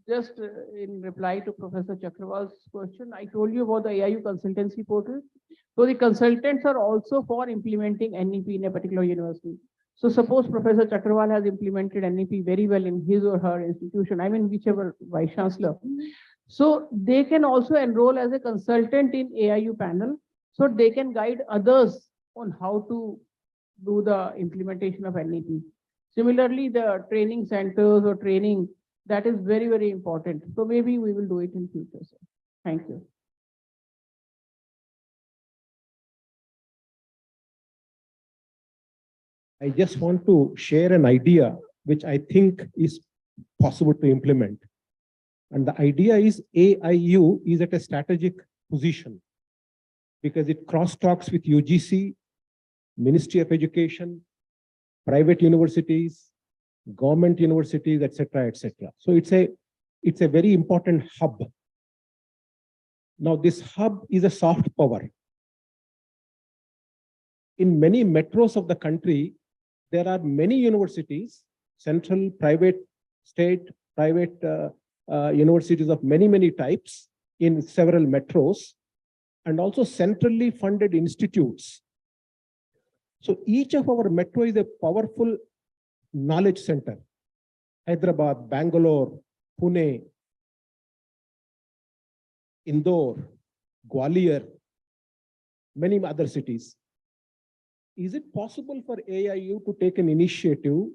just in reply to Professor Chakrawal's question, I told you about the AIU consultancy portal. So the consultants are also for implementing NEP in a particular university. So suppose Professor Chakrawal has implemented NEP very well in his or her institution, I mean, whichever vice chancellor. So they can also enroll as a consultant in AIU panel. So they can guide others on how to do the implementation of NEP. Similarly, the training centers or training, that is very, very important. So maybe we will do it in future, sir. Thank you. I just want to share an idea which I think is possible to implement. And the idea is AIU is at a strategic position because it cross-talks with UGC, Ministry of Education, private universities, government universities, etc., etc. So it's a very important hub. Now this hub is a soft power. In many metros of the country, there are many universities, central, private, state, private universities of many types in several metros, and also centrally funded institutes. So each of our metro is a powerful knowledge center. Hyderabad, Bangalore, Pune, Indore, Gwalior, many other cities. Is it possible for AIU to take an initiative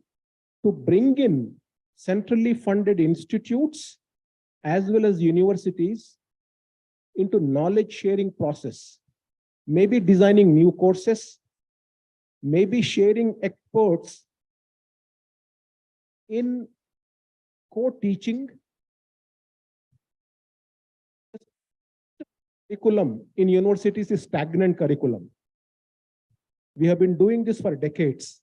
to bring in centrally funded institutes as well as universities into knowledge sharing process? Maybe designing new courses, maybe sharing experts in co-teaching. Curriculum in universities is stagnant curriculum. We have been doing this for decades.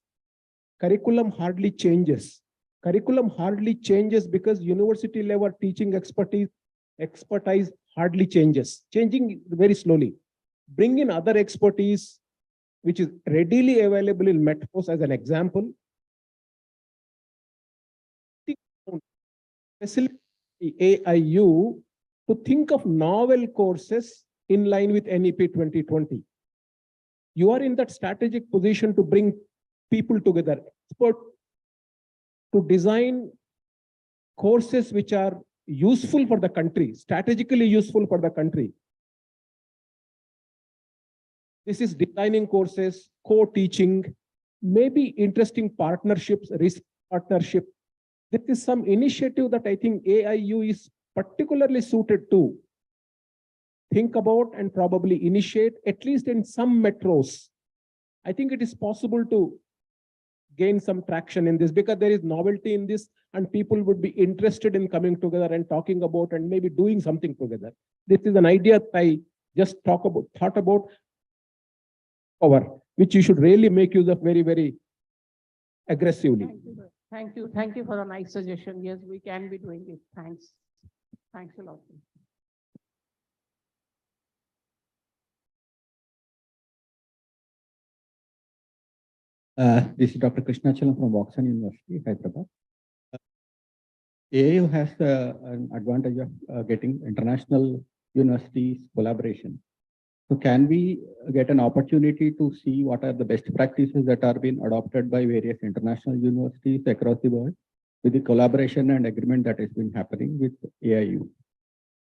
Curriculum hardly changes. Curriculum hardly changes because university level teaching expertise hardly changes, changing very slowly. Bring in other expertise, which is readily available in metros as an example. Facilitate AIU to think of novel courses in line with NEP 2020. You are in that strategic position to bring people together, to design courses which are useful for the country, strategically useful for the country. This is designing courses, co-teaching, maybe interesting partnerships, risk partnership. This is some initiative that I think AIU is particularly suited to. think about and probably initiate, at least in some metros. I think it is possible to gain some traction in this because there is novelty in this and people would be interested in coming together and talking about and maybe doing something together. This is an idea that I just thought about, which you should really make use of very, very aggressively. Thank you, sir. Thank you. Thank you for a nice suggestion. Yes, we can be doing it. Thanks. Thanks a lot. This is Dr. Krishnachalam from Oxford University, Hyderabad. AIU has an advantage of getting international universities collaboration. So can we get an opportunity to see what are the best practices that are being adopted by various international universities across the world with the collaboration and agreement that has been happening with AIU?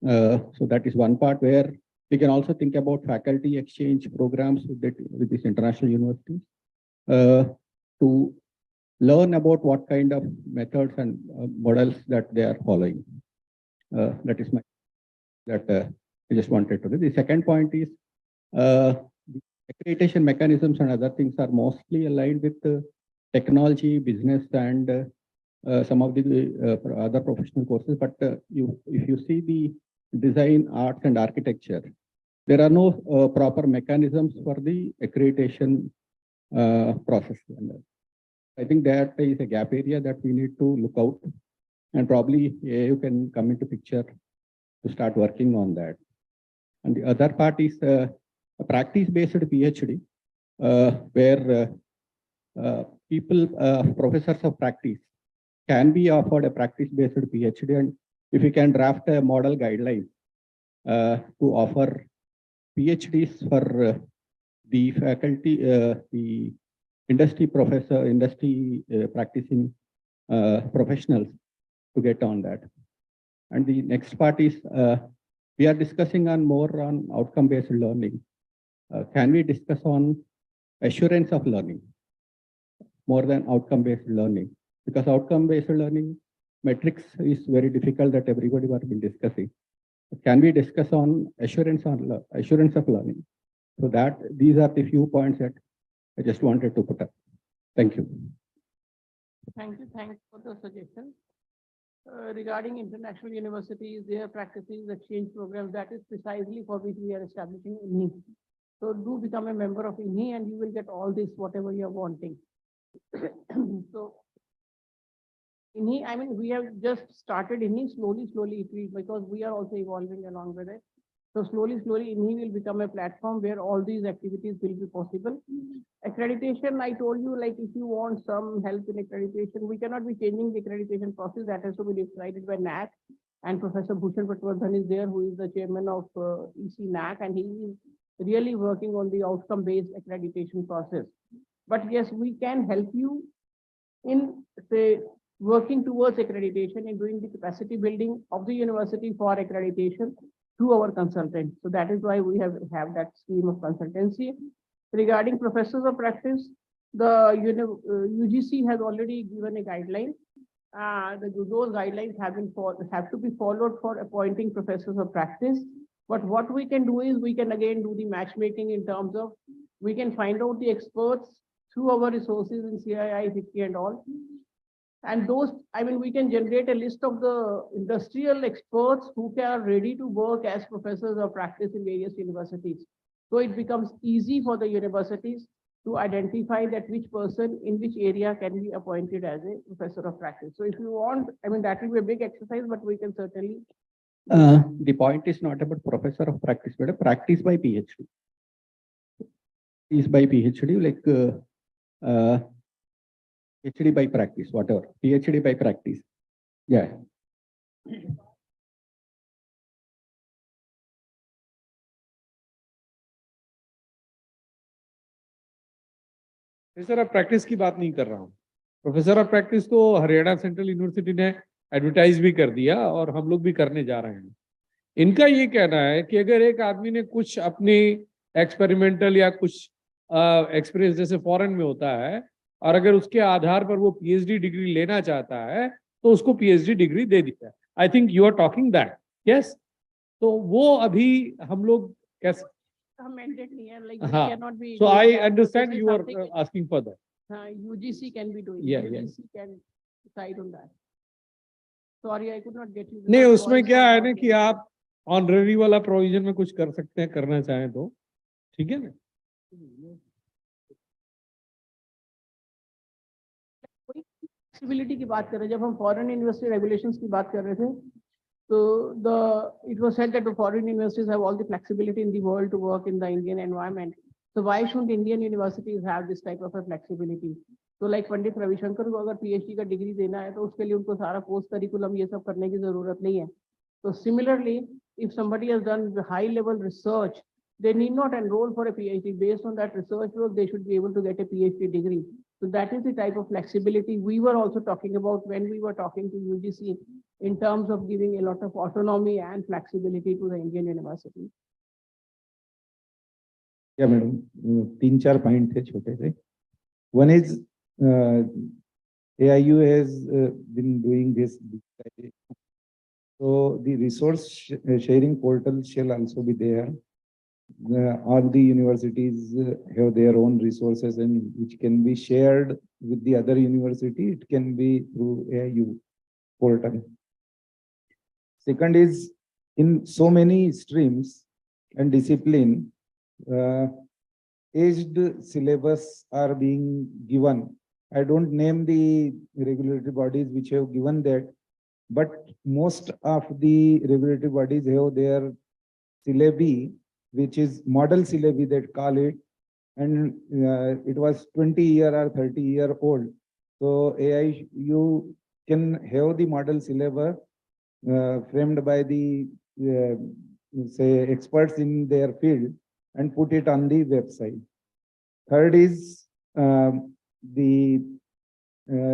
So that is one part where we can also think about faculty exchange programs with these international universities to learn about what kind of methods and models that they are following. That is I just wanted to do. The second point is the accreditation mechanisms and other things are mostly aligned with technology, business, and some of the other professional courses. But if you see the design, arts, and architecture, there are no proper mechanisms for the accreditation process. I think that is a gap area that we need to look out, and probably you can come into picture to start working on that. And the other part is a practice-based PhD, where professors of practice can be offered a practice-based PhD, and if we can draft a model guideline to offer PhDs for the faculty, the industry practicing professionals to get on that. And the next part is we are discussing more on outcome-based learning. Can we discuss on assurance of learning more than outcome-based learning? Because outcome-based learning metrics is very difficult that everybody has been discussing. Can we discuss on assurance of learning? So these are the few points that I just wanted to put up. Thank you. Thank you. Thanks for the suggestion. Regarding international universities, their practices, exchange programs, that is precisely for which we are establishing INHI. So do become a member of INHI and you will get all this, whatever you are wanting. So INHI, I mean, we have just started INHI slowly, because we are also evolving along with it. So slowly, INHI will become a platform where all these activities will be possible. Accreditation, I told you, like if you want some help in accreditation, we cannot be changing the accreditation process. That has to be decided by NAC. And Professor Bhushan Patwardhan is there, who is the chairman of EC NAC, and he is really working on the outcome-based accreditation process. But yes, we can help you in, say, working towards accreditation and doing the capacity building of the university for accreditation through our consultant. So that is why we have that scheme of consultancy. Regarding professors of practice, the UGC has already given a guideline. Those guidelines have to be followed for appointing professors of practice. But what we can do is we can again do the matchmaking in terms of we can find out the experts through our resources in CII, HICI and all. And those, I mean, we can generate a list of the industrial experts who are ready to work as professors of practice in various universities. So it becomes easy for the universities to identify that which person in which area can be appointed as a professor of practice. So if you want, I mean, that will be a big exercise, but we can certainly. The point is not about professor of practice, but a practice by PhD. Is by PhD, like PhD by practice, whatever. PhD by practice. Yeah. Professor of practice की बात नहीं कर रहा हूँ. Professor of practice तो Haryana central university ने advertise भी कर दिया और हम लोग भी करने जा रहे हैं. इनका ये कहना है कि अगर एक आदमी ने कुछ अपनी एक्सपेरिमेंटल या कुछ एक्सपीरियंस जैसे फॉरेन में होता है और अगर उसके आधार पर वो पीएचडी डिग्री लेना चाहता है तो उसको पीएचडी डिग्री दे दी जाए. I think you are talking that. Yes, तो वो अभी हम लोग कैसे, Amended नहीं है, like हाँ, we cannot be. so doing I that. understand This is you are something, asking for that. UGC can be doing. Yeah, yeah. UGC can decide on that. Sorry, I could not get you. नहीं, because उसमें voice क्या was है not ना कि clear. आप honorary वाला provision में कुछ कर सकते हैं, करना चाहें तो ठीक है ना। Flexibility की बात कर रहे हैं, जब हम foreign university regulations की बात कर रहे थे, so it was said that the foreign universities have all the flexibility in the world to work in the Indian environment. So why shouldn't Indian universities have this type of a flexibility? So like Pandit Ravishankar को अगर PhD का degree देना है तो उसके लिए उनको सारा पोस्ट करिकुलम ये सब करने की जरूरत नहीं है. So similarly, if somebody has done high level research, they need not enroll for a PhD. Based on that research work, they should be able to get a PhD degree. So that is the type of flexibility we were also talking about when we were talking to UGC in terms of giving a lot of autonomy and flexibility to the Indian university. Yeah, madam. 3-4 point थे छोटे से. One is AIU has been doing this. So the resource sharing portal shall also be there. All the universities have their own resources and which can be shared with the other university. It can be through AIU portal. Second is in so many streams and discipline, aged syllabus are being given. I don't name the regulatory bodies which have given that, but most of the regulatory bodies have their syllabi, which is model syllabi that call it, and it was 20-year or 30-year old. So AIU can have the model syllabus framed by the say experts in their field and put it on the website. Third is the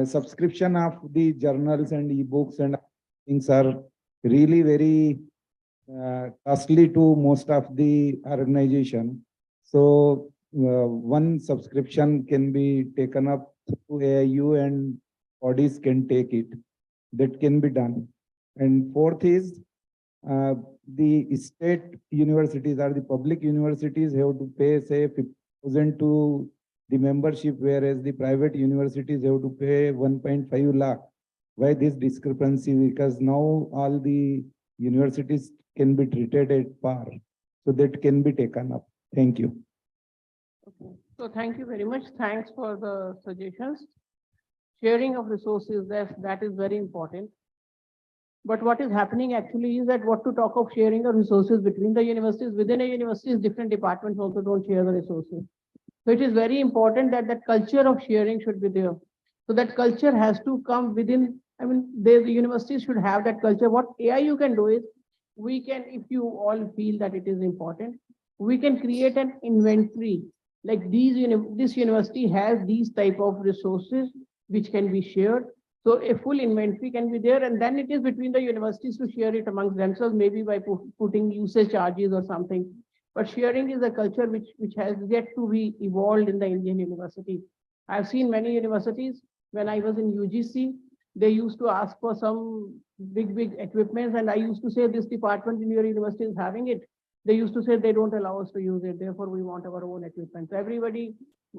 subscription of the journals and ebooks and things are really very costly to most of the organization. So one subscription can be taken up through AIU and bodies can take it. That can be done. And fourth is the state universities or the public universities have to pay say 50,000 to the membership, whereas the private universities have to pay 1.5 lakh. Why this discrepancy? Because now all the universities can be treated at par. So that can be taken up. Thank you. Okay. So thank you very much. Thanks for the suggestions. Sharing of resources, that is very important. But what is happening actually is that what to talk of sharing of resources between the universities, within a university, different departments also don't share the resources. So it is very important that that culture of sharing should be there. So that culture has to come within, I mean, the universities should have that culture. What AIU can do is, we can, if you all feel that it is important, we can create an inventory. Like this university has these type of resources which can be shared. So a full inventory can be there, and then it is between the universities to share it amongst themselves, maybe by putting usage charges or something. But sharing is a culture which has yet to be evolved in the Indian university. I've seen many universities, when I was in UGC, they used to ask for some big equipments, and I used to say, this department in your university is having it. They used to say they don't allow us to use it, therefore we want our own equipment. So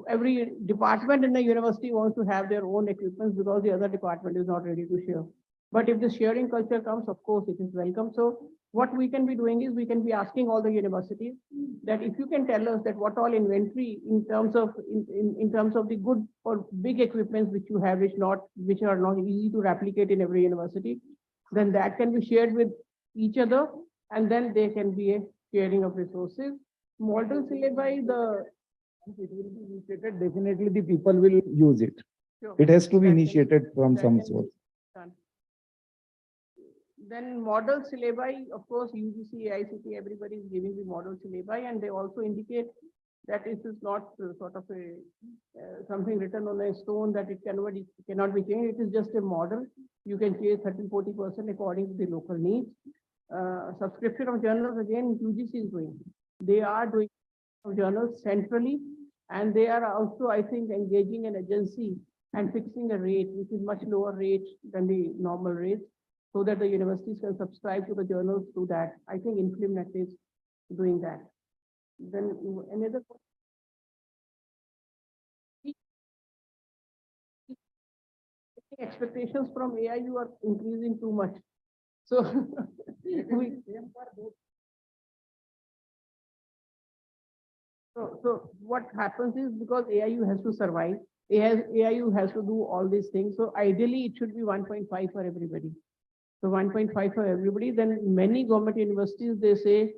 every department in the university wants to have their own equipment because the other department is not ready to share. But if the sharing culture comes, of course, it is welcome. So what we can be doing is, we can be asking all the universities that if you can tell us that what all inventory in terms of the good or big equipments which you have, which are not easy to replicate in every university, then that can be shared with each other, and then there can be a sharing of resources. Model syllabi, it will be initiated, definitely the people will use it. Sure. It has to be That can- initiated from that some can be source. done. Then model syllabi, of course, UGC, AICT, everybody is giving the model syllabi, and they also indicate that it is not sort of a something written on a stone that it cannot be changed. It is just a model. You can change 30-40% according to the local needs. Subscription of journals, again, UGC is doing. They are doing journals centrally, and they are also, I think, engaging an agency and fixing a rate which is much lower rate than the normal rate. so that the universities can subscribe to the journals through that. I think InfluMnet is doing that. Then another expectations from AIU are increasing too much. So so what happens is, because AIU has to survive, AIU has to do all these things. So ideally it should be 1.5 for everybody. So 1.5 for everybody. Then many government universities, they say,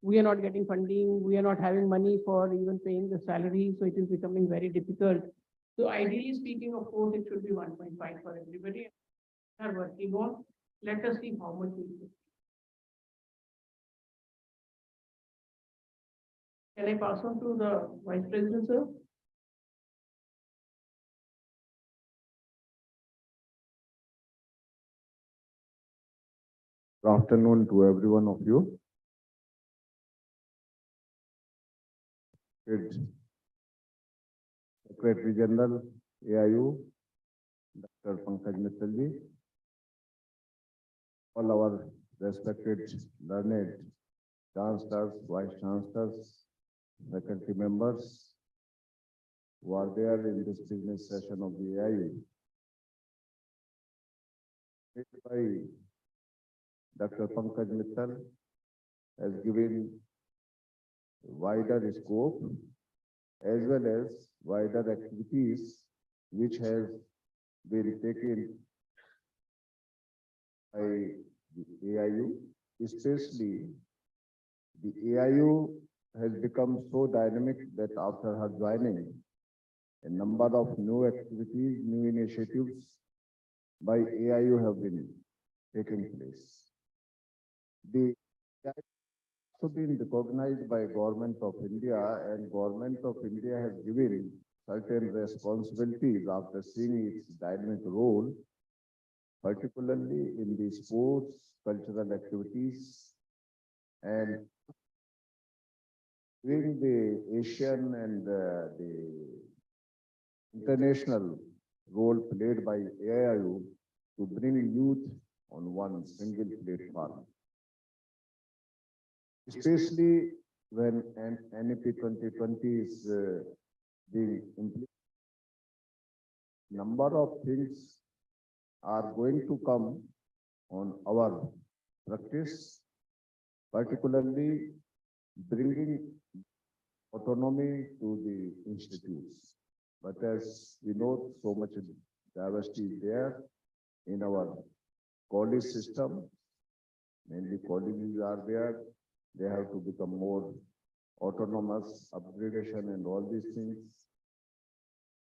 we are not getting funding, we are not having money for even paying the salary. So it is becoming very difficult. So ideally speaking, of course, it should be 1.5 for everybody. We are working on. Let us see how much we get. Can I pass on to the Vice President, sir? Good afternoon to every one of you. Secretary General, AIU, Dr. Pankaj Mittalji, all our respected learned chancellors, vice chancellors, faculty members who are there in this business session of the AIU. By Dr. Pankaj Mittal has given wider scope as well as wider activities which have been taken by the AIU, especially the AIU has become so dynamic that after her joining, a number of new activities, new initiatives by AIU have been taking place. The AIU has also been recognized by Government of India, and Government of India has given certain responsibilities after seeing its dynamic role, particularly in the sports, cultural activities, and during the Asian and the international role played by AIU to bring youth on one single platform. Especially when an NEP 2020 is being implemented, number of things are going to come on our practice, particularly bringing autonomy to the institutes. But as we know, so much diversity is there in our college system. Mainly colleges are there. They have to become more autonomous, upgradation and all these things.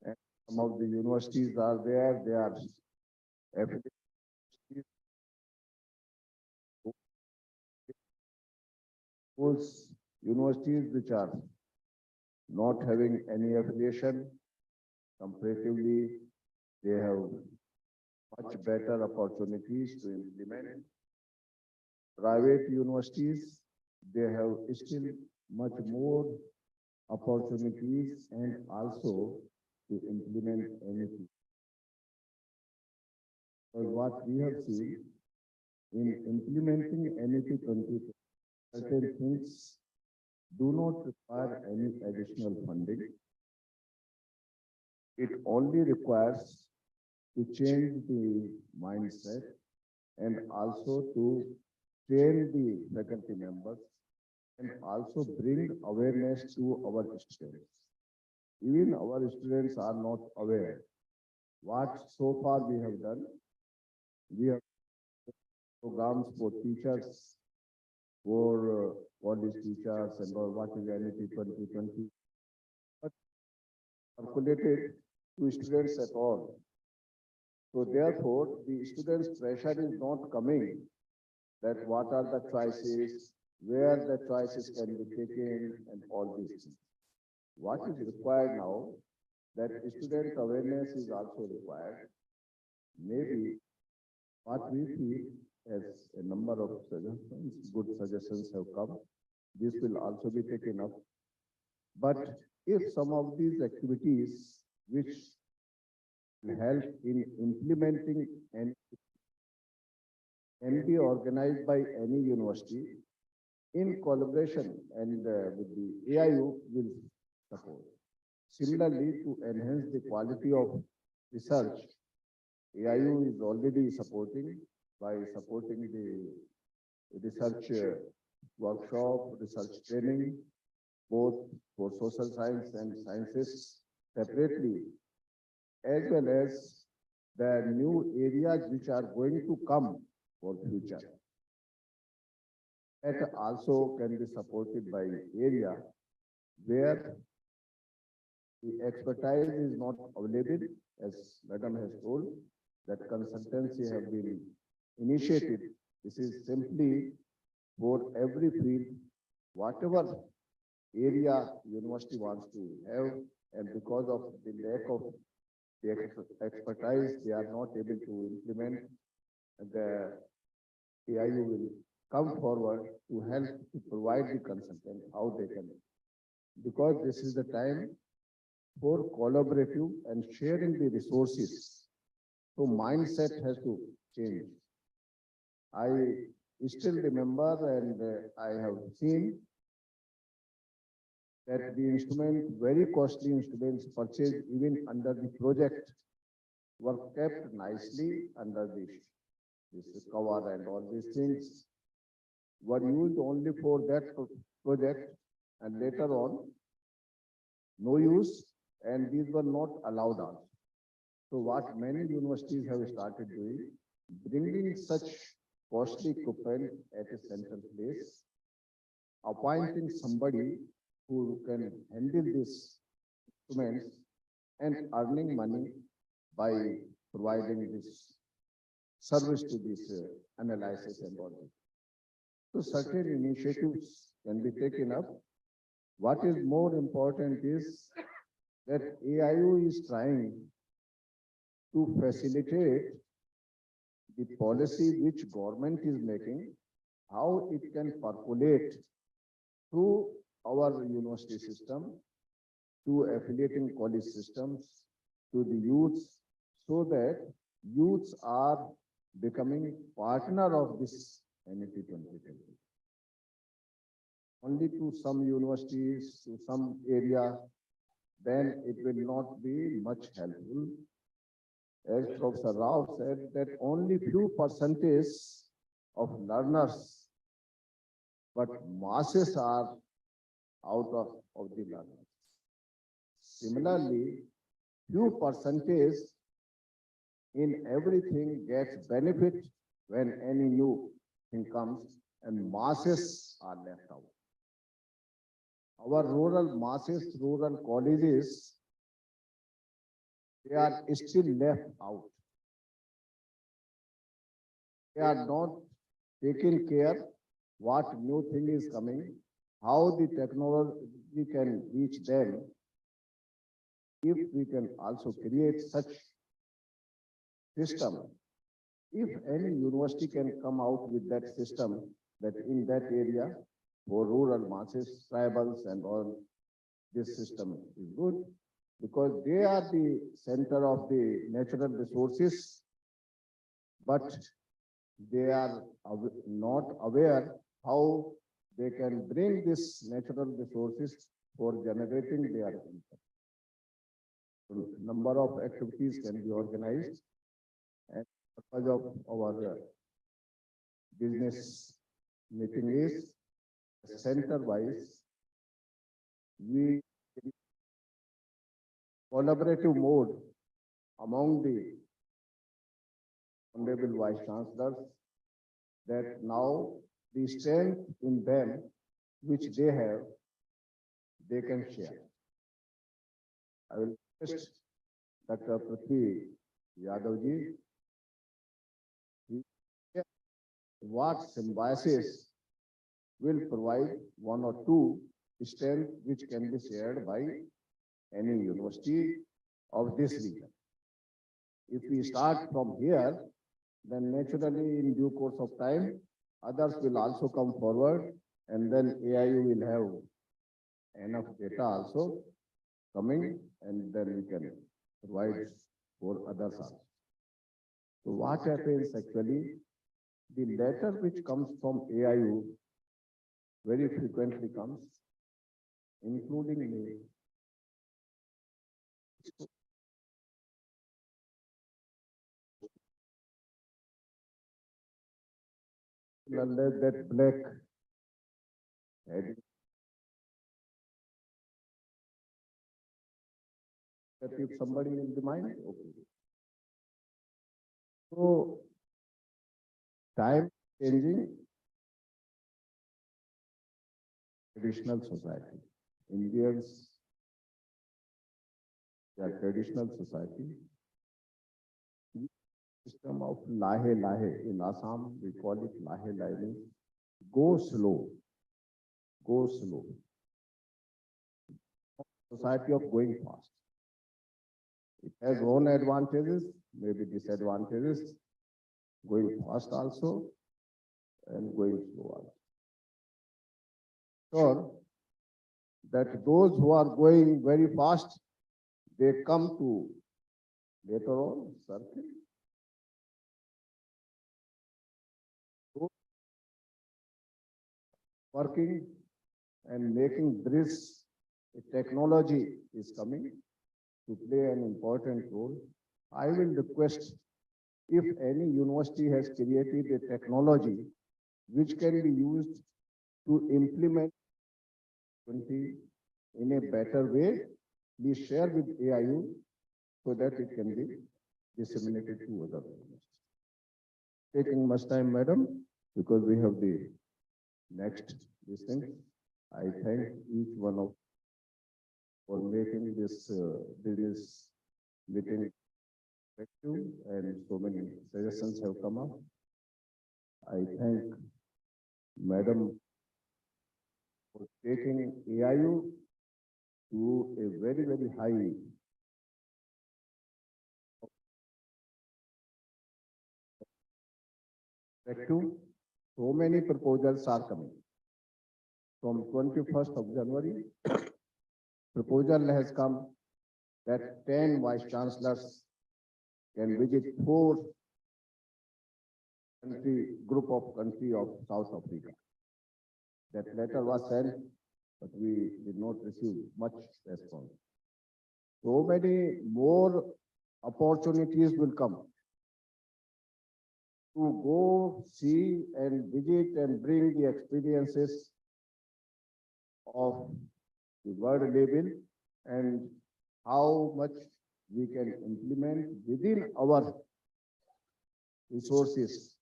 And some of the universities are there. They are affiliated. Those universities which are not having any affiliation, comparatively, they have much better opportunities to implement. Private universities, they have still much more opportunities and also to implement anything. But what we have seen in implementing anything, certain things do not require any additional funding. It only requires to change the mindset and also to train the faculty members and also bring awareness to our students. Even our students are not aware what so far we have done. We have programs for teachers, for college teachers and all, what is NEP 2020, but calculated to students at all. So therefore, the students' pressure is not coming that what are the choices, where the choices can be taken and all these things. What is required now, that student awareness is also required. Maybe what we feel as a number of suggestions, good suggestions have come, this will also be taken up. But if some of these activities which will help in implementing and can be organized by any university in collaboration and with the AIU will support. Similarly, to enhance the quality of research, AIU is already supporting by supporting the research workshop, research training, both for social science and sciences separately, as well as the new areas which are going to come for future. That also can be supported by area where the expertise is not available, as Madam has told, that consultancy have been initiated. This is simply for every field, whatever area university wants to have, and because of the lack of the expertise, they are not able to implement. The AIU will come forward to help to provide the consultant how they can, because this is the time for collaborative and sharing the resources. So mindset has to change. I still remember and I have seen that the instrument, very costly instruments purchased even under the project were kept nicely under this cover, and all these things were used only for that project, and later on no use, and these were not allowed on. So what many universities have started doing, bringing such costly equipment at a central place, appointing somebody who can handle these instruments and earning money by providing this service to this analysis and all. So certain initiatives can be taken up. What is more important is that AIU is trying to facilitate the policy which government is making, how it can percolate through our university system, to affiliating college systems, to the youths, so that youths are becoming partner of this NEP 2020. Only to some universities, to some area, then it will not be much helpful. As Professor Rao said, that only few percentage of learners, but masses are out of the learners. Similarly, few percentage in everything gets benefit when any new thing comes, and masses are left out. Our rural masses, rural colleges, they are still left out. They are not taking care what new thing is coming, how the technology can reach them. If we can also create such system, if any university can come out with that system, that in that area for rural masses, tribals and all, this system is good, because they are the center of the natural resources, but they are not aware how they can bring this natural resources for generating their income. So, number of activities can be organized, and purpose of our business meeting is center-wise, we collaborative mode among the Honorable Vice Chancellors, that now the strength in them which they have, they can share. I will request Dr. Prithvi Yadavji, what Symbiosis will provide one or two strengths which can be shared by any university of this region. If we start from here, then naturally in due course of time, others will also come forward, and then AIU will have enough data also coming, and then we can provide for others also. So what happens actually, the letter which comes from AIU very frequently comes, including me. Let that black head. That if somebody in the mind, okay. So time changing traditional society. Indians, they are traditional society. System of lahe lahe. In Assam, we call it lahe lahe. Go slow. Go slow. Society of going fast. It has own advantages, maybe disadvantages. Going fast also and going slow also. Sure that those who are going very fast, they come to later on circle. Working and making this technology is coming to play an important role. I will request if any university has created a technology which can be used to implement in a better way, please share with AIU so that it can be disseminated to other universities. Taking much time, madam, because we have the next thing. I thank each one of for making this business meeting effective, and so many suggestions have come up. I thank Madam for taking AIU to a very, very high effective. So many proposals are coming. From 21st of January, proposal has come that 10 vice chancellors can visit 4 group of country of South Africa. That letter was sent, but we did not receive much response. So many more opportunities will come to go, see and visit and bring the experiences of the world level and how much we can implement within our resources.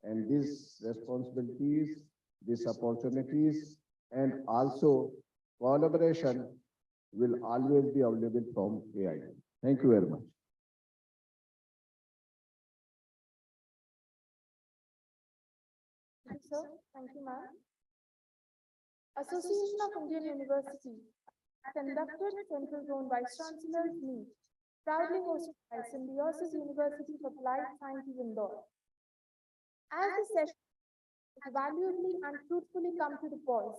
And these responsibilities, these opportunities, and also collaboration will always be available from AI. Thank you very much. Thank you, sir. Thank you, ma'am. Association of Indian University conducted Central Zone Vice Chancellor's meet, proudly hosted by Symbiosis University for Applied Sciences Indore. As the session has valuably and fruitfully come to the pause,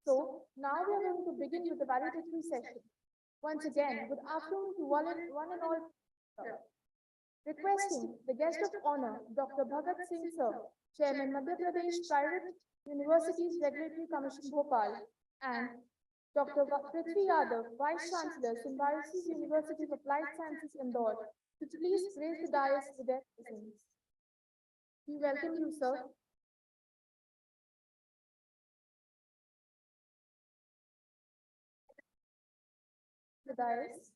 so now we are going to begin with the valedictory session. Once again, good afternoon to one and all. Requesting the guest of honor, Dr. Bhagat Singh Sir, Chairman Madhya Pradesh Private Universities Regulatory Commission Bhopal, and Dr. Prithvi Yadav, Vice Chancellor, Symbiosis University of Applied Sciences Indore, to please grace the dais with their presence. We welcome you, sir. The dais.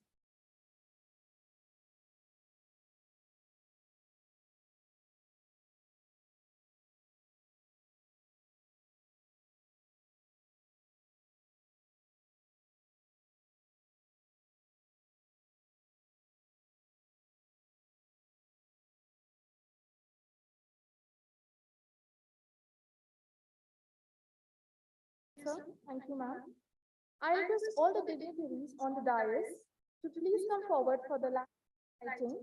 Sir, thank you, ma'am. I request all the dignitaries on the dais to please come forward for the last item.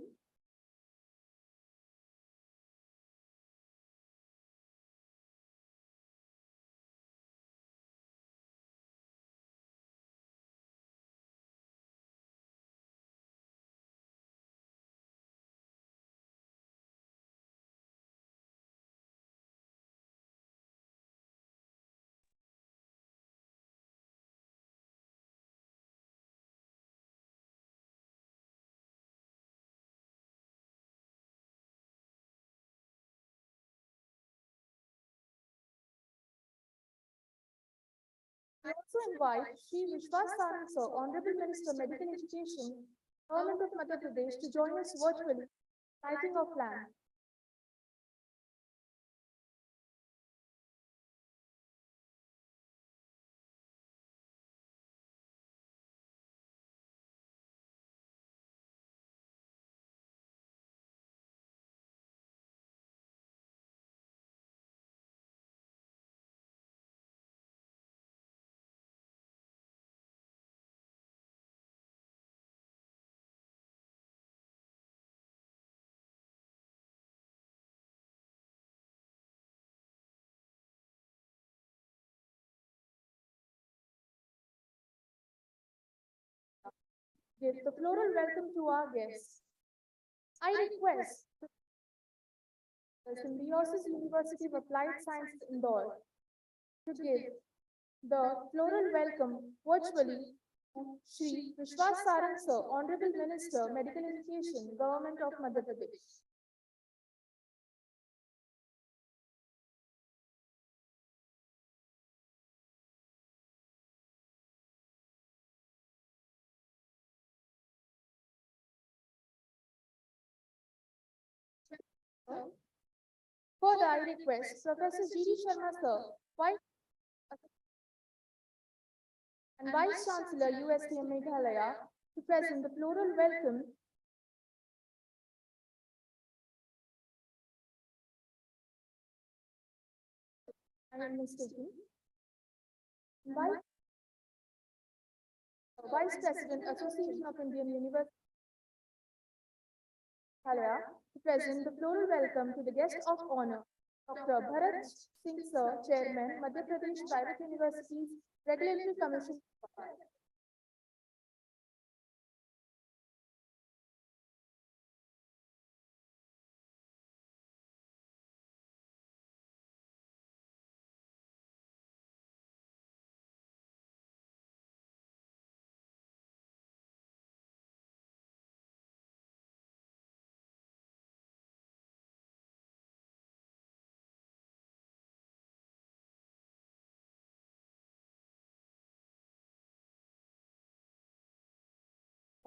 I also invite Shri Vishwas Sarang Sir, Honorable Minister, Medical Education, Government of Madhya Pradesh, to join us virtually, lighting of lamp. Give the floral welcome to our guests. I request the Symbiosis University of Applied Sciences Indore to give the floral welcome virtually to Shri Vishwas Sarang Sir, Honorable Minister, Medical Education, Government of Madhya Pradesh. Further, I request Professor G.D. Sharma Sir, Vice and Vice Chancellor, USTM Meghalaya, to present the floral welcome I am mistaken. Vice President, Association of Indian Universities, Meghalaya, to present the floral welcome to the guest of honor, Dr. Bharat Singh Sir, Chairman, Madhya Pradesh Private Universities Regulatory Commission.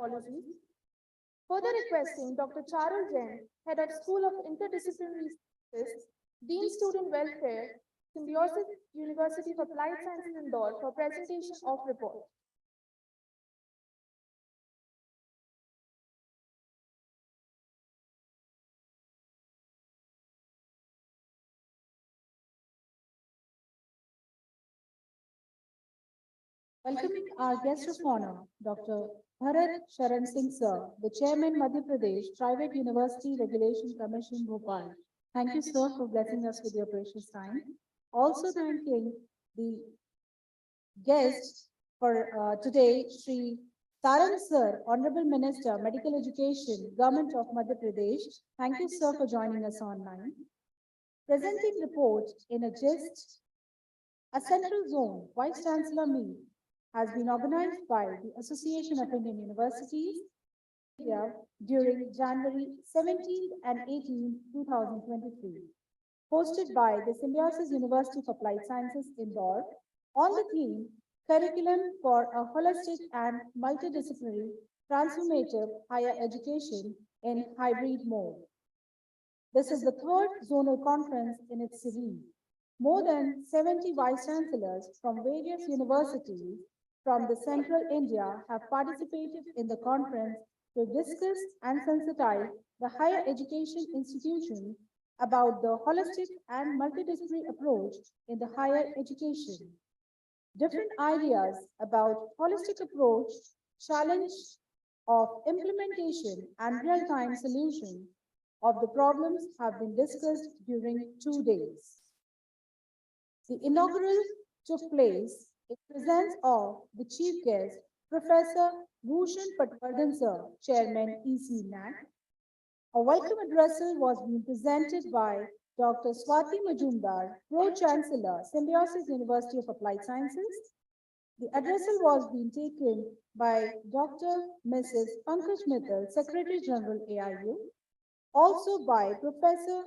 Apologies. Further requesting Dr. Charul Jain, Head of School of Interdisciplinary Studies, Dean Student Welfare, Symbiosis University of Applied Sciences Indore, for presentation of report. Welcoming our guest of honor, Dr. Bharat Sharan Singh Sir, the Chairman, Madhya Pradesh Private University Regulation Commission, Bhopal. Thank you, sir, for blessing us with your precious time. Also thanking the guest for today, Shri Sarang Sir, Honorable Minister, Medical Education, Government of Madhya Pradesh. Thank you, sir, for joining us online. Presenting report in a gist, a central zone Vice Chancellor meet has been organized by the Association of Indian Universities India during January 17th and 18th, 2023, hosted by the Symbiosis University of Applied Sciences Indore on the theme Curriculum for a Holistic and Multidisciplinary Transformative Higher Education in Hybrid Mode. This is the third zonal conference in its series. More than 70 vice chancellors from various universities from the central India have participated in the conference to discuss and sensitize the higher education institutions about the holistic and multidisciplinary approach in the higher education. Different ideas about holistic approach, challenge of implementation and real-time solution of the problems have been discussed during 2 days. The inaugural took place in presence of the chief guest, Professor Bhushan Patwardhan Sir, Chairman EC NAC. A welcome address was being presented by Dr. Swati Majumdar, Pro-Chancellor, Symbiosis University of Applied Sciences. The address was being taken by Dr. Mrs. Pankaj Mittal, Secretary General AIU, also by Professor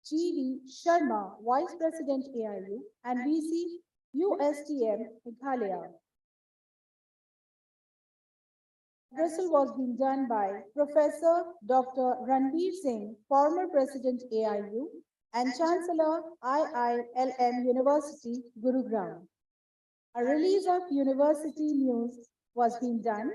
G.D. Sharma, Vice President AIU, and VC USTM, Meghalaya. Addressal was being done by Professor Dr. Ranveer Singh, former President AIU and Chancellor IILM University, Gurugram. A release of university news was being done.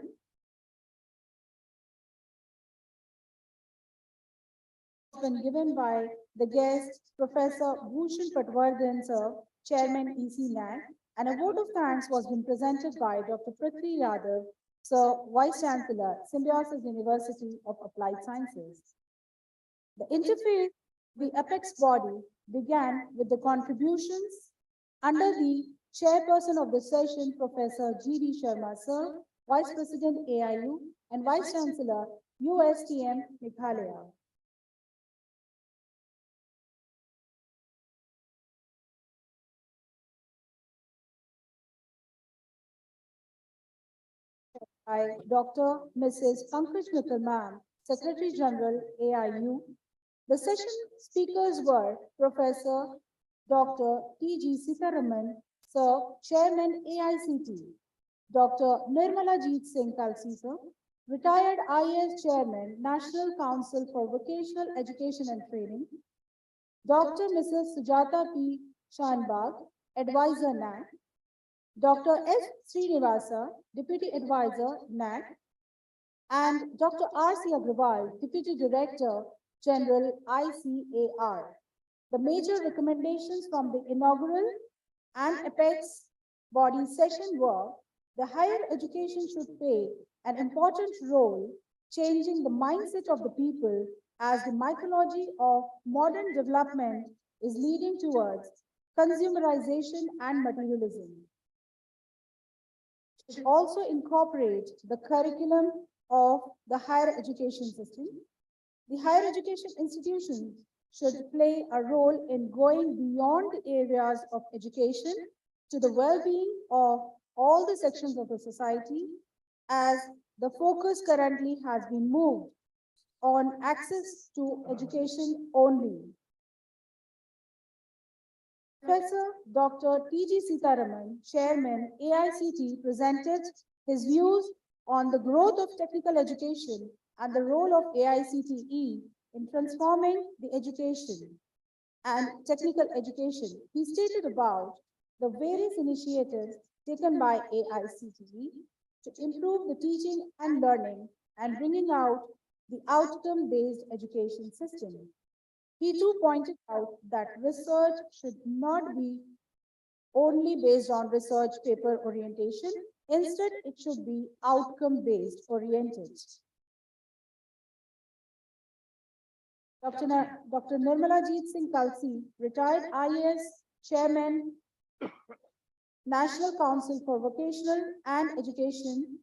Been given by the guest, Professor Bhushan Patwardhan, sir, Chairman EC-NAG, and a vote of thanks was being presented by Dr. Prithvi Yadav, sir, Vice Chancellor, Symbiosis University of Applied Sciences. The interface, the apex body, began with the contributions under the chairperson of the session, Professor G.D. Sharma, sir, Vice President AIU, and Vice Chancellor, USTM, Meghalaya. By Dr. Mrs. Pankaj Mittal, ma'am, Secretary General, AIU. The session speakers were Professor Dr. T.G. Sitaraman, sir, Chairman, AICT, Dr. Nirmala Jeet Singh Kalsi, sir, retired IAS Chairman, National Council for Vocational Education and Training, Dr. Mrs. Sujata P. Shanbag, Advisor, NAC, Dr. S. Srinivasa, Deputy Advisor, NAC, and Dr. R.C. Agrawal, Deputy Director General, ICAR. The major recommendations from the inaugural and apex body session were: the higher education should play an important role changing the mindset of the people as the mythology of modern development is leading towards consumerization and materialism. Should also incorporate the curriculum of the higher education system. The higher education institutions should play a role in going beyond the areas of education to the well-being of all the sections of the society, as the focus currently has been moved on access to education only. Professor Dr. T.G. Sitaraman, Chairman, AICT, presented his views on the growth of technical education and the role of AICTE in transforming the education and technical education. He stated about the various initiatives taken by AICTE to improve the teaching and learning and bringing out the outcome-based education system. He too pointed out that research should not be only based on research paper orientation. Instead, it should be outcome-based oriented. Dr. Nirmala Jeet Singh Kalsi, retired IAS Chairman, National Council for Vocational and Education,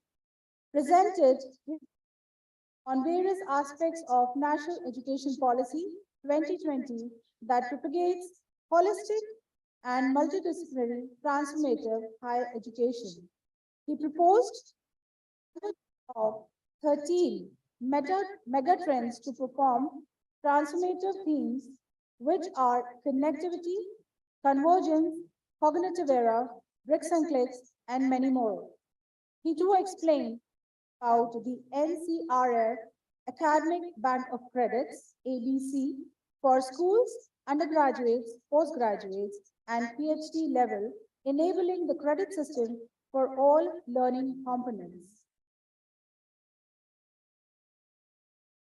presented on various aspects of National Education Policy 2020 that propagates holistic and multidisciplinary transformative higher education. He proposed of 13 mega trends to perform transformative themes, which are connectivity, convergence, cognitive era, bricks and clicks, and many more. He too explained about the NCRF Academic Bank of Credits, ABC, for schools, undergraduates, postgraduates, and PhD level, enabling the credit system for all learning components.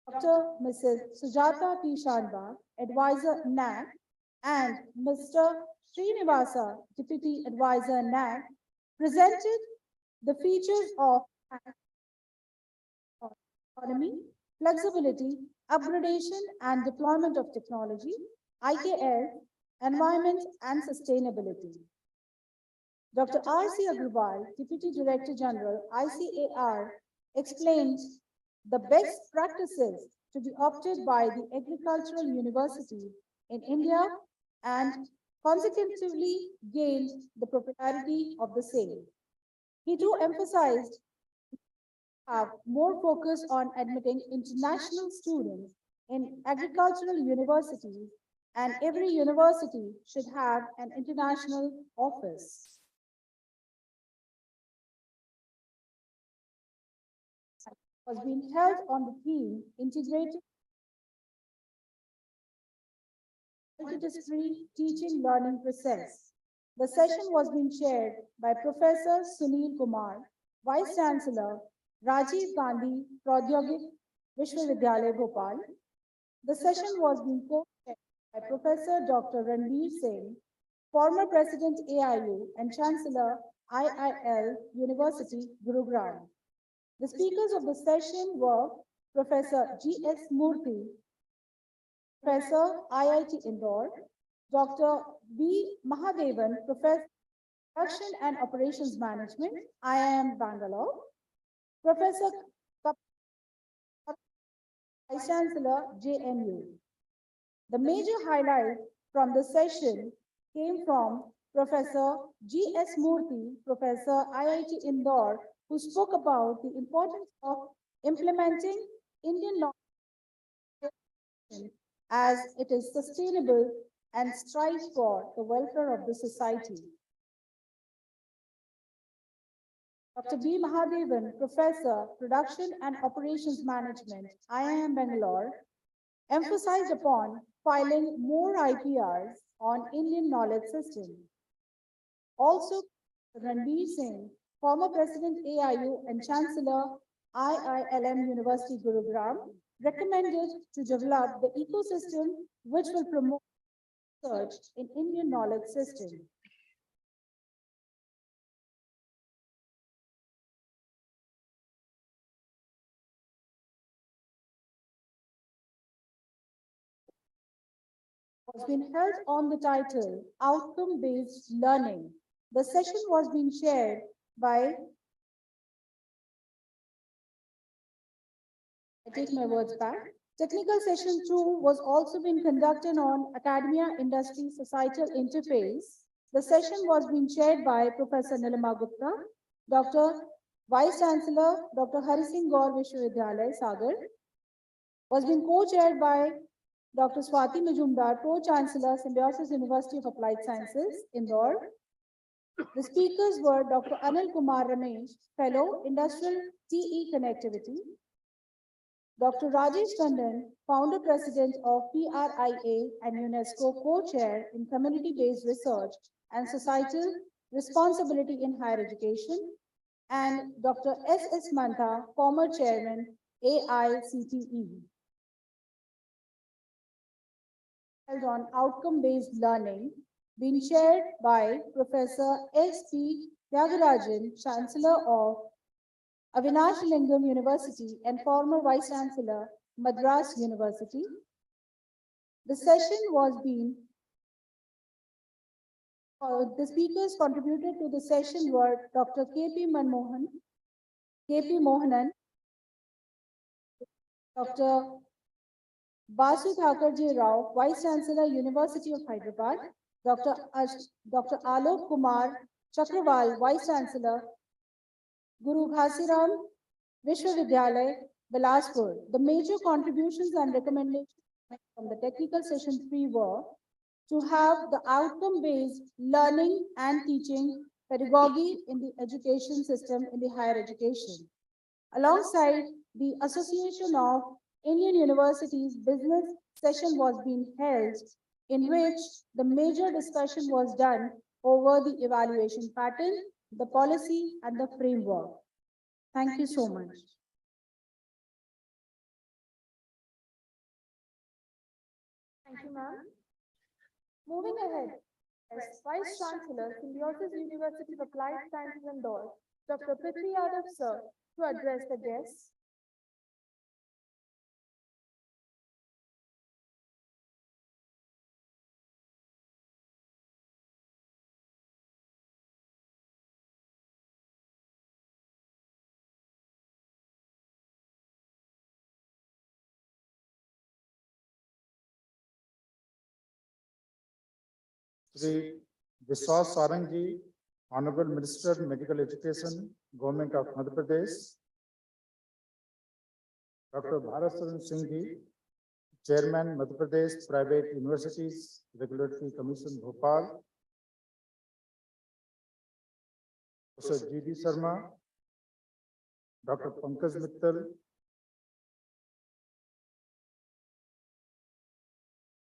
Dr. Mrs. Sujata P. Shanbag, Advisor, NAC, and Mr. Srinivasa, Deputy Advisor, NAC, presented the features of economy, flexibility, upgradation and deployment of technology, IKL, environment and sustainability. Dr. R.C. Agrawal, Deputy Director General, ICAR, explained the best practices to be opted by the agricultural university in India and consecutively gained the popularity of the same. He too emphasized have more focus on admitting international students in agricultural universities, and every university should have an international office. was being held on the theme Integrated Multidisciplinary Teaching Learning Process. The session was being chaired by Professor Sunil Kumar, Vice Chancellor, Rajiv Gandhi Pradyogik Vishwavidyalaya Bhopal. The session was being co-chaired by Professor Dr. Ranveer Singh, former President AIU and Chancellor IIL University, Gurugram. The speakers of the session were Professor G.S. Murthy, Professor IIT Indore, Dr. B. Mahadevan, Professor Production and Operations Management, IIM Bangalore, Professor Vice Chancellor, JNU. The major highlight from the session came from Professor G.S. Murthy, Professor IIT Indore, who spoke about the importance of implementing Indian law as it is sustainable and strives for the welfare of the society. Dr. B. Mahadevan, Professor, Production and Operations Management, IIM Bangalore, emphasized upon filing more IPRs on Indian knowledge system. Also, Ranveer Singh, former President AIU and Chancellor IILM University Gurugram, recommended to develop the ecosystem which will promote research in Indian knowledge system. Was being held on the title Outcome-Based Learning. The session was being chaired by, I take my words back. Technical session 2 was also being conducted on Academia Industry Societal Interface. The session was being chaired by Professor Nilima Gupta, Dr. Vice Chancellor, Dr. Hari Singh Gaur Vishwavidyalaya, Sagar, was being co-chaired by Dr. Swati Majumdar, Pro-Chancellor, Symbiosis University of Applied Sciences, Indore. The speakers were Dr. Anil Kumar Ramesh, Fellow, Industrial TE Connectivity, Dr. Rajesh Tandon, Founder President of PRIA and UNESCO Co-Chair in Community-Based Research and Societal Responsibility in Higher Education, and Dr. S.S. Mantha, former Chairman, AICTE. Held on outcome-based learning, being chaired by Professor S.P. Tyagarajan, Chancellor of Avinash Lingam University and former Vice Chancellor, Madras University. The session was being, the speakers contributed to the session were Dr. K.P. Mohanan, Dr. Basu Thakurji Rao, Vice Chancellor, University of Hyderabad, Dr. Alok Kumar Chakrawal, Vice Chancellor, Guru Ghasiram Vishwavidyalaya, Bilaspur. The major contributions and recommendations from the technical session 3 were to have the outcome-based learning and teaching pedagogy in the education system in the higher education. Alongside the Association of Indian Universities business session was being held, in which the major discussion was done over the evaluation pattern, the policy and the framework. Thank you so much. Thank you, ma'am. Moving ahead, as Vice Chancellor, Symbiosis University of Applied Sciences Indore, Dr. Prithvi Yadav, sir, to address the guests. Shri Vishwas Sarang Ji, Honorable Minister, Medical Education, Government of Madhya Pradesh. Dr. Bharat Saran Singh Ji, Chairman, Madhya Pradesh Private Universities Regulatory Commission, Bhopal. Professor G.D. Sharma, Dr. Pankaj Mittal,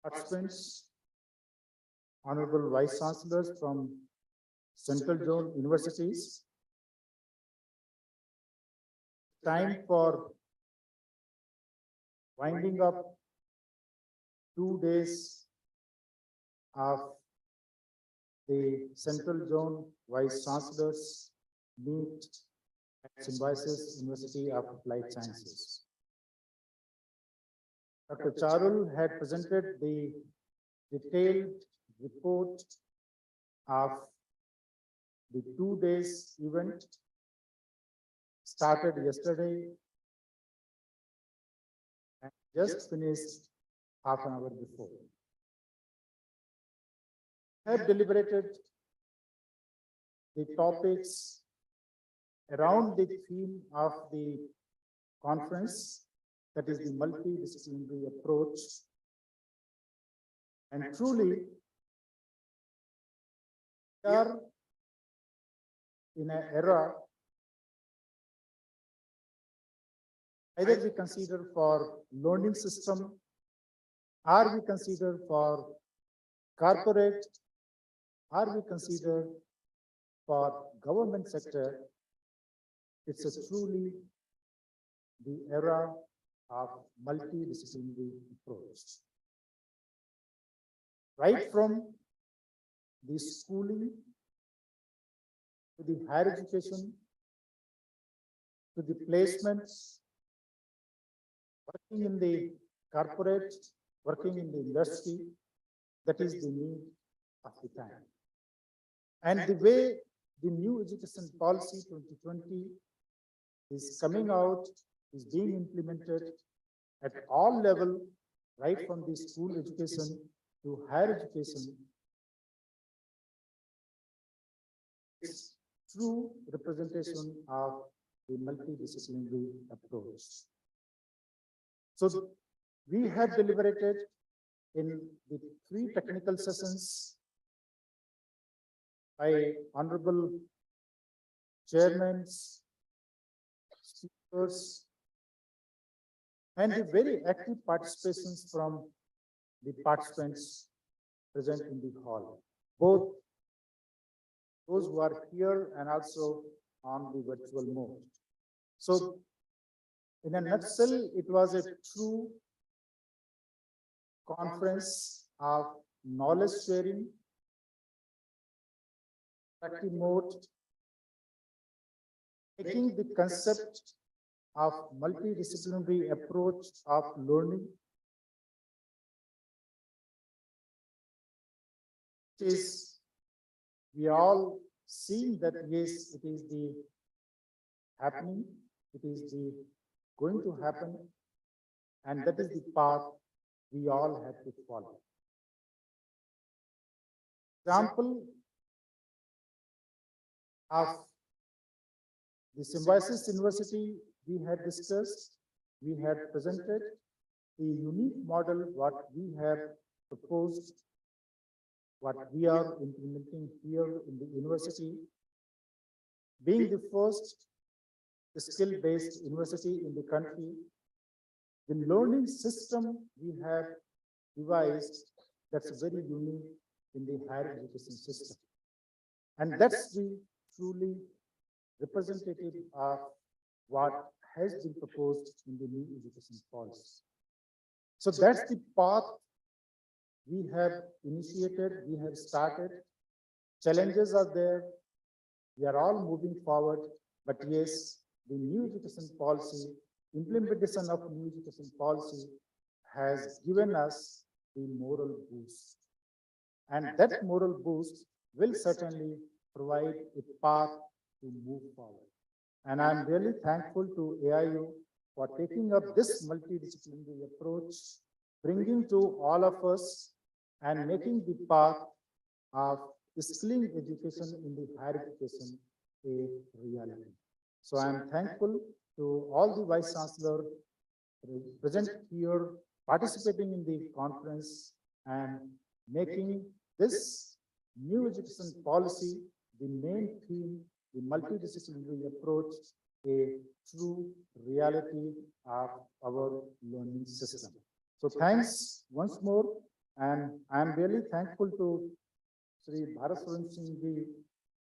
participants, Honorable Vice Chancellors from Central Zone Universities. Time for winding up 2 days of the Central Zone Vice Chancellors meet at Symbiosis University of Applied Sciences. Dr. Charul had presented the detailed report of the 2 days event started yesterday and just finished half an hour before. We have deliberated the topics around the theme of the conference, that is the multidisciplinary approach. And truly, we are in an era either we consider for learning system or we consider for corporate or we consider for government sector. It's a truly the era of multidisciplinary approach. Right from the schooling to the higher education to the placements, working in the corporate, working in the industry, that is the need of the time. And the way the new education policy 2020 is coming out, is being implemented at all levels, right from the school education to higher education. It's true representation of the multidisciplinary approach. So we have deliberated in the 3 technical sessions by honorable chairmen, speakers, and the very active participations from the participants present in the hall, both those who are here and also on the virtual mode. So in a nutshell, it was a true conference of knowledge sharing, active mode, taking the concept of multidisciplinary approach of learning, which is we all seeing that yes, it is the happening, it is the going to happen, and that is the path we all have to follow. Example of the Symbiosis University we had discussed, we had presented the unique model what we have proposed, what we are implementing here in the university, being the first skill-based university in the country. The learning system we have devised, that's very unique in the higher education system. And that's the truly representative of what has been proposed in the new education policy. So that's the path we have initiated, we have started. Challenges are there. We are all moving forward, but yes, the new education policy, implementation of new education policy has given us the moral boost. And that moral boost will certainly provide a path to move forward. And I'm really thankful to AIU for taking up this multidisciplinary approach, bringing to all of us and making the path of skilling education in the higher education a reality. So I'm thankful to all the Vice Chancellor present here, participating in the conference and making this new education policy the main theme, the multidisciplinary approach, a true reality of our learning system. So thanks once more And I'm really thankful to Sri Bharat Swaran Singh ji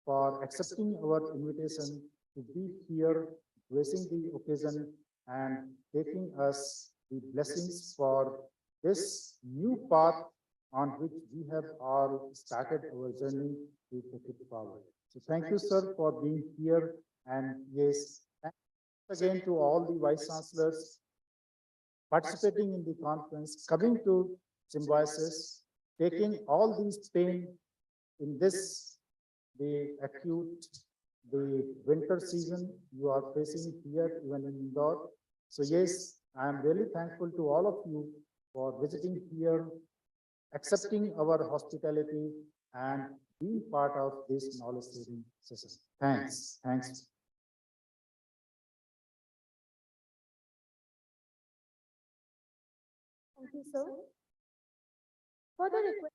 for accepting our invitation to be here, gracing the occasion and taking us the blessings for this new path on which we have all started our journey to take it forward. So thank you, sir, for being here. And yes, thanks again to all the vice chancellors participating in the conference, coming to Symbiosis, taking all these pain in this, the acute, the winter season you are facing here, even in Indore. So yes, I am really thankful to all of you for visiting here, accepting our hospitality and being part of this knowledge sharing session. Thanks. Thanks. Thank you, sir. Further request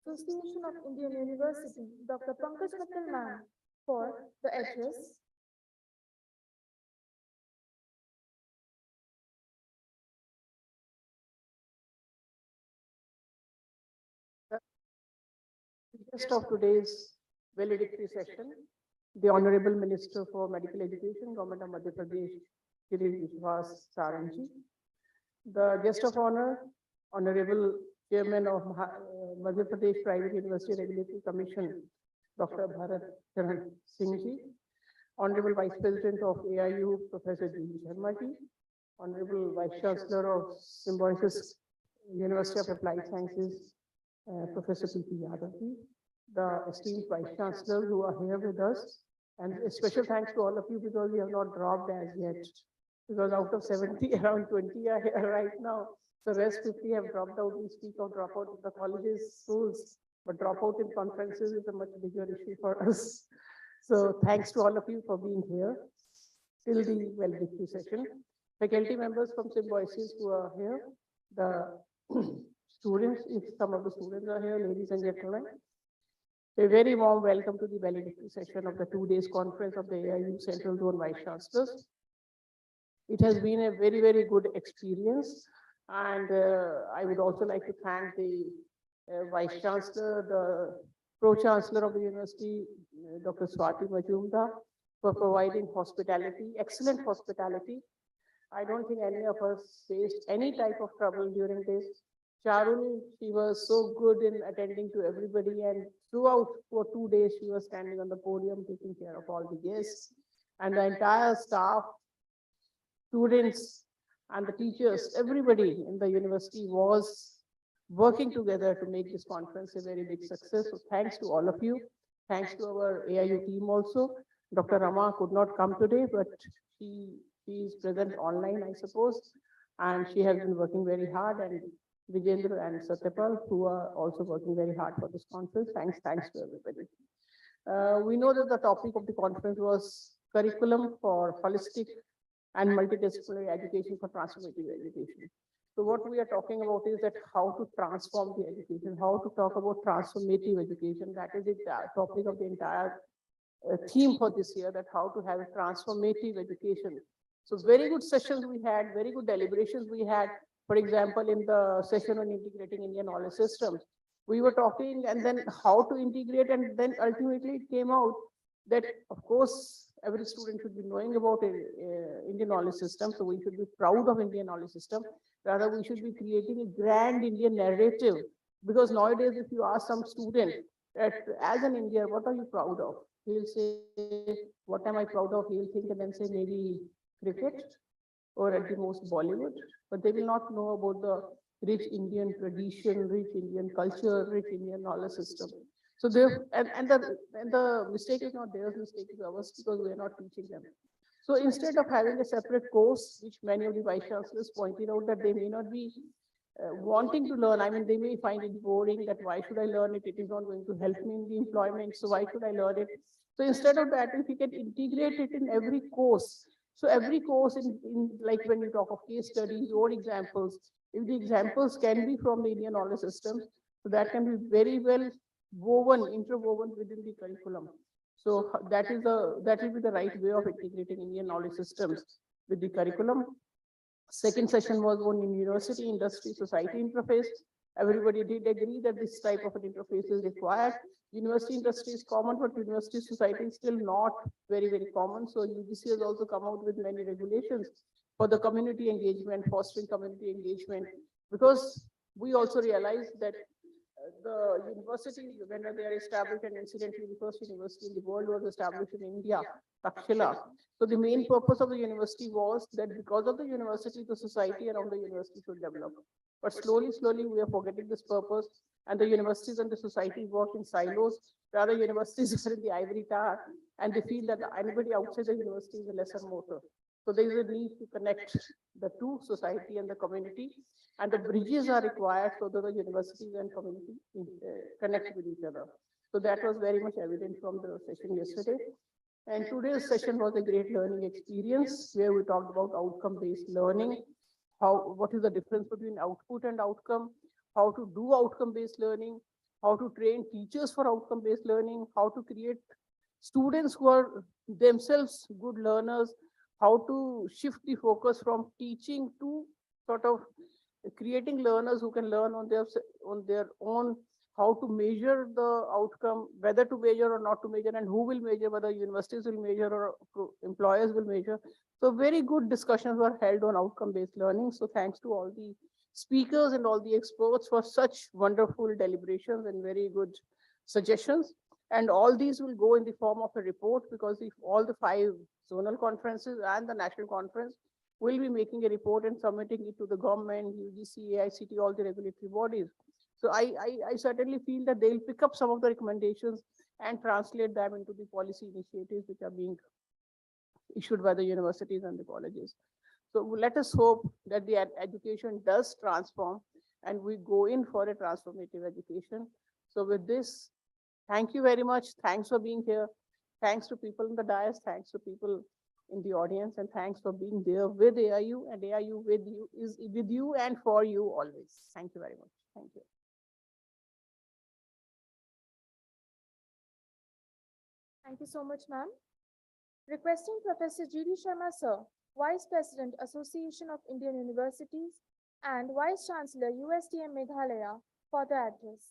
Association of Indian University, Dr. Pankaj Mittal ma'am, for the address. Guest of today's valedictory session, the Honorable Minister for Medical Education, Government of Madhya Pradesh, Shri Vishwas Saranji. The guest of honor, Honorable Chairman of Madhya Pradesh Private University Regulatory Commission, Dr. Bharat Charan Singh ji. Honorable Vice President of AIU, Professor G. Sharma ji. Honorable Vice Chancellor of Symbiosis University of Applied Sciences, Professor P.P. Yadav ji, the esteemed Vice Chancellor who are here with us, and a special thanks to all of you because we have not dropped as yet. Because out of 70, around 20 are here right now. The rest 50 have dropped out. We speak of dropout in the colleges, schools, but dropout in conferences is a much bigger issue for us. So thanks to all of you for being here till the valedictory session. Faculty members from Symbiosis who are here, the students, if some of the students are here, ladies and gentlemen, a very warm welcome to the valedictory session of the 2 days conference of the AIU Central Zone Vice Chancellors. It has been a very, very good experience. And I would also like to thank the Vice Chancellor, the Pro-Chancellor of the University, Dr. Swati Majumdar, for providing hospitality, excellent hospitality. I don't think any of us faced any type of trouble during this. Charul, she was so good in attending to everybody, and throughout for 2 days, she was standing on the podium taking care of all the guests. And the entire staff, students, and the teachers, everybody in the university was working together to make this conference a very big success. So thanks to all of you. Thanks to our AIU team also. Dr. Rama could not come today, but she is present online, I suppose. And she has been working very hard, and Vijendra and Satyapal, who are also working very hard for this conference. Thanks to everybody. We know that the topic of the conference was curriculum for holistic and multidisciplinary education for transformative education. So what we are talking about is that how to transform the education, how to talk about transformative education. That is the topic of the entire theme for this year, that how to have a transformative education. So very good sessions we had, very good deliberations we had. For example, in the session on integrating Indian knowledge systems, we were talking and then how to integrate, and then ultimately it came out that, of course, every student should be knowing about Indian knowledge system. So we should be proud of Indian knowledge system. Rather, we should be creating a grand Indian narrative. Because nowadays, if you ask some student that as an Indian, what are you proud of? He'll say, what am I proud of? He'll think and then say maybe cricket or at the most Bollywood. But they will not know about the rich Indian tradition, rich Indian culture, rich Indian knowledge system. So the mistake is not theirs, mistake is ours, because we are not teaching them. So instead of having a separate course, which many of the vice chancellors pointed out that they may not be wanting to learn, I mean, they may find it boring, that why should I learn it? It is not going to help me in the employment, so why should I learn it? So instead of that, if we can integrate it in every course, so every course in like when you talk of case studies or examples, if the examples can be from the Indian knowledge system, so that can be very well interwoven within the curriculum. So that will be the right way of integrating Indian knowledge systems with the curriculum. Second session was on university, industry, society interface. Everybody did agree that this type of an interface is required. University industry is common, but university society is still not very common. So UGC has also come out with many regulations for the community engagement, fostering community engagement, because we also realize that the university, when they are established, and incidentally, the first university in the world was established in India, Takshila. So the main purpose of the university was that because of the university, the society around the university should develop. But slowly, we are forgetting this purpose, and the universities and the society work in silos. Rather, universities are in the ivory tower, and they feel that anybody outside the university is a lesser motor. So there is a need to connect the two, society and the community, and the bridges are required so that the universities and community connect with each other. So that was very much evident from the session yesterday. And today's session was a great learning experience where we talked about outcome-based learning, what is the difference between output and outcome, how to do outcome-based learning, how to train teachers for outcome-based learning, how to create students who are themselves good learners, how to shift the focus from teaching to sort of creating learners who can learn on their own, how to measure the outcome, whether to measure or not to measure, and who will measure, whether universities will measure or employers will measure. So very good discussions were held on outcome-based learning. So thanks to all the speakers and all the experts for such wonderful deliberations and very good suggestions. And all these will go in the form of a report, because if all the 5 zonal conferences and the national conference will be making a report and submitting it to the government, UGC, AICT, all the regulatory bodies. So I certainly feel that they'll pick up some of the recommendations and translate them into the policy initiatives which are being issued by the universities and the colleges. So let us hope that the education does transform and we go in for a transformative education. So with this, thank you very much. Thanks for being here. Thanks to people in the dais. Thanks to people in the audience, and thanks for being there with AIU, and AIU with you is with you and for you always. Thank you very much. Thank you. Thank you so much, ma'am. Requesting Professor G.D. Sharma, sir, Vice President, Association of Indian Universities, and Vice Chancellor, USTM Meghalaya, for the address.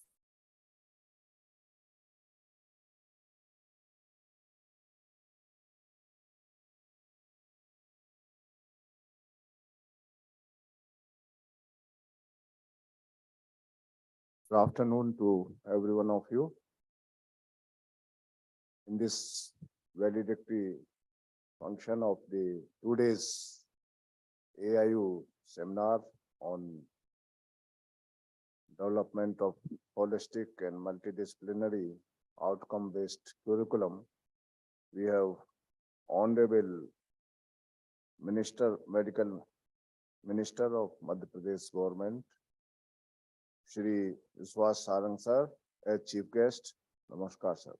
Good afternoon to every one of you. In this valedictory function of the 2 days AIU seminar on development of holistic and multidisciplinary outcome-based curriculum, we have Honorable Medical Minister of Madhya Pradesh Government, Shri Vishwas Sarang sir, as chief guest. Namaskar sir.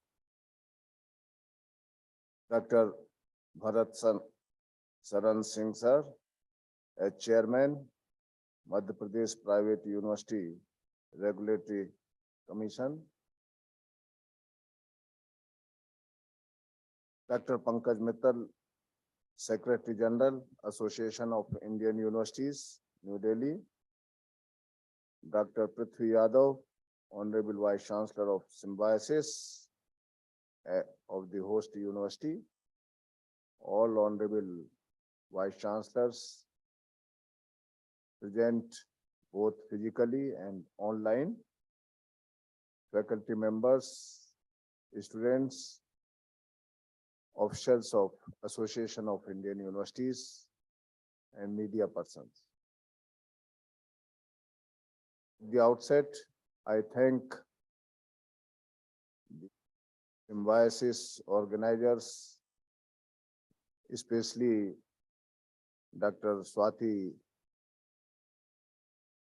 Dr. Bharat Saran Singh sir, as chairman, Madhya Pradesh Private University Regulatory Commission. Dr. Pankaj Mittal, Secretary General, Association of Indian Universities, New Delhi. Dr. Prithvi Yadav, Honorable Vice Chancellor of Symbiosis of the host university. All Honorable Vice Chancellors present both physically and online. Faculty members, students, officials of Association of Indian Universities, and media persons. At the outset, I thank the Symbiosis organizers, especially Dr. Swati,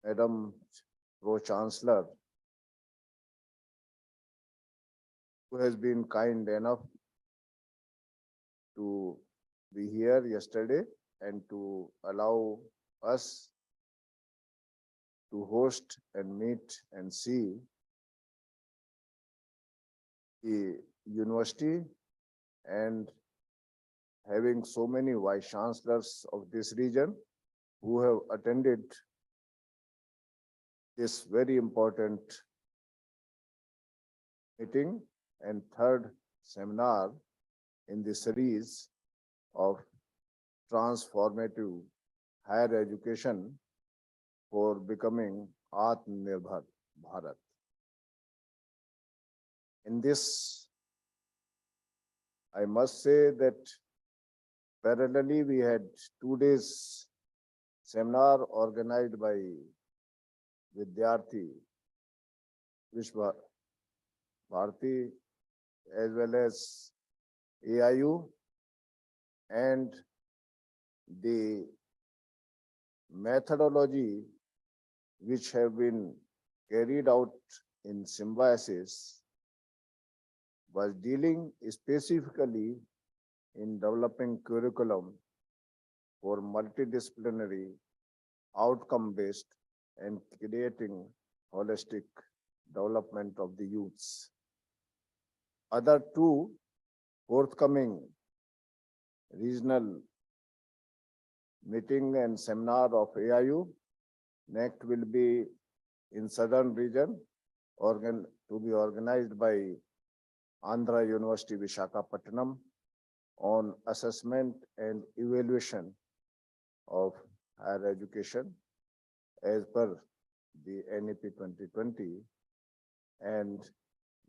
Madam Pro-Chancellor, who has been kind enough to be here yesterday and to allow us to host and meet and see the university, and having so many vice chancellors of this region, who have attended this very important meeting and third seminar in the series of transformative higher education for becoming Atmanirbhar Bharat. In this, I must say that parallelly we had 2 days seminar organized by Vidyarthi Vishwa Bharati as well as AIU, and the methodology which have been carried out in Symbiosis was dealing specifically in developing curriculum for multidisciplinary, outcome-based, and creating holistic development of the youths. Other 2 forthcoming regional meeting and seminar of AIU. Next will be in southern region, to be organized by Andhra University Visakhapatnam on assessment and evaluation of higher education as per the NEP 2020, and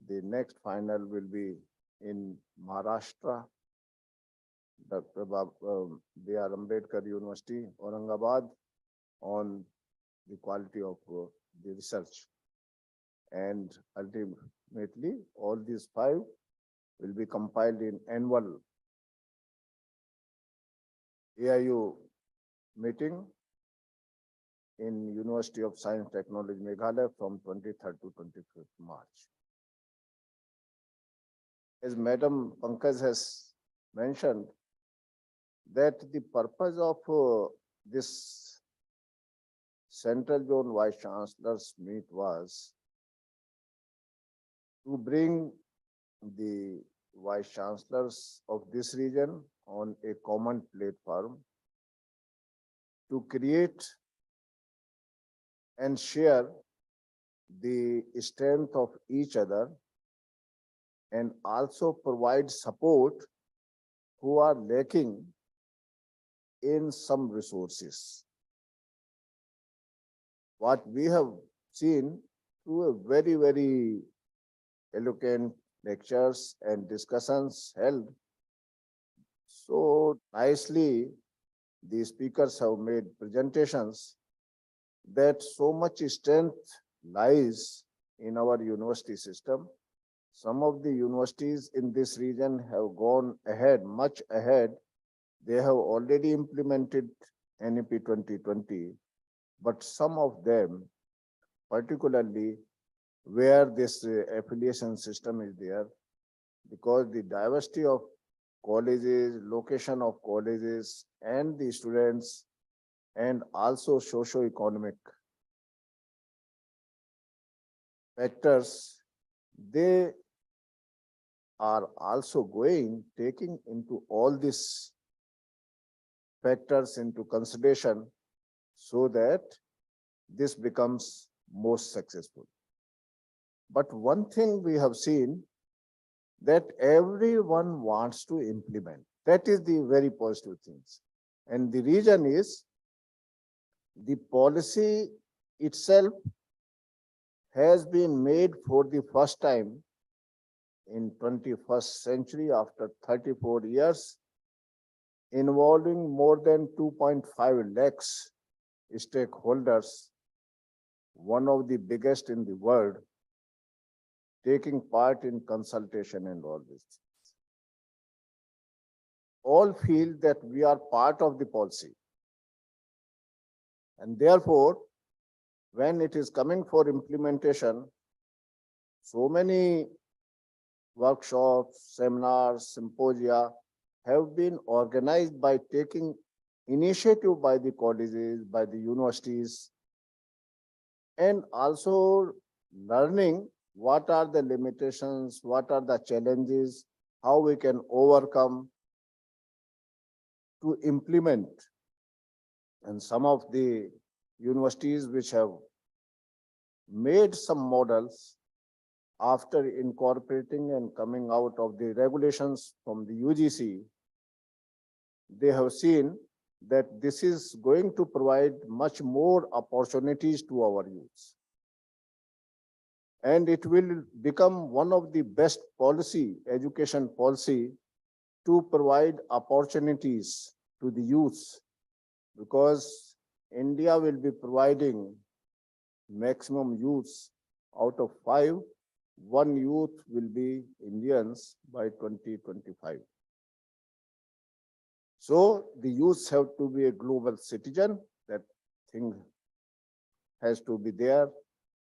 the next final will be in Maharashtra, Dr. B.R. Ambedkar University, Aurangabad, on the quality of the research. And ultimately, all these 5 will be compiled in annual AIU meeting in University of Science Technology Meghalaya from 23rd to 25th March. As Madam Pankaj has mentioned, that the purpose of this Central Zone Vice Chancellor's meet was to bring the Vice Chancellors of this region on a common platform to create and share the strength of each other and also provide support who are lacking in some resources. What we have seen through a very, very eloquent lectures and discussions held, so nicely the speakers have made presentations that so much strength lies in our university system. Some of the universities in this region have gone ahead, much ahead. They have already implemented NEP 2020, but some of them, particularly where this affiliation system is there, because the diversity of colleges, location of colleges and the students, and also socio-economic factors, they are also taking into all these factors into consideration so that this becomes most successful. But one thing we have seen, that everyone wants to implement. That is the very positive things. And the reason is the policy itself has been made for the first time in 21st century after 34 years, involving more than 2.5 lakhs stakeholders, one of the biggest in the world, taking part in consultation and all this. All feel that we are part of the policy. And therefore, when it is coming for implementation, so many workshops, seminars, symposia have been organized by taking initiative by the colleges, by the universities, and also learning what are the limitations, what are the challenges, how we can overcome to implement And some of the universities which have made some models after incorporating and coming out of the regulations from the UGC, they have seen that this is going to provide much more opportunities to our youth. And it will become one of the best education policy to provide opportunities to the youth, because India will be providing maximum youths out of 5, 1 youth will be Indians by 2025. So the youths have to be a global citizen. That thing has to be there.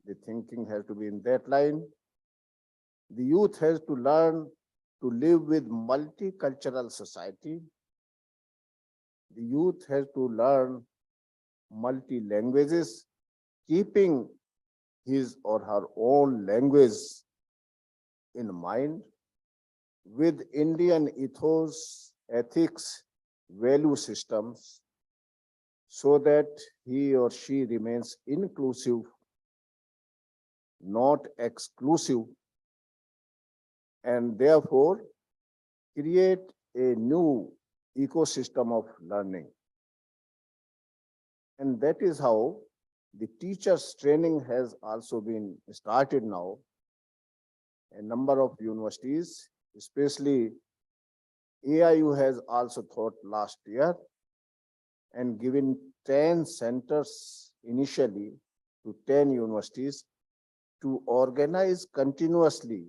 The thinking has to be in that line. The youth has to learn to live with multicultural society. The youth has to learn multi-languages, keeping his or her own language in mind, with Indian ethos, ethics, value systems, so that he or she remains inclusive, not exclusive, and therefore create a new ecosystem of learning. And that is how the teachers' training has also been started now. A number of universities, especially AIU, has also thought last year and given 10 centers initially to 10 universities to organize continuously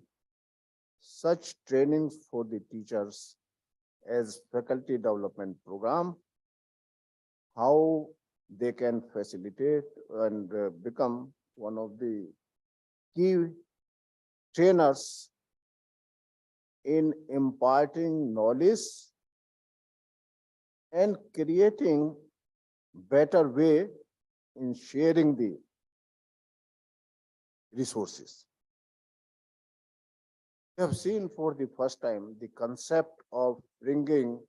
such trainings for the teachers as faculty development program, how they can facilitate and become one of the key trainers in imparting knowledge and creating better way in sharing the resources. We have seen for the first time the concept of bridging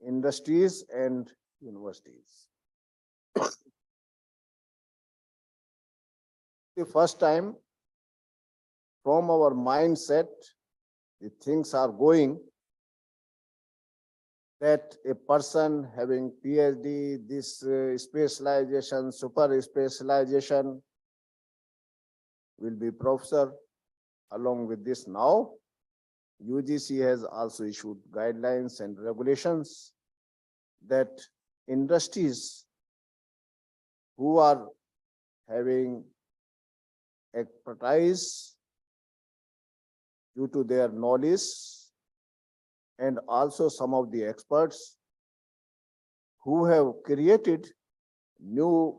industries and universities. The first time from our mindset, the things are going that a person having PhD, this specialization, super specialization will be professor. Along with this now, UGC has also issued guidelines and regulations that industries who are having expertise due to their knowledge, and also some of the experts who have created new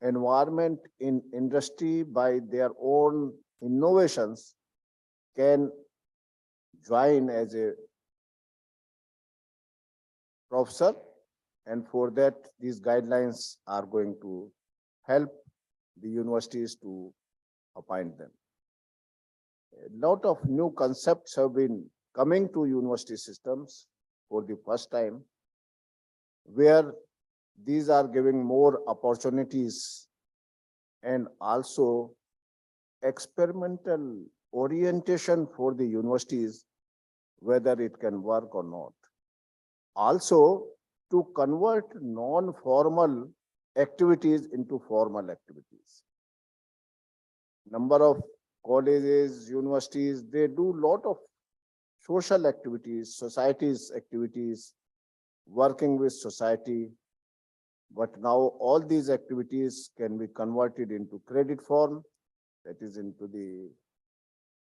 environment in industry by their own innovations, can join as a professor, and for that these guidelines are going to help the universities to appoint them. A lot of new concepts have been coming to university systems for the first time, where these are giving more opportunities and also experimental orientation for the universities, whether it can work or not. Also, to convert non-formal activities into formal activities. Number of colleges, universities, they do a lot of social activities, societies activities, working with society. But now all these activities can be converted into credit form, that is into the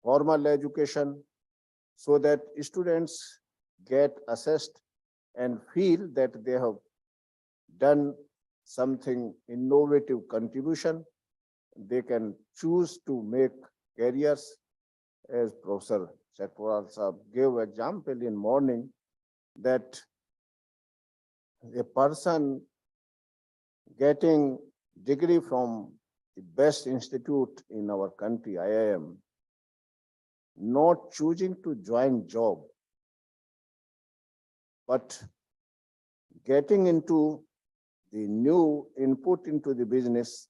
formal education, so that students get assessed and feel that they have done something innovative contribution. They can choose to make careers, as Professor Chakwaral Sahab gave example in morning, that a person getting degree from the best institute in our country, IIM, not choosing to join job, but getting into the new input into the business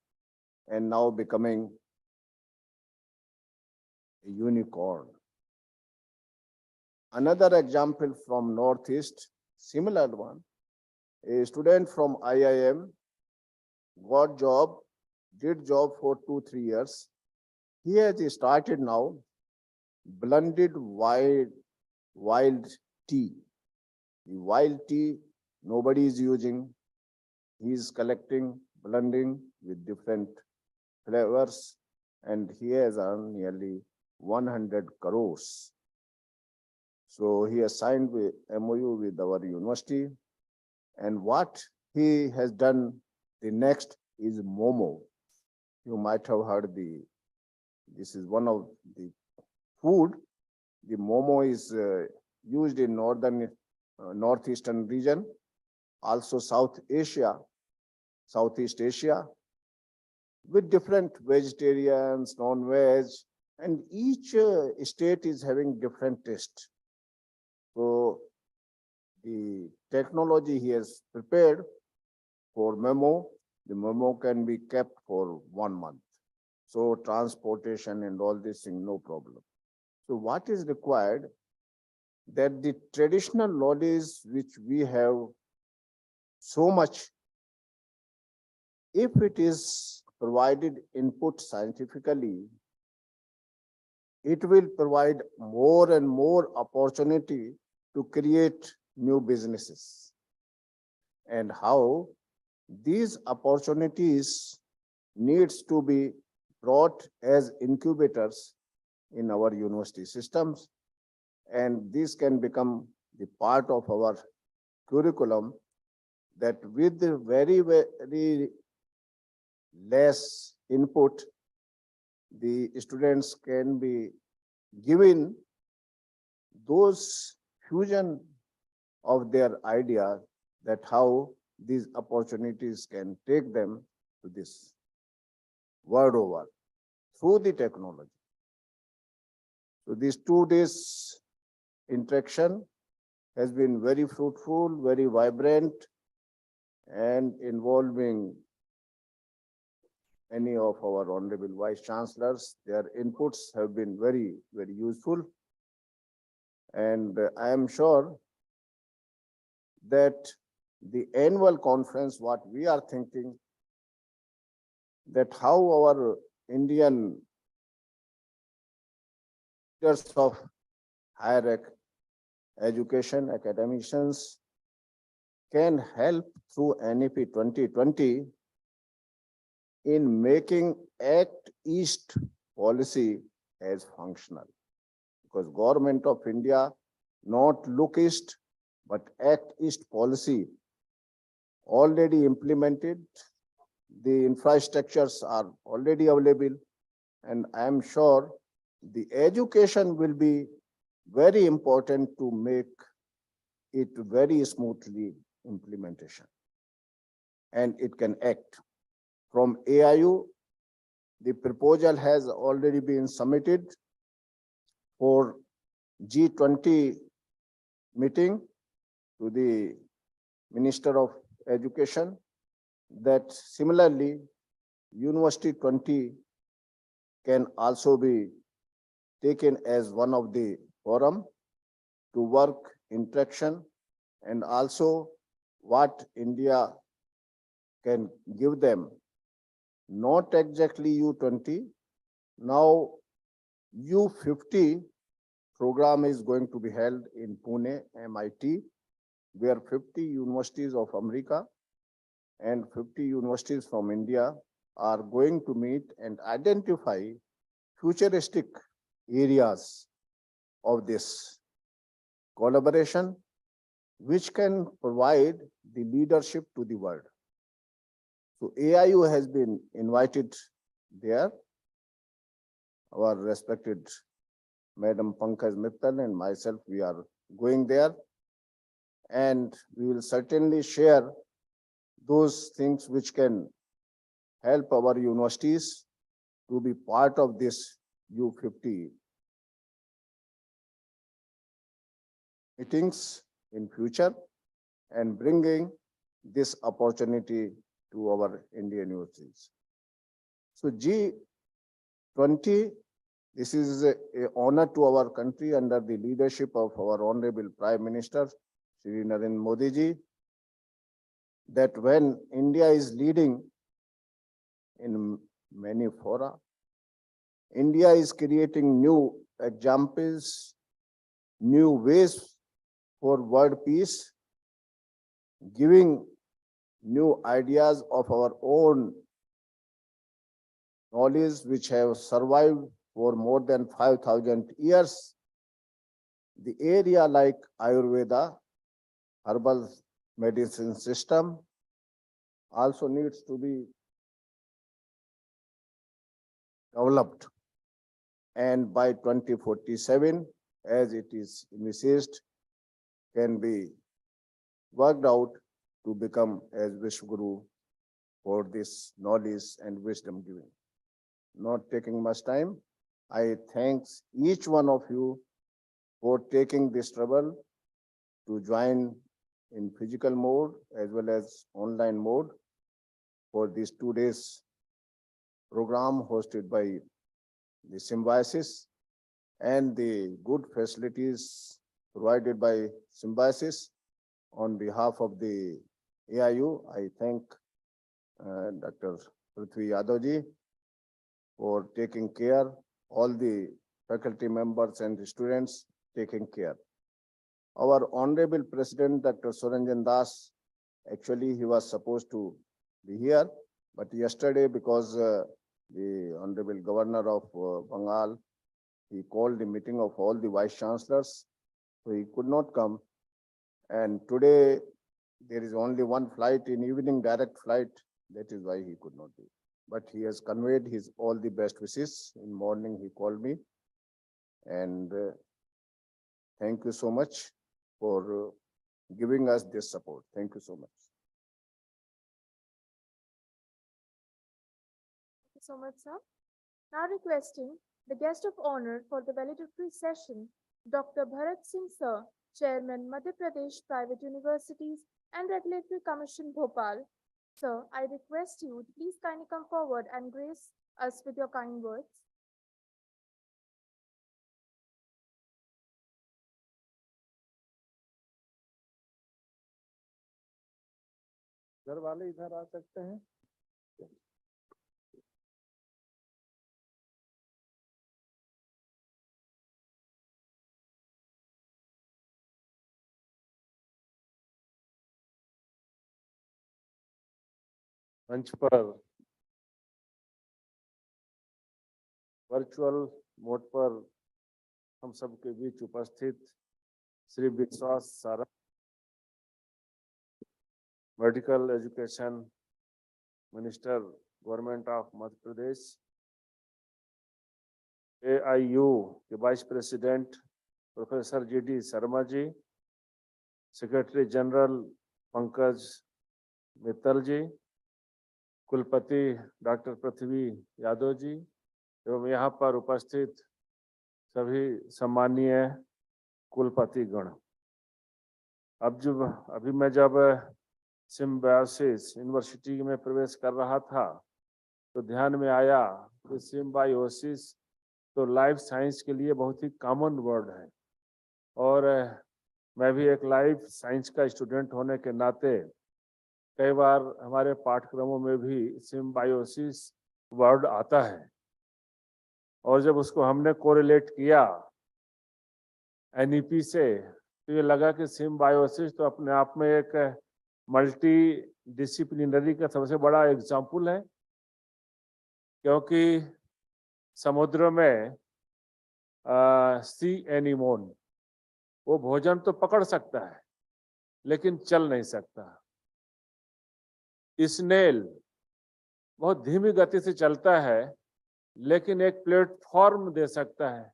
and now becoming a unicorn. Another example from Northeast, similar one, a student from IIM got job, did job for 2-3 years. He has started now blended wild tea. The wild tea nobody is using. He is collecting, blending with different flavors, and he has earned nearly 100 crores. So he has signed with MOU with our university, and what he has done, the next is Momo. You might have heard this is one of the food. The Momo is used in northeastern region, also Southeast Asia, with different vegetarians, non-veg, and each state is having different taste. So the technology he has prepared for Memo, the Memo can be kept for 1 month. So transportation and all this thing, no problem. So what is required, that the traditional knowledge which we have so much, if it is provided input scientifically, it will provide more and more opportunity to create new businesses. And how these opportunities needs to be brought as incubators in our university systems, and this can become the part of our curriculum, that with the very, very less input, the students can be given those fusion of their ideas, that how these opportunities can take them to this world over through the technology. So these 2 days interaction has been very fruitful, very vibrant, and involving any of our honorable vice chancellors. Their inputs have been very, very useful. And I am sure that the annual conference, what we are thinking, that how our Indian leaders of higher education, academicians, can help through NEP 2020 in making Act East policy as functional. Because Government of India not look East, but Act East policy already implemented. The infrastructures are already available, and I am sure the education will be very important to make it very smoothly implementation. And it can act. From AIU, the proposal has already been submitted for G20 meeting to the Minister of Education, that similarly University 20 can also be taken as one of the forum to work interaction, and also what India can give them, not exactly U20. Now U50 program is going to be held in Pune, MIT, where 50 universities of America and 50 universities from India are going to meet and identify futuristic areas of this collaboration, which can provide the leadership to the world. So AIU has been invited there. Our respected Madam Pankaj Mittal and myself, we are going there, and we will certainly share those things which can help our universities to be part of this U50 meetings in future, and bringing this opportunity to our Indian universities. So G20, this is a honor to our country under the leadership of our Honorable Prime Minister, Shri Narendra Modi ji, that when India is leading in many fora, India is creating new examples, new ways for world peace, giving new ideas of our own knowledge which have survived for more than 5,000 years. The area like Ayurveda, herbal medicine system also needs to be developed. And by 2047, as it is envisaged, can be worked out to become as Vishwaguru for this knowledge and wisdom giving. Not taking much time, I thank each one of you for taking this trouble to join in physical mode as well as online mode for this 2 days program hosted by the Symbiosis and the good facilities provided by Symbiosis. On behalf of the AIU, I thank Dr. Prithvi Yadav ji for taking care, all the faculty members and the students taking care. Our Honorable President, Dr. Suranjan Das, actually he was supposed to be here, but yesterday because the Honorable Governor of Bengal, he called the meeting of all the Vice Chancellors, so he could not come. And today there is only one flight in evening, direct flight, that is why he could not be. But he has conveyed his all the best wishes. In morning he called me, and thank you so much for giving us this support. Thank you so much. Thank you so much, sir. Now requesting the guest of honor for the valedictory session, Dr. Bharat Singh Sir, Chairman, Madhya Pradesh Private Universities and Regulatory Commission, Bhopal. Sir, I request you to please kindly come forward and grace us with your kind words. घर वाले इधर आ सकते हैं। मंच पर virtual mode पर हम सबके बीच उपस्थित Shri Vishwas Sara, medical education minister, government of Madhya Pradesh, AIU के vice president professor GD Sharma ji, secretary general Pankaj Mittal ji, कुलपति डॉक्टर पृथ्वी यादव जी एवं यहाँ पर उपस्थित सभी सम्मानीय कुलपति गण। अभी मैं जब सिम्बायोसिस यूनिवर्सिटी में प्रवेश कर रहा था तो ध्यान में आया कि सिम्बायोसिस तो लाइफ साइंस के लिए बहुत ही कॉमन वर्ड है, और मैं भी एक लाइफ साइंस का स्टूडेंट होने के नाते कई बार हमारे पाठ्यक्रमों में भी सिम्बायोसिस वर्ड आता है, और जब उसको हमने कोरिलेट किया NEP से तो ये लगा कि सिम्बायोसिस तो अपने आप में एक मल्टी डिसिप्लिनरी का सबसे बड़ा एग्जाम्पल है, क्योंकि समुद्र में सी एनिमोन वो भोजन तो पकड़ सकता है लेकिन चल नहीं सकता। स्नेल बहुत धीमी गति से चलता है लेकिन एक प्लेटफॉर्म दे सकता है,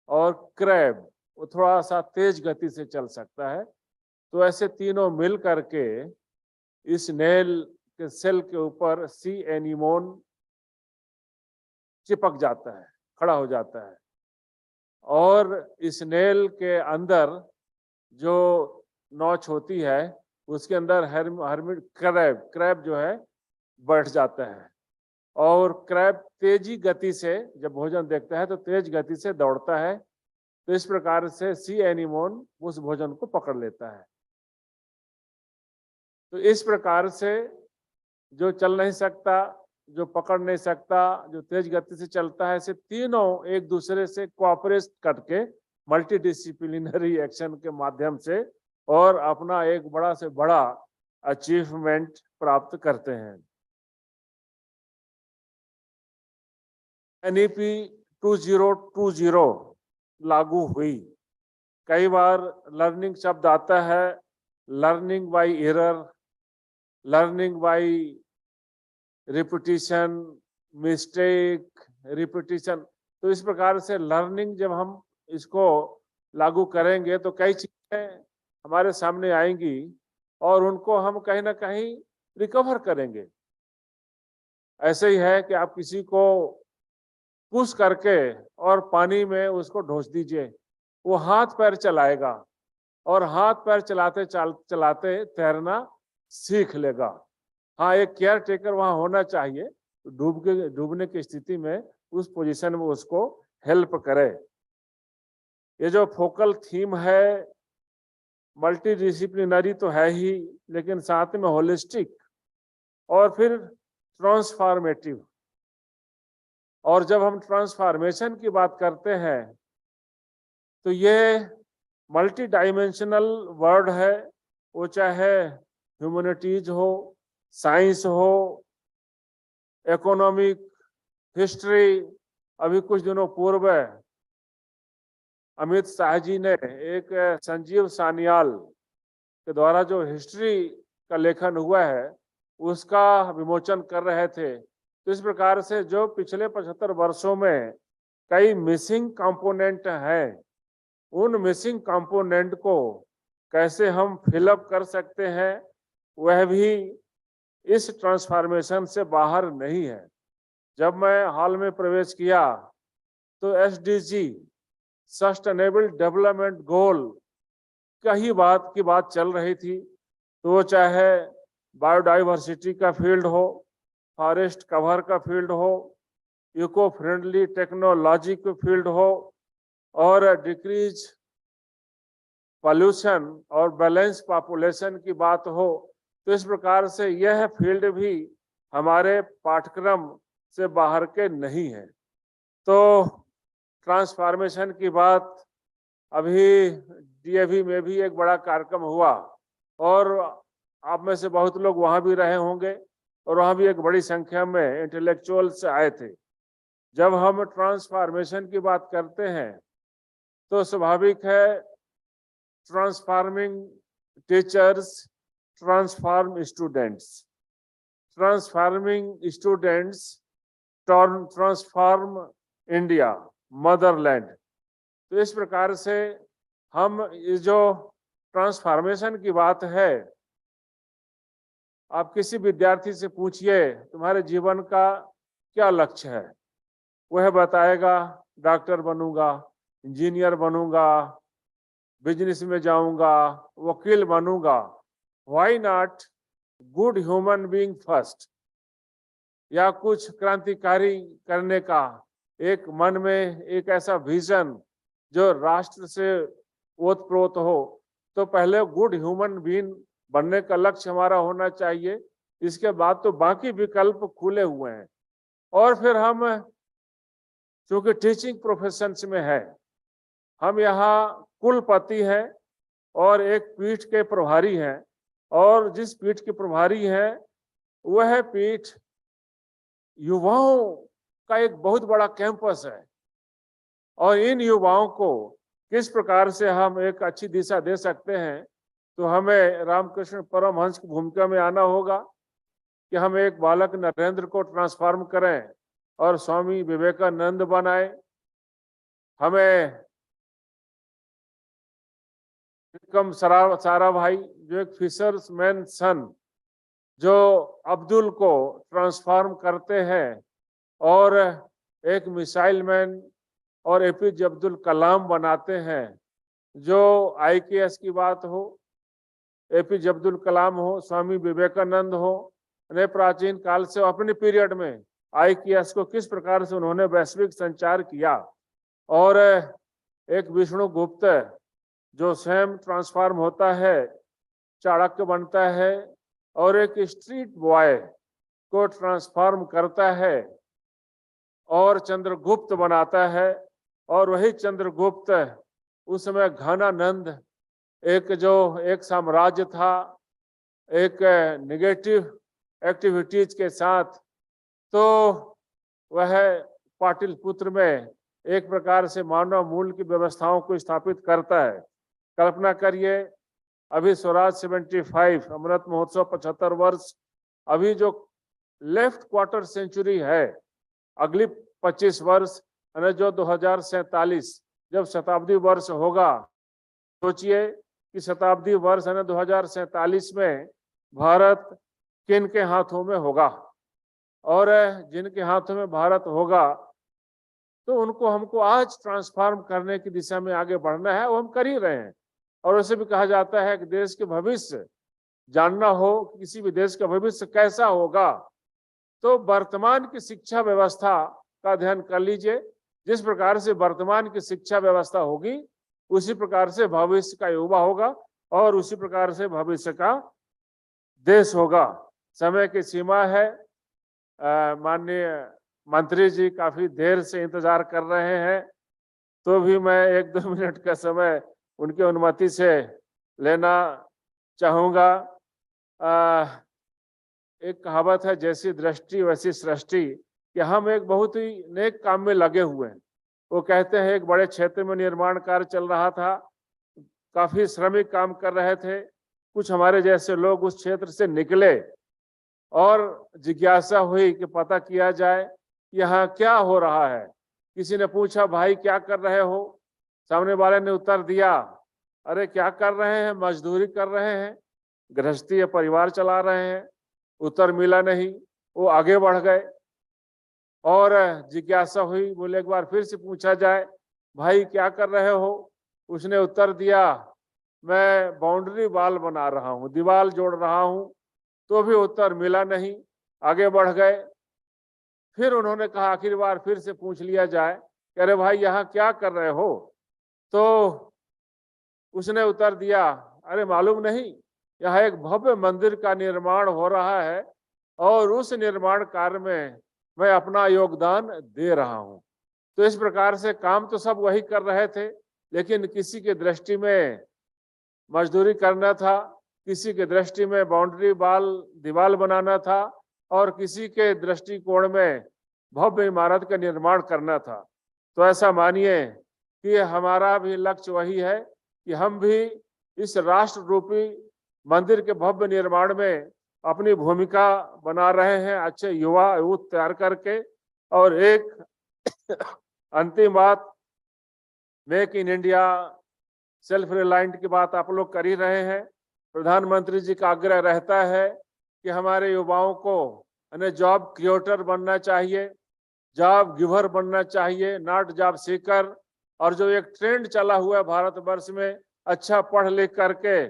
और क्रैब वो थोड़ा सा तेज गति से चल सकता है। तो ऐसे तीनों मिल करके स्नेल के सेल के ऊपर सी एनिमोन चिपक जाता है, खड़ा हो जाता है, और स्नेल के अंदर जो नोच होती है उसके अंदर हर्मिट क्रैब जो है बैठ जाता है, और क्रैब तेजी गति से जब भोजन देखता है तो तेज गति से दौड़ता है। तो इस प्रकार से सी एनीमोन उस भोजन को पकड़ लेता है। तो इस प्रकार से जो चल नहीं सकता, जो पकड़ नहीं सकता, जो तेज गति से चलता है, ऐसे तीनों एक दूसरे से कोऑपरेट करके मल्टीडिसिप्लिनरी एक्शन के माध्यम से और अपना एक बड़ा से बड़ा अचीवमेंट प्राप्त करते हैं। NEP 2020 लागू हुई। कई बार लर्निंग शब्द आता है, learning by error, learning by repetition, mistake, repetition. तो इस प्रकार से लर्निंग जब हम इसको लागू करेंगे तो कई चीजें हमारे सामने आएंगी और उनको हम कहीं ना कहीं रिकवर करेंगे। ऐसे ही है कि आप किसी को पुश करके और पानी में उसको ढोस दीजिए, वो हाथ पैर चलाएगा और हाथ पैर चलाते चलाते तैरना सीख लेगा। हाँ, एक केयर टेकर वहां होना चाहिए, डूबने की स्थिति में उस पोजीशन में उसको हेल्प करे। ये जो फोकल थीम है मल्टी डिसिप्लिनरी तो है ही, लेकिन साथ में होलिस्टिक और फिर ट्रांसफॉर्मेटिव। और जब हम ट्रांसफॉर्मेशन की बात करते हैं तो ये मल्टी डायमेंशनल वर्ड है, वो चाहे ह्यूमैनिटीज हो, साइंस हो, इकोनॉमिक, हिस्ट्री। अभी कुछ दिनों पूर्व अमित शाह जी ने एक संजीव सान्याल के द्वारा जो हिस्ट्री का लेखन हुआ है उसका विमोचन कर रहे थे। तो इस प्रकार से जो पिछले 75 वर्षों में कई मिसिंग कंपोनेंट हैं, उन मिसिंग कंपोनेंट को कैसे हम फिलअप कर सकते हैं, वह भी इस ट्रांसफॉर्मेशन से बाहर नहीं है। जब मैं हॉल में प्रवेश किया तो SDG सस्टेनेबल डेवलपमेंट गोल का ही बात चल रही थी। तो वो चाहे बायोडाइवर्सिटी का फील्ड हो, फॉरेस्ट कवर का फील्ड हो, इको फ्रेंडली टेक्नोलॉजी का फील्ड हो, और डिक्रीज पॉल्यूशन और बैलेंस पॉपुलेशन की बात हो। तो इस प्रकार से यह फील्ड भी हमारे पाठ्यक्रम से बाहर के नहीं है। तो ट्रांसफॉर्मेशन की बात, अभी DAV में भी एक बड़ा कार्यक्रम हुआ और आप में से बहुत लोग वहां भी रहे होंगे और वहां भी एक बड़ी संख्या में इंटेलेक्चुअल्स आए थे। जब हम ट्रांसफॉर्मेशन की बात करते हैं तो स्वाभाविक है transforming teachers transform students, transforming students transform India Motherland. तो इस प्रकार से हम ये जो ट्रांसफॉर्मेशन की बात है, आप किसी विद्यार्थी से पूछिए तुम्हारे जीवन का क्या लक्ष्य है, वह बताएगा डॉक्टर बनूंगा, इंजीनियर बनूंगा, बिजनेस में जाऊंगा, वकील बनूंगा। Why not good human being first, या कुछ क्रांतिकारी करने का एक मन में एक ऐसा विजन जो राष्ट्र से ओतप्रोत हो। तो पहले गुड ह्यूमन बीइंग बनने का लक्ष्य हमारा होना चाहिए, इसके बाद तो बाकी विकल्प खुले हुए हैं। और फिर हम चूंकि टीचिंग प्रोफेशन में है, हम यहाँ कुलपति हैं और एक पीठ के प्रभारी हैं, और जिस पीठ के प्रभारी हैं वह पीठ युवाओं का एक बहुत बड़ा कैंपस है, और इन युवाओं को किस प्रकार से हम एक अच्छी दिशा दे सकते हैं, तो हमें रामकृष्ण परमहंस की भूमिका में आना होगा कि हम एक बालक नरेंद्र को ट्रांसफॉर्म करें और स्वामी विवेकानंद बनाए। हमें विक्रम साराभाई जो एक फिशरमैन सन जो अब्दुल को ट्रांसफॉर्म करते हैं, और एक मिसाइल मैन और APJ अब्दुल कलाम बनाते हैं। जो IKS की बात हो, APJ अब्दुल कलाम हो, स्वामी विवेकानंद हो, ने प्राचीन काल से अपने पीरियड में IQS को किस प्रकार से उन्होंने वैश्विक संचार किया। और एक विष्णु गुप्त जो स्वयं ट्रांसफॉर्म होता है, चाणक्य बनता है और एक स्ट्रीट बॉय को ट्रांसफॉर्म करता है और चंद्रगुप्त बनाता है। और वही चंद्रगुप्त उस समय घनानंद एक साम्राज्य था, एक नेगेटिव एक्टिविटीज के साथ, तो वह पाटलिपुत्र में एक प्रकार से मानव मूल की व्यवस्थाओं को स्थापित करता है। कल्पना करिए, अभी स्वराज 75, अमृत महोत्सव 75 वर्ष, अभी जो लेफ्ट क्वार्टर सेंचुरी है, अगली 25 वर्ष यानी जो 2047 जब शताब्दी वर्ष होगा, सोचिए कि शताब्दी वर्ष यानी 2047 में भारत किन के हाथों में होगा, और जिनके हाथों में भारत होगा तो उनको हमको आज ट्रांसफॉर्म करने की दिशा में आगे बढ़ना है, वो हम कर ही रहे हैं। और वैसे भी कहा जाता है कि देश के भविष्य जानना हो, किसी भी देश का भविष्य कैसा होगा, तो वर्तमान की शिक्षा व्यवस्था का अध्ययन कर लीजिए। जिस प्रकार से वर्तमान की शिक्षा व्यवस्था होगी, उसी प्रकार से भविष्य का युवा होगा और उसी प्रकार से भविष्य का देश होगा। समय की सीमा है। माननीय मंत्री जी काफी देर से इंतजार कर रहे हैं, तो भी मैं 1-2 मिनट का समय उनकी अनुमति से लेना चाहूँगा। एक कहावत है, जैसी दृष्टि वैसी सृष्टि, कि हम एक बहुत ही नेक काम में लगे हुए हैं। वो कहते हैं एक बड़े क्षेत्र में निर्माण कार्य चल रहा था, काफी श्रमिक काम कर रहे थे, कुछ हमारे जैसे लोग उस क्षेत्र से निकले और जिज्ञासा हुई कि पता किया जाए यहाँ क्या हो रहा है। किसी ने पूछा, भाई क्या कर रहे हो? सामने वाले ने उत्तर दिया, अरे क्या कर रहे हैं, मजदूरी कर रहे हैं, गृहस्थी या परिवार चला रहे हैं। उत्तर मिला नहीं, वो आगे बढ़ गए और जिज्ञासा हुई, बोले एक बार फिर से पूछा जाए, भाई क्या कर रहे हो? उसने उत्तर दिया, मैं बाउंड्री वॉल बना रहा हूँ, दीवार जोड़ रहा हूँ। तो भी उत्तर मिला नहीं, आगे बढ़ गए। फिर उन्होंने कहा आखिरी बार फिर से पूछ लिया जाए, अरे भाई यहाँ क्या कर रहे हो? तो उसने उत्तर दिया, अरे मालूम नहीं, यहाँ एक भव्य मंदिर का निर्माण हो रहा है और उस निर्माण कार्य में मैं अपना योगदान दे रहा हूँ। तो इस प्रकार से काम तो सब वही कर रहे थे, लेकिन किसी के दृष्टि में मजदूरी करना था, किसी के दृष्टि में बाउंड्री वॉल दीवार बनाना था और किसी के दृष्टिकोण में भव्य इमारत का निर्माण करना था। तो ऐसा मानिए कि हमारा भी लक्ष्य वही है कि हम भी इस राष्ट्र रूपी मंदिर के भव्य निर्माण में अपनी भूमिका बना रहे हैं, अच्छे युवा यूथ तैयार करके। और एक अंतिम बात, make in India, self reliant की बात आप लोग कर ही रहे हैं। प्रधानमंत्री जी का आग्रह रहता है कि हमारे युवाओं को जॉब क्रिएटर बनना चाहिए, जॉब गिवर बनना चाहिए, नॉट जॉब सीकर। और जो एक ट्रेंड चला हुआ है भारतवर्ष में, अच्छा पढ़ लिख करके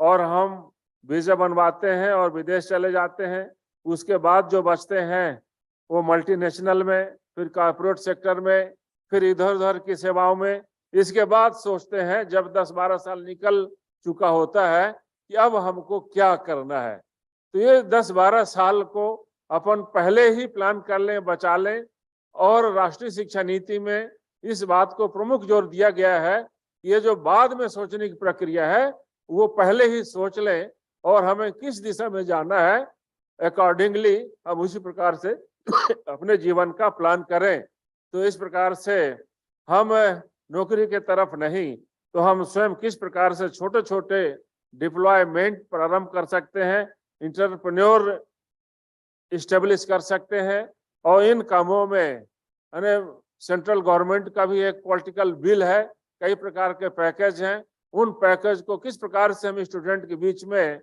और हम वीजा बनवाते हैं और विदेश चले जाते हैं, उसके बाद जो बचते हैं वो मल्टीनेशनल में, फिर कॉर्पोरेट सेक्टर में, फिर इधर उधर की सेवाओं में। इसके बाद सोचते हैं जब 10-12 साल निकल चुका होता है कि अब हमको क्या करना है। तो ये 10-12 साल को अपन पहले ही प्लान कर लें, बचा लें। और राष्ट्रीय शिक्षा नीति में इस बात को प्रमुख जोर दिया गया है, ये जो बाद में सोचने की प्रक्रिया है वो पहले ही सोच लें और हमें किस दिशा में जाना है, अकॉर्डिंगली हम उसी प्रकार से अपने जीवन का प्लान करें। तो इस प्रकार से हम नौकरी के तरफ नहीं, तो हम स्वयं किस प्रकार से छोटे छोटे डिप्लॉयमेंट प्रारंभ कर सकते हैं, इंटरप्रेन्योर इस्टेब्लिश कर सकते हैं। और इन कामों में सेंट्रल गवर्नमेंट का भी एक पॉलिटिकल बिल है, कई प्रकार के पैकेज हैं, उन पैकेज को किस प्रकार से हम स्टूडेंट के बीच में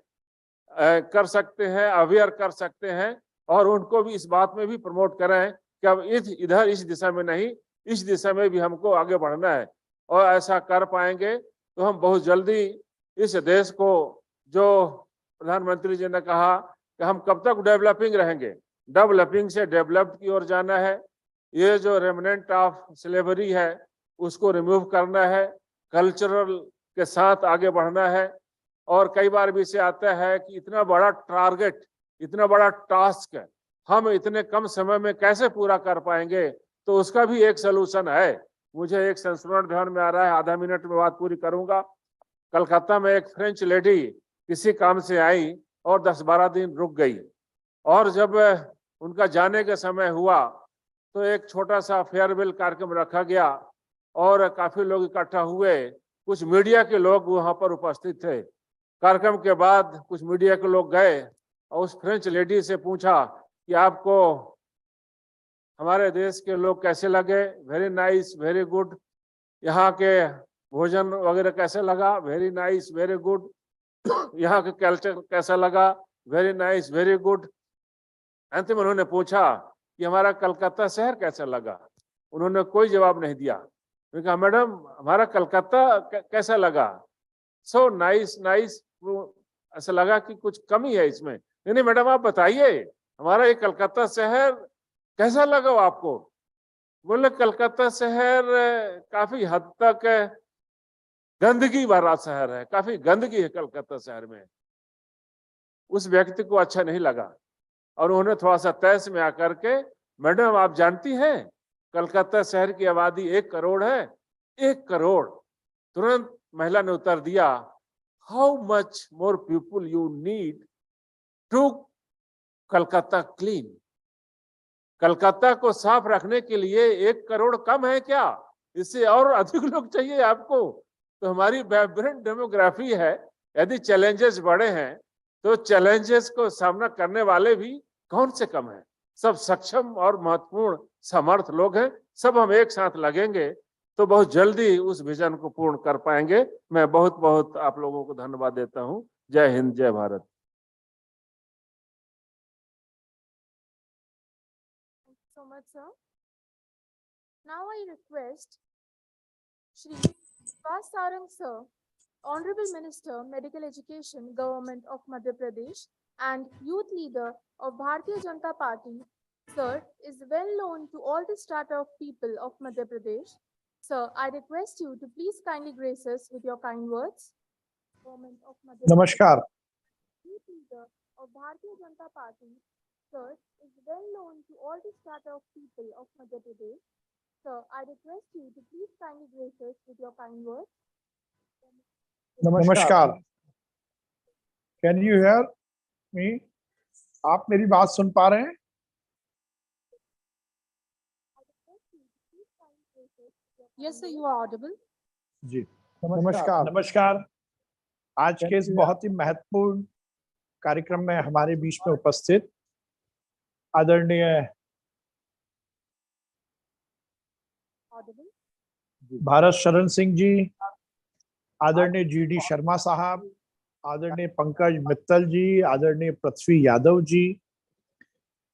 कर सकते हैं, अवेयर कर सकते हैं और उनको भी इस बात में भी प्रमोट करें कि अब इधर इस दिशा में नहीं, इस दिशा में भी हमको आगे बढ़ना है। और ऐसा कर पाएंगे तो हम बहुत जल्दी इस देश को जो प्रधानमंत्री जी ने कहा कि हम कब तक डेवलपिंग रहेंगे, डेवलपिंग से डेवलप्ड की ओर जाना है। ये जो रेमिनेंट ऑफ स्लेवरी है उसको रिमूव करना है, कल्चरल के साथ आगे बढ़ना है। और कई बार भी इसे आता है कि इतना बड़ा टारगेट, इतना बड़ा टास्क है, हम इतने कम समय में कैसे पूरा कर पाएंगे, तो उसका भी एक सोल्यूशन है। मुझे एक संस्मरण ध्यान में आ रहा है, आधा मिनट में बात पूरी करूंगा। कलकत्ता में एक फ्रेंच लेडी किसी काम से आई और 10-12 दिन रुक गई, और जब उनका जाने का समय हुआ तो एक छोटा सा फेयरवेल कार्यक्रम रखा गया और काफी लोग इकट्ठा हुए। कुछ मीडिया के लोग वहां पर उपस्थित थे। कार्यक्रम के बाद कुछ मीडिया के लोग गए और उस फ्रेंच लेडी से पूछा कि आपको हमारे देश के लोग कैसे लगे? Very nice, very good. यहाँ के भोजन वगैरह कैसे लगा? Very nice, very good. यहाँ का कल्चर कैसा लगा? Very nice, very good. अंतिम उन्होंने पूछा कि हमारा कलकत्ता शहर कैसा लगा? उन्होंने कोई जवाब नहीं दिया। मैंने कहा मैडम हमारा कलकत्ता कैसा लगा? So nice nice. ऐसा लगा कि कुछ कमी है इसमें। नहीं मैडम आप बताइए हमारा ये कलकत्ता शहर कैसा लगा आपको? बोले कलकत्ता शहर काफी हद तक गंदगी भरा शहर है, काफी गंदगी है कलकत्ता शहर में। उस व्यक्ति को अच्छा नहीं लगा और उन्होंने थोड़ा सा तैस में आकर के, मैडम आप जानती हैं कलकत्ता शहर की आबादी 1 करोड़ है। 1 करोड़। तुरंत महिला ने उत्तर दिया, how much more people you need to Calcutta clean? Calcutta को साफ रखने के लिए 1 करोड़ कम है क्या? इससे और अधिक लोग चाहिए आपको। तो हमारी वाइब्रेंट डेमोग्राफी है, यदि चैलेंजेस बड़े हैं तो चैलेंजेस को सामना करने वाले भी कौन से कम हैं? सब सक्षम और महत्वपूर्ण समर्थ लोग हैं। सब हम एक साथ लगेंगे तो बहुत जल्दी उस विजन को पूर्ण कर पाएंगे। मैं बहुत बहुत आप लोगों को धन्यवाद देता हूं। जय हिंद, जय Bharat. So much, sir. Now I request Shri Sarang sir, Honorable Minister, Medical Education, Government of Madhya Pradesh, and Youth Leader of Bharatiya Janata Party, sir, is well known to all the strata of people of Madhya Pradesh. Sir, I request you to please kindly grace us with your kind words. Government of Madhya नमस्कार। Pradesh, Youth Leader of Bharatiya Janata Party, sir, is well known to all the strata of people of Madhya Pradesh. Sir, I request you to please kindly grace us with your kind words. नमस्कार। Can you hear me? आप मेरी बात सुन पा रहे हैं? Yes, sir, you are audible. जी नमस्कार। नमस्कार। आज के इस बहुत ही महत्वपूर्ण कार्यक्रम में हमारे बीच में उपस्थित आदरणीय भारत शरण सिंह जी, आदरणीय GD शर्मा साहब, आदरणीय पंकज मित्तल जी, आदरणीय पृथ्वी यादव जी,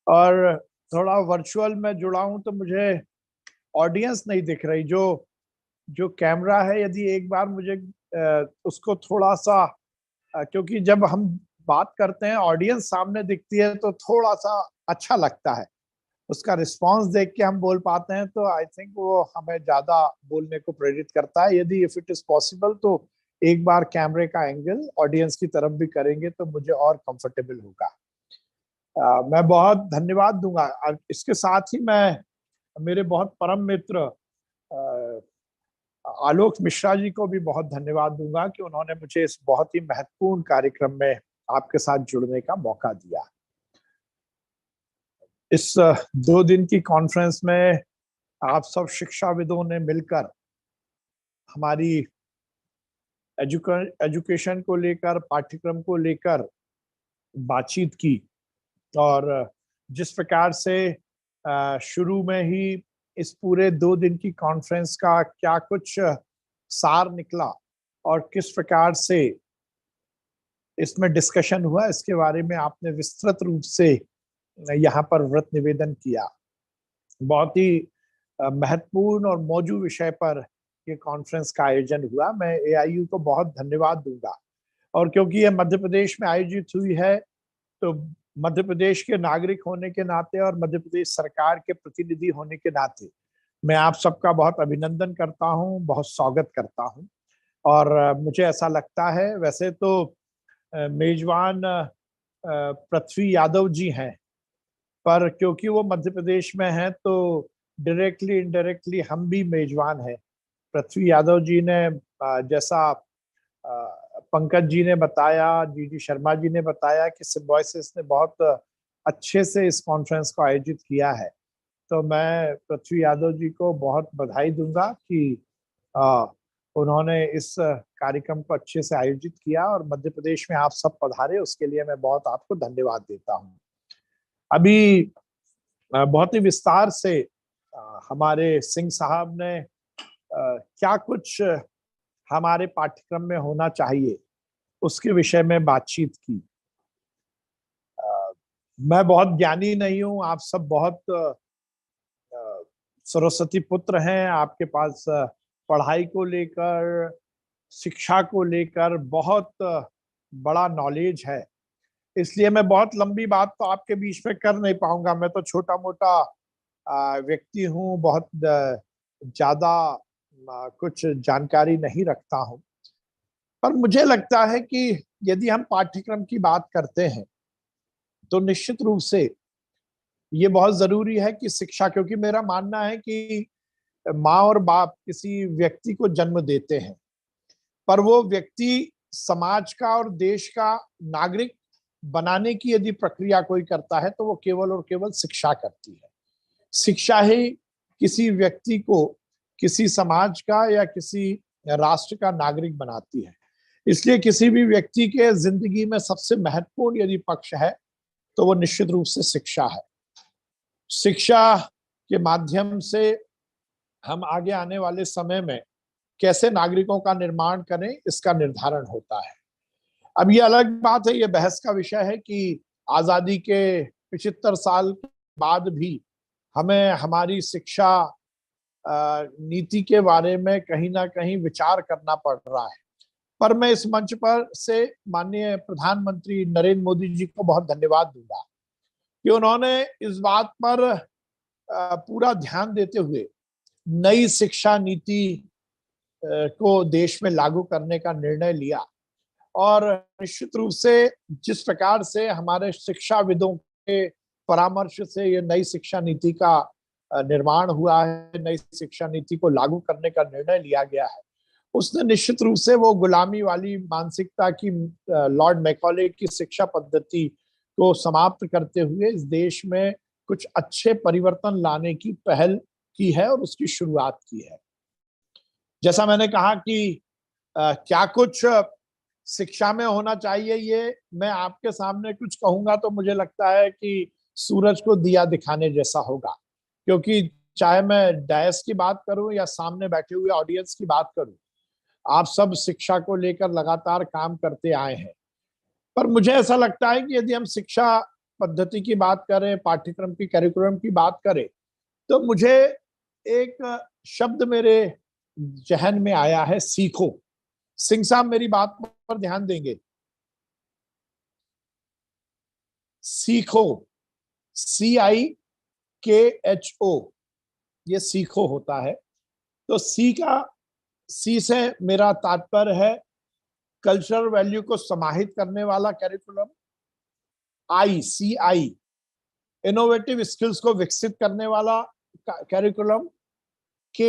और थोड़ा वर्चुअल में जुड़ा हूं तो मुझे ऑडियंस नहीं दिख रही। जो कैमरा है, यदि एक बार मुझे उसको थोड़ा सा, क्योंकि जब हम बात करते हैं ऑडियंस सामने दिखती है तो थोड़ा सा अच्छा लगता है, उसका रिस्पांस देख के हम बोल पाते हैं, तो आई थिंक वो हमें ज्यादा बोलने को प्रेरित करता है। यदि इफ इट इज पॉसिबल तो एक बार कैमरे का एंगल ऑडियंस की तरफ भी करेंगे तो मुझे और कंफर्टेबल होगा। मैं बहुत धन्यवाद दूंगा। और इसके साथ ही मैं मेरे बहुत परम मित्र आलोक मिश्रा जी को भी बहुत धन्यवाद दूंगा कि उन्होंने मुझे इस बहुत ही महत्वपूर्ण कार्यक्रम में आपके साथ जुड़ने का मौका दिया। इस 2 दिन की कॉन्फ्रेंस में आप सब शिक्षाविदों ने मिलकर हमारी एजुकेशन को लेकर, पाठ्यक्रम को लेकर बातचीत की, और जिस प्रकार से शुरू में ही इस पूरे 2 दिन की कॉन्फ्रेंस का क्या कुछ सार निकला और किस प्रकार से इसमें डिस्कशन हुआ, इसके बारे में आपने विस्तृत रूप से यहाँ पर व्रत निवेदन किया। बहुत ही महत्वपूर्ण और मौजूद विषय पर ये कॉन्फ्रेंस का आयोजन हुआ। मैं AIU को बहुत धन्यवाद दूंगा। और क्योंकि ये मध्य प्रदेश में आयोजित हुई है, तो मध्य प्रदेश के नागरिक होने के नाते और मध्य प्रदेश सरकार के प्रतिनिधि होने के नाते मैं आप सबका बहुत अभिनंदन करता हूं, बहुत स्वागत करता हूं। और मुझे ऐसा लगता है, वैसे तो मेजबान पृथ्वी यादव जी हैं, पर क्योंकि वो मध्य प्रदेश में हैं तो डायरेक्टली इनडायरेक्टली हम भी मेजबान हैं। पृथ्वी यादव जी ने जैसा पंकज जी ने बताया, जीडी शर्मा जी ने बताया कि सिम्बायोसिस ने बहुत अच्छे से इस कॉन्फ्रेंस को आयोजित किया है। तो मैं पृथ्वी यादव जी को बहुत बधाई दूंगा कि उन्होंने इस कार्यक्रम को अच्छे से आयोजित किया और मध्य प्रदेश में आप सब पधारे, उसके लिए मैं बहुत आपको धन्यवाद देता हूं। अभी बहुत ही विस्तार से हमारे सिंह साहब ने क्या कुछ हमारे पाठ्यक्रम में होना चाहिए उसके विषय में बातचीत की। मैं बहुत ज्ञानी नहीं हूं, आप सब बहुत सरस्वती पुत्र हैं, आपके पास पढ़ाई को लेकर, शिक्षा को लेकर बहुत बड़ा नॉलेज है, इसलिए मैं बहुत लंबी बात तो आपके बीच में कर नहीं पाऊंगा। मैं तो छोटा मोटा व्यक्ति हूं, बहुत ज्यादा कुछ जानकारी नहीं रखता हूं। पर मुझे लगता है कि यदि हम पाठ्यक्रम की बात करते हैं तो निश्चित रूप से ये बहुत जरूरी है कि शिक्षा, क्योंकि मेरा मानना है कि माँ और बाप किसी व्यक्ति को जन्म देते हैं, पर वो व्यक्ति समाज का और देश का नागरिक बनाने की यदि प्रक्रिया कोई करता है तो वो केवल और केवल शिक्षा करती है। शिक्षा ही किसी व्यक्ति को किसी समाज का या किसी राष्ट्र का नागरिक बनाती है। इसलिए किसी भी व्यक्ति के जिंदगी में सबसे महत्वपूर्ण यदि पक्ष है तो वो निश्चित रूप से शिक्षा है। शिक्षा के माध्यम से हम आगे आने वाले समय में कैसे नागरिकों का निर्माण करें, इसका निर्धारण होता है। अब ये अलग बात है, ये बहस का विषय है कि आजादी के 75 साल के बाद भी हमें हमारी शिक्षा नीति के बारे में कहीं ना कहीं विचार करना पड़ रहा है। पर मैं इस मंच पर से माननीय प्रधानमंत्री नरेंद्र मोदी जी को बहुत धन्यवाद दूंगा कि उन्होंने इस बात पर पूरा ध्यान देते हुए नई शिक्षा नीति को देश में लागू करने का निर्णय लिया। और निश्चित रूप से जिस प्रकार से हमारे शिक्षाविदों के परामर्श से ये नई शिक्षा नीति का निर्माण हुआ है, नई शिक्षा नीति को लागू करने का निर्णय लिया गया है, उसने निश्चित रूप से वो गुलामी वाली मानसिकता की लॉर्ड मैकॉले की शिक्षा पद्धति को समाप्त करते हुए इस देश में कुछ अच्छे परिवर्तन लाने की पहल की है और उसकी शुरुआत की है। जैसा मैंने कहा कि क्या कुछ शिक्षा में होना चाहिए, ये मैं आपके सामने कुछ कहूंगा तो मुझे लगता है कि सूरज को दिया दिखाने जैसा होगा, क्योंकि चाहे मैं डायस की बात करूं या सामने बैठे हुए ऑडियंस की बात करूं, आप सब शिक्षा को लेकर लगातार काम करते आए हैं। पर मुझे ऐसा लगता है कि यदि हम शिक्षा पद्धति की बात करें, पाठ्यक्रम की, करिकुलम की बात करें, तो मुझे एक शब्द मेरे जहन में आया है, सीखो। सिंह साहब मेरी बात पर ध्यान देंगे। सीखो, CIKHO, ये सीखो होता है। तो सी से मेरा तात्पर्य है कल्चरल वैल्यू को समाहित करने वाला कैरिकुलम। CI इनोवेटिव स्किल्स को विकसित करने वाला कैरिकुलम। K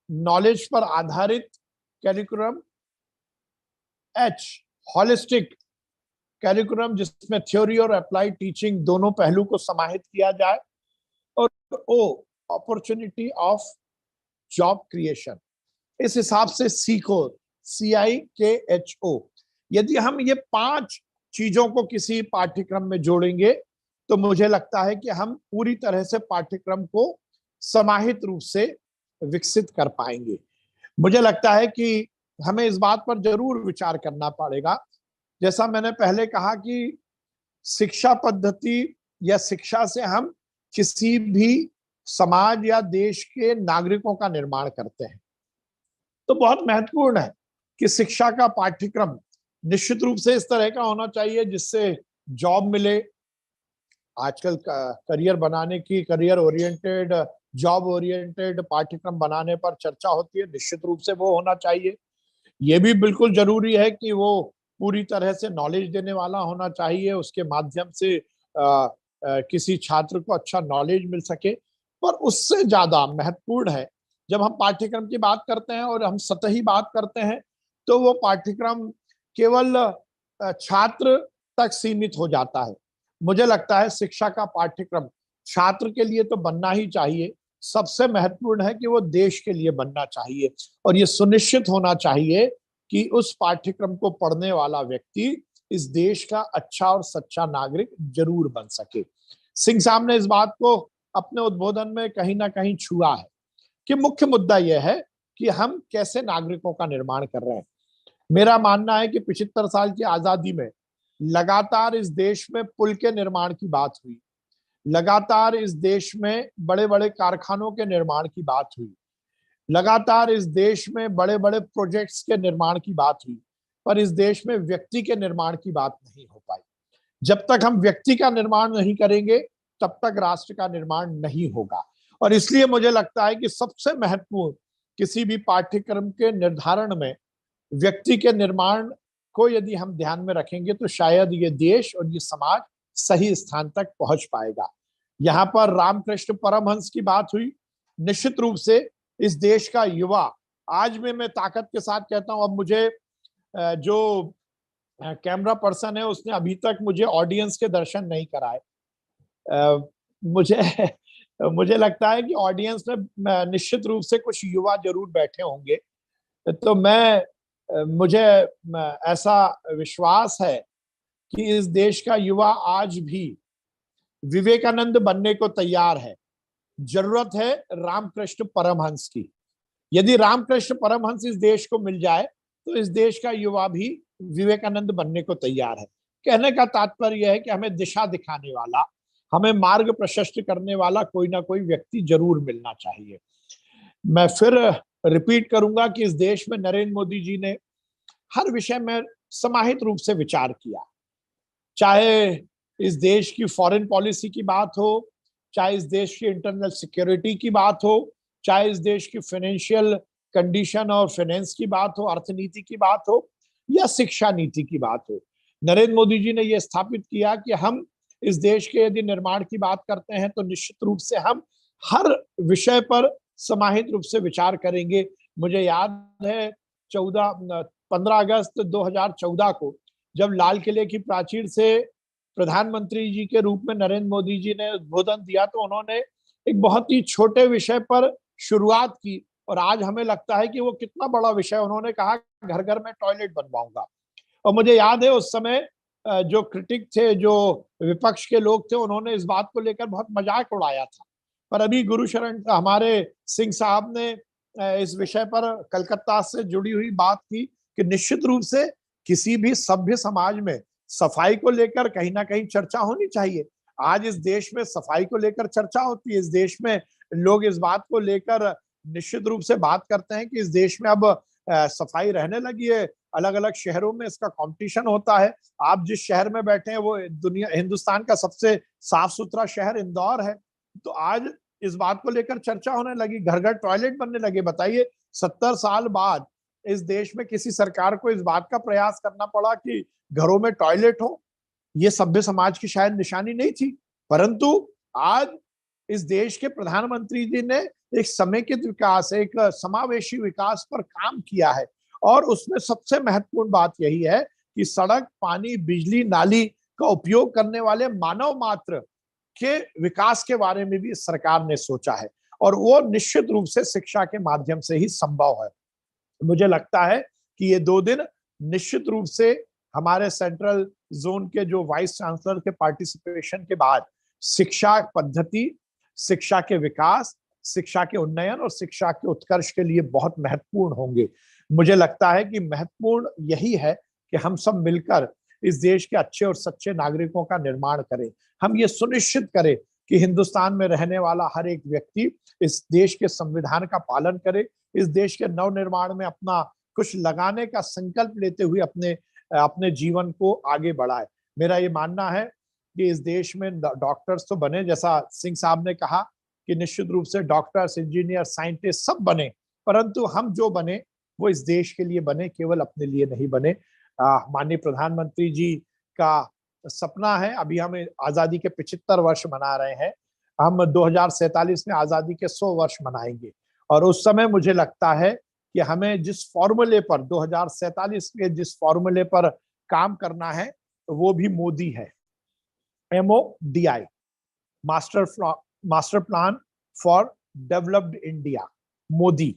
नॉलेज पर आधारित कैरिकुलम। H हॉलिस्टिक कैरिकुलम, जिसमें थ्योरी और अप्लाइड टीचिंग दोनों पहलू को समाहित किया जाए। और O opportunity of job creation. इस हिसाब से सीखो, CIKHO। यदि हम ये 5 चीजों को किसी पाठ्यक्रम में जोड़ेंगे तो मुझे लगता है कि हम पूरी तरह से पाठ्यक्रम को समाहित रूप से विकसित कर पाएंगे। मुझे लगता है कि हमें इस बात पर जरूर विचार करना पड़ेगा, जैसा मैंने पहले कहा कि शिक्षा पद्धति या शिक्षा से हम किसी भी समाज या देश के नागरिकों का निर्माण करते हैं। तो बहुत महत्वपूर्ण है कि शिक्षा का पाठ्यक्रम निश्चित रूप से इस तरह का होना चाहिए जिससे जॉब मिले। आजकल करियर बनाने की, करियर ओरिएंटेड, जॉब ओरिएंटेड पाठ्यक्रम बनाने पर चर्चा होती है, निश्चित रूप से वो होना चाहिए। ये भी बिल्कुल जरूरी है कि वो पूरी तरह से नॉलेज देने वाला होना चाहिए, उसके माध्यम से किसी छात्र को अच्छा नॉलेज मिल सके। पर उससे ज्यादा महत्वपूर्ण है, जब हम पाठ्यक्रम की बात करते हैं और हम सतही बात करते हैं, तो वो पाठ्यक्रम केवल छात्र तक सीमित हो जाता है। मुझे लगता है शिक्षा का पाठ्यक्रम छात्र के लिए तो बनना ही चाहिए, सबसे महत्वपूर्ण है कि वो देश के लिए बनना चाहिए, और ये सुनिश्चित होना चाहिए कि उस पाठ्यक्रम को पढ़ने वाला व्यक्ति इस देश का अच्छा और सच्चा नागरिक जरूर बन सके। सिंह साहब ने इस बात को अपने उद्बोधन में कहीं ना कहीं छुआ है कि मुख्य मुद्दा यह है कि हम कैसे नागरिकों का निर्माण कर रहे हैं। मेरा मानना है कि 75 साल की आजादी में लगातार इस देश में पुल के निर्माण की बात हुई, लगातार इस देश में बड़े बड़े कारखानों के निर्माण की बात हुई, लगातार इस देश में बड़े बड़े प्रोजेक्ट्स के निर्माण की बात हुई, पर इस देश में व्यक्ति के निर्माण की बात नहीं हो पाई। जब तक हम व्यक्ति का निर्माण नहीं करेंगे तब तक राष्ट्र का निर्माण नहीं होगा। और इसलिए मुझे लगता है कि सबसे महत्वपूर्ण किसी भी पाठ्यक्रम के निर्धारण में व्यक्ति के निर्माण को यदि हम ध्यान में रखेंगे तो शायद ये देश और ये समाज सही स्थान तक पहुंच पाएगा। यहाँ पर रामकृष्ण परमहंस की बात हुई। निश्चित रूप से इस देश का युवा, आज में मैं ताकत के साथ कहता हूं, अब मुझे जो कैमरा पर्सन है उसने अभी तक मुझे ऑडियंस के दर्शन नहीं कराए। मुझे लगता है कि ऑडियंस में निश्चित रूप से कुछ युवा जरूर बैठे होंगे, तो मुझे ऐसा विश्वास है कि इस देश का युवा आज भी विवेकानंद बनने को तैयार है। जरूरत है रामकृष्ण परमहंस की। यदि रामकृष्ण परमहंस इस देश को मिल जाए तो इस देश का युवा भी विवेकानंद बनने को तैयार है। कहने का तात्पर्य यह है कि हमें दिशा दिखाने वाला, हमें मार्ग प्रशस्त करने वाला कोई ना कोई व्यक्ति जरूर मिलना चाहिए। मैं फिर रिपीट करूंगा कि इस देश में नरेंद्र मोदी जी ने हर विषय में समाहित रूप से विचार किया, चाहे इस देश की फॉरेन पॉलिसी की बात हो, चाहे इस देश की इंटरनल सिक्योरिटी की बात हो, चाहे इस देश की फाइनेंशियल कंडीशन और फाइनेंस की बात हो, अर्थनीति की बात हो, या शिक्षा नीति की बात हो। नरेंद्र मोदी जी ने यह स्थापित किया कि हम इस देश के यदि निर्माण की बात करते हैं तो निश्चित रूप से हम हर विषय पर समाहित रूप से विचार करेंगे। मुझे याद है 15 अगस्त 2014 को जब लाल किले की प्राचीर से प्रधानमंत्री जी के रूप में नरेंद्र मोदी जी ने उद्बोधन दिया, तो उन्होंने एक बहुत ही छोटे विषय पर शुरुआत की, और आज हमें लगता है कि वो कितना बड़ा विषय। उन्होंने कहा घर घर में टॉयलेट बनवाऊंगा, और मुझे याद है उस समय जो क्रिटिक थे, जो विपक्ष के लोग थे, उन्होंने इस बात को लेकर बहुत मजाक उड़ाया था। पर अभी गुरुशरण हमारे सिंह साहब ने इस विषय पर कलकत्ता से जुड़ी हुई बात की कि निश्चित रूप से किसी भी सभ्य समाज में सफाई को लेकर कहीं ना कहीं चर्चा होनी चाहिए। आज इस देश में सफाई को लेकर चर्चा होती है, इस देश में लोग इस बात को लेकर निश्चित रूप से बात करते हैं कि इस देश में अब सफाई रहने लगी है। अलग अलग शहरों में इसका कंपटीशन होता है। आप जिस शहर में बैठे हैं वो हिंदुस्तान का सबसे साफ सुथरा शहर इंदौर है। तो आज इस बात को लेकर चर्चा होने लगी, घर घर टॉयलेट बनने लगे। बताइए 70 साल बाद इस देश में किसी सरकार को इस बात का प्रयास करना पड़ा कि घरों में टॉयलेट हो। ये सभ्य समाज की शायद निशानी नहीं थी, परंतु आज इस देश के प्रधानमंत्री जी ने एक समेकित विकास, एक समावेशी विकास पर काम किया है, और उसमें सबसे महत्वपूर्ण बात यही है कि सड़क, पानी, बिजली, नाली का उपयोग करने वाले मानव मात्र के विकास के बारे में भी सरकार ने सोचा है, और वो निश्चित रूप से शिक्षा के माध्यम से ही संभव है। मुझे लगता है कि ये 2 दिन निश्चित रूप से हमारे सेंट्रल जोन के जो वाइस चांसलर के पार्टिसिपेशन के बाद शिक्षा पद्धति, शिक्षा के विकास, शिक्षा के उन्नयन और शिक्षा के उत्कर्ष के लिए बहुत महत्वपूर्ण होंगे। मुझे लगता है कि महत्वपूर्ण यही है कि हम सब मिलकर इस देश के अच्छे और सच्चे नागरिकों का निर्माण करें। हम ये सुनिश्चित करें कि हिंदुस्तान में रहने वाला हर एक व्यक्ति इस देश के संविधान का पालन करे, इस देश के नवनिर्माण में अपना कुछ लगाने का संकल्प लेते हुए अपने अपने जीवन को आगे बढ़ाए। मेरा ये मानना है कि इस देश में डॉक्टर्स तो बने, जैसा सिंह साहब ने कहा कि निश्चित रूप से डॉक्टर्स, इंजीनियर, साइंटिस्ट सब बने, परंतु हम जो बने वो इस देश के लिए बने, केवल अपने लिए नहीं बने। माननीय प्रधानमंत्री जी का सपना है, अभी हम आजादी के 75 वर्ष मना रहे हैं, हम 2047 में आजादी के 100 वर्ष मनाएंगे, और उस समय मुझे लगता है कि हमें जिस फॉर्मूले पर 2047 के जिस फॉर्मूले पर काम करना है वो भी मोदी है, MODI, master plan for developed India, Modi,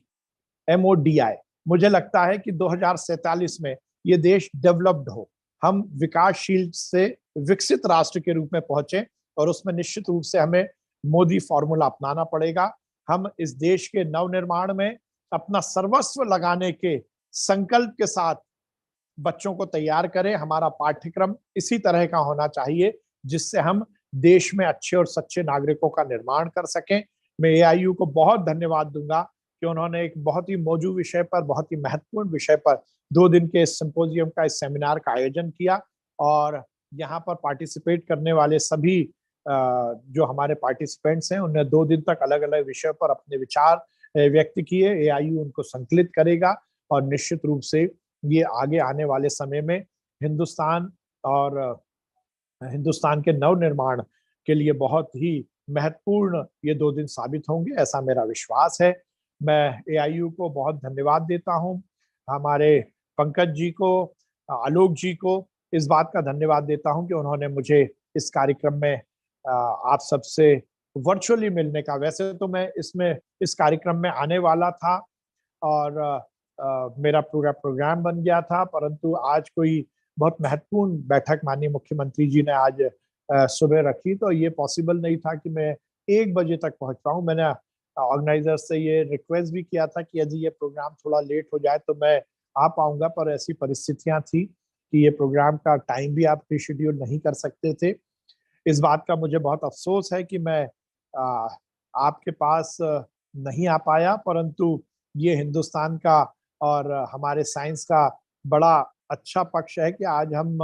MODI। मुझे लगता है कि 2047 में ये देश डेवलप्ड हो, हम विकासशील से विकसित राष्ट्र के रूप में पहुंचे, और उसमें निश्चित रूप से हमें मोदी फॉर्मूला अपनाना पड़ेगा। हम इस देश के नवनिर्माण में अपना सर्वस्व लगाने के संकल्प के साथ बच्चों को तैयार करें। हमारा पाठ्यक्रम इसी तरह का होना चाहिए जिससे हम देश में अच्छे और सच्चे नागरिकों का निर्माण कर सकें। मैं AIU को बहुत धन्यवाद दूंगा कि उन्होंने एक बहुत ही मौजूद विषय पर, बहुत ही महत्वपूर्ण विषय पर 2 दिन के इस सिंपोजियम का, इस सेमिनार का आयोजन किया, और यहाँ पर पार्टिसिपेट करने वाले सभी जो हमारे पार्टिसिपेंट्स हैं उन्हें 2 दिन तक अलग अलग विषय पर अपने विचार व्यक्त किए। AIU उनको संकलित करेगा, और निश्चित रूप से ये आगे आने वाले समय में हिंदुस्तान और हिंदुस्तान के नवनिर्माण के लिए बहुत ही महत्वपूर्ण ये 2 दिन साबित होंगे, ऐसा मेरा विश्वास है। मैं AIU को बहुत धन्यवाद देता हूँ, हमारे पंकज जी को, आलोक जी को इस बात का धन्यवाद देता हूँ कि उन्होंने मुझे इस कार्यक्रम में आप सबसे वर्चुअली मिलने का, वैसे तो मैं इस कार्यक्रम में आने वाला था और मेरा पूरा प्रोग्राम बन गया था, परंतु आज कोई बहुत महत्वपूर्ण बैठक माननीय मुख्यमंत्री जी ने आज सुबह रखी, तो ये पॉसिबल नहीं था कि मैं 1 बजे तक पहुंच पाऊं। मैंने ऑर्गेनाइजर से ये रिक्वेस्ट भी किया था कि यदि ये प्रोग्राम थोड़ा लेट हो जाए तो मैं आ पाऊंगा, पर ऐसी परिस्थितियां थी कि ये प्रोग्राम का टाइम भी आप रिशेड्यूल नहीं कर सकते थे। इस बात का मुझे बहुत अफसोस है कि मैं आपके पास नहीं आ पाया, परंतु ये हिंदुस्तान का और हमारे साइंस का बड़ा अच्छा पक्ष है कि आज हम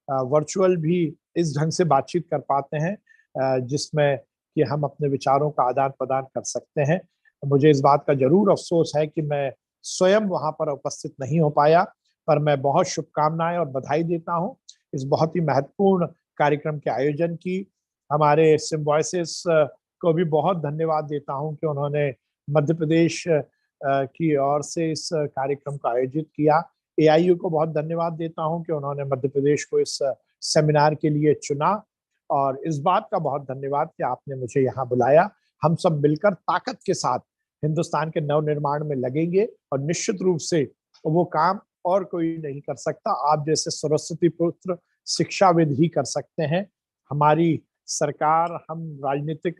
वर्चुअल भी इस ढंग से बातचीत कर पाते हैं जिसमें कि हम अपने विचारों का आदान प्रदान कर सकते हैं। मुझे इस बात का जरूर अफसोस है कि मैं स्वयं वहां पर उपस्थित नहीं हो पाया, पर मैं बहुत शुभकामनाएं और बधाई देता हूं इस बहुत ही महत्वपूर्ण कार्यक्रम के आयोजन की। हमारे सिम्बॉयसिस को भी बहुत धन्यवाद देता हूं कि उन्होंने मध्य प्रदेश की ओर से इस कार्यक्रम का आयोजित किया। AIU को बहुत धन्यवाद देता हूं कि उन्होंने मध्य प्रदेश को इस सेमिनार के लिए चुना, और इस बात का बहुत धन्यवाद कि आपने मुझे यहाँ बुलाया। हम सब मिलकर ताकत के साथ हिंदुस्तान के नवनिर्माण में लगेंगे, और निश्चित रूप से वो काम और कोई नहीं कर सकता, आप जैसे सरस्वती पुत्र शिक्षाविद ही कर सकते हैं। हमारी सरकार, हम राजनीतिक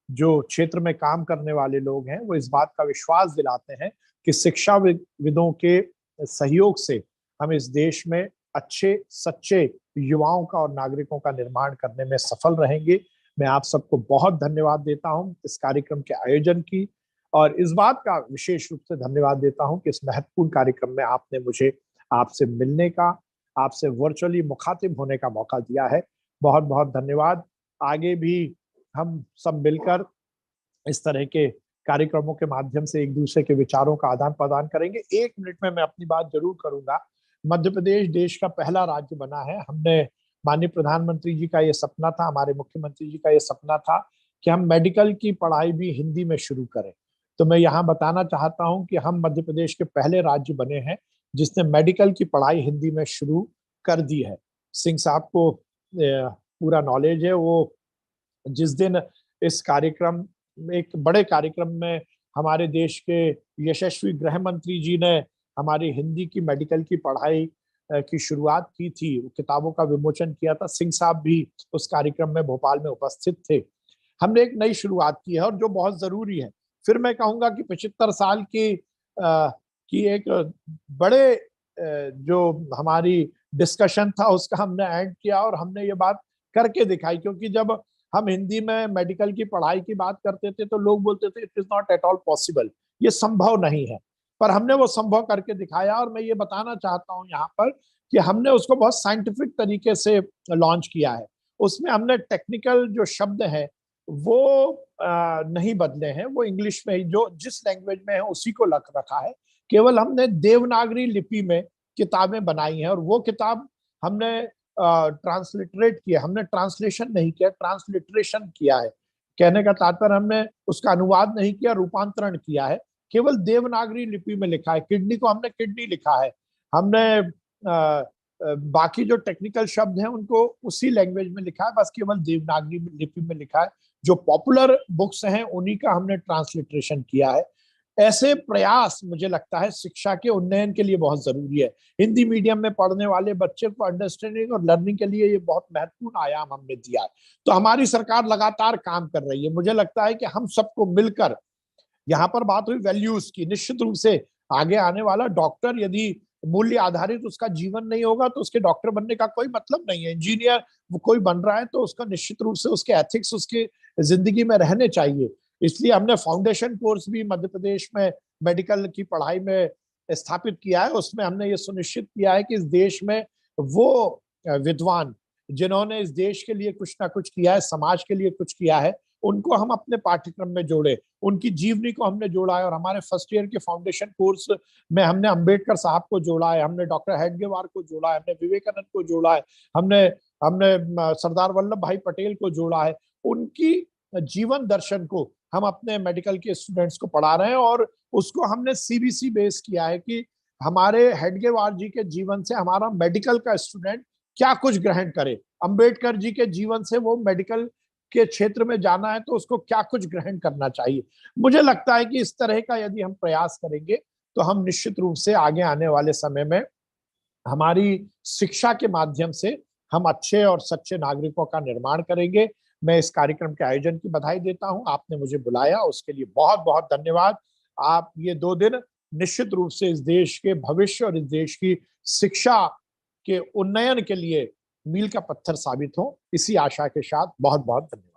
जो क्षेत्र में काम करने वाले लोग हैं वो इस बात का विश्वास दिलाते हैं कि शिक्षाविदों के सहयोग से हम इस देश में अच्छे सच्चे युवाओं का और नागरिकों का निर्माण करने में सफल रहेंगे। मैं आप सबको बहुत धन्यवाद देता हूं इस कार्यक्रम के आयोजन की, और इस बात का विशेष रूप से धन्यवाद देता हूं कि इस महत्वपूर्ण कार्यक्रम में आपने मुझे आपसे मिलने का, आपसे वर्चुअली मुखातिब होने का मौका दिया है। बहुत बहुत धन्यवाद। आगे भी हम सब मिलकर इस तरह के कार्यक्रमों के माध्यम से एक दूसरे के विचारों का आदान प्रदान करेंगे। 1 मिनट में मैं अपनी बात जरूर करूंगा। मध्य प्रदेश देश का पहला राज्य बना है। हमने, माननीय प्रधानमंत्री जी का ये सपना था, हमारे मुख्यमंत्री जी का ये सपना था कि हम मेडिकल की पढ़ाई भी हिंदी में शुरू करें। तो मैं यहाँ बताना चाहता हूँ कि हम मध्य प्रदेश के पहले राज्य बने हैं जिसने मेडिकल की पढ़ाई हिंदी में शुरू कर दी है। सिंह साहब को पूरा नॉलेज है। वो जिस दिन इस कार्यक्रम, एक बड़े कार्यक्रम में हमारे देश के यशस्वी गृह मंत्री जी ने हमारी हिंदी की मेडिकल की पढ़ाई की शुरुआत की थी, किताबों का विमोचन किया था, सिंह साहब भी उस कार्यक्रम में भोपाल में उपस्थित थे। हमने एक नई शुरुआत की है और जो बहुत जरूरी है। फिर मैं कहूंगा कि 75 साल की एक बड़े जो हमारी डिस्कशन था उसका हमने एंड किया और हमने ये बात करके दिखाई, क्योंकि जब हम हिंदी में मेडिकल की पढ़ाई की बात करते थे तो लोग बोलते थे it is not at all possible, ये संभव नहीं है। पर हमने वो संभव करके दिखाया। और मैं ये बताना चाहता हूँ यहाँ पर कि हमने उसको बहुत साइंटिफिक तरीके से लॉन्च किया है। उसमें हमने टेक्निकल जो शब्द है वो नहीं बदले हैं, वो इंग्लिश में ही जो जिस लैंग्वेज में है उसी को रखा है। केवल हमने देवनागरी लिपि में किताबें बनाई हैं, और वो किताब हमने ट्रांसलिटरेट किया, हमने ट्रांसलेशन नहीं किया, ट्रांसलिटरेशन किया है। कहने का तात्पर्य हमने उसका अनुवाद नहीं किया, रूपांतरण किया है। केवल देवनागरी लिपि में लिखा है। किडनी को हमने किडनी लिखा है। हमने बाकी जो टेक्निकल शब्द हैं उनको उसी लैंग्वेज में लिखा है, बस केवल देवनागरी लिपि में लिखा है। जो पॉपुलर बुक्स हैं उन्हीं का हमने ट्रांसलिटरेशन किया है। ऐसे प्रयास मुझे लगता है शिक्षा के उन्नयन के लिए बहुत जरूरी है। हिंदी मीडियम में पढ़ने वाले बच्चे को अंडरस्टैंडिंग और लर्निंग के लिए ये बहुत महत्वपूर्ण आयाम हमने दिया है। तो हमारी सरकार लगातार काम कर रही है। मुझे लगता है कि हम सबको मिलकर, यहाँ पर बात हुई वैल्यूज की, निश्चित रूप से आगे आने वाला डॉक्टर यदि मूल्य आधारित उसका जीवन नहीं होगा तो उसके डॉक्टर बनने का कोई मतलब नहीं है। इंजीनियर कोई बन रहा है तो उसका निश्चित रूप से उसके एथिक्स उसके जिंदगी में रहने चाहिए। इसलिए हमने फाउंडेशन कोर्स भी मध्य प्रदेश में मेडिकल की पढ़ाई में स्थापित किया है। उसमें हमने ये सुनिश्चित किया है कि इस देश में वो विद्वान जिन्होंने इस देश के लिए कुछ ना कुछ किया है, समाज के लिए कुछ किया है, उनको हम अपने पाठ्यक्रम में जोड़े, उनकी जीवनी को हमने जोड़ा है। और हमारे फर्स्ट ईयर के फाउंडेशन कोर्स में हमने अंबेडकर साहब को जोड़ा है, हमने डॉक्टर हेडगेवार को जोड़ा है, हमने विवेकानंद को जोड़ा है, हमने हमने सरदार वल्लभ भाई पटेल को जोड़ा है। उनकी जीवन दर्शन को हम अपने मेडिकल के स्टूडेंट्स को पढ़ा रहे हैं, और उसको हमने सीबीसी बेस किया है कि हमारे हेडगेवार जी के जीवन से हमारा मेडिकल का स्टूडेंट क्या कुछ ग्रहण करे। अंबेडकर जी के जीवन से वो मेडिकल के क्षेत्र में जाना है तो उसको क्या कुछ ग्रहण करना चाहिए। मुझे लगता है कि इस तरह का यदि हम प्रयास करेंगे तो हम निश्चित रूप से आगे आने वाले समय में हमारी शिक्षा के माध्यम से हम अच्छे और सच्चे नागरिकों का निर्माण करेंगे। मैं इस कार्यक्रम के आयोजन की बधाई देता हूं। आपने मुझे बुलाया उसके लिए बहुत बहुत धन्यवाद। आप ये 2 दिन निश्चित रूप से इस देश के भविष्य और इस देश की शिक्षा के उन्नयन के लिए मील का पत्थर साबित हो, इसी आशा के साथ बहुत बहुत धन्यवाद।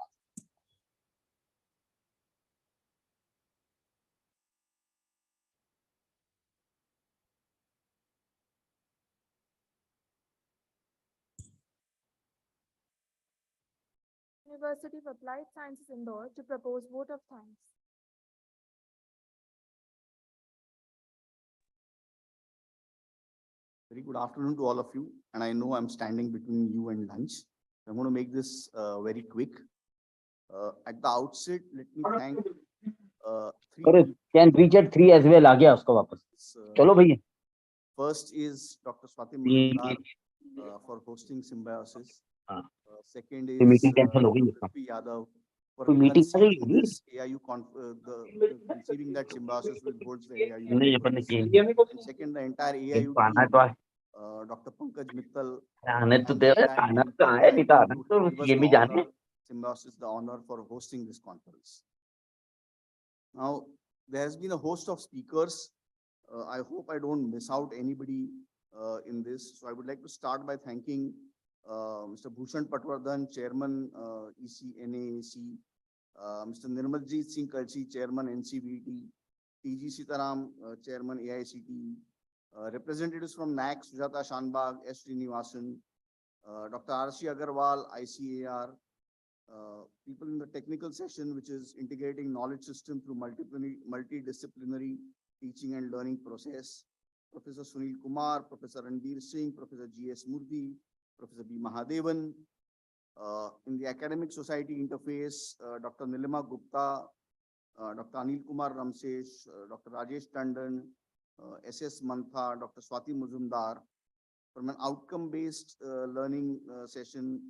University of Applied Sciences Indore to propose vote of thanks. Very good afternoon to all of you. And I know I'm standing between you and lunch. I'm going to make this very quick. At the outset, let me thank three. Can reach at 3 as well. आ गया उसको वापस. चलो भैया. First is Dr. Swati Mujumdar for hosting Symbiosis. Second is P. Yadav for conceiving this AIU conceiving that Symbiosis will hold the AIU. And second, the entire AIU team, Dr. Pankaj Mittal, Symbiosis the honor for hosting this conference. Now, there has been a host of speakers. I hope I don't miss out anybody in this. So I would like to start by thanking Mr. Bhushan Patwardhan, Chairman ECNAAC, Mr. Nirmaljeet Singh Kalsi, Chairman NCVT, TG Sitaram, Chairman AICT, representatives from NAC, Sujata Shanbag, S. Srinivasan, Dr. R.C. Agarwal, ICAR, people in the technical session, which is integrating knowledge system through multidisciplinary teaching and learning process, Professor Sunil Kumar, Professor Ranbir Singh, Professor G.S. Murthy, Professor B. Mahadevan, in the academic society interface, Dr. Nilima Gupta, Dr. Anil Kumar Ramsesh, Dr. Rajesh Tandon, S.S. Mantha, Dr. Swati Mujumdar, from an outcome-based learning session,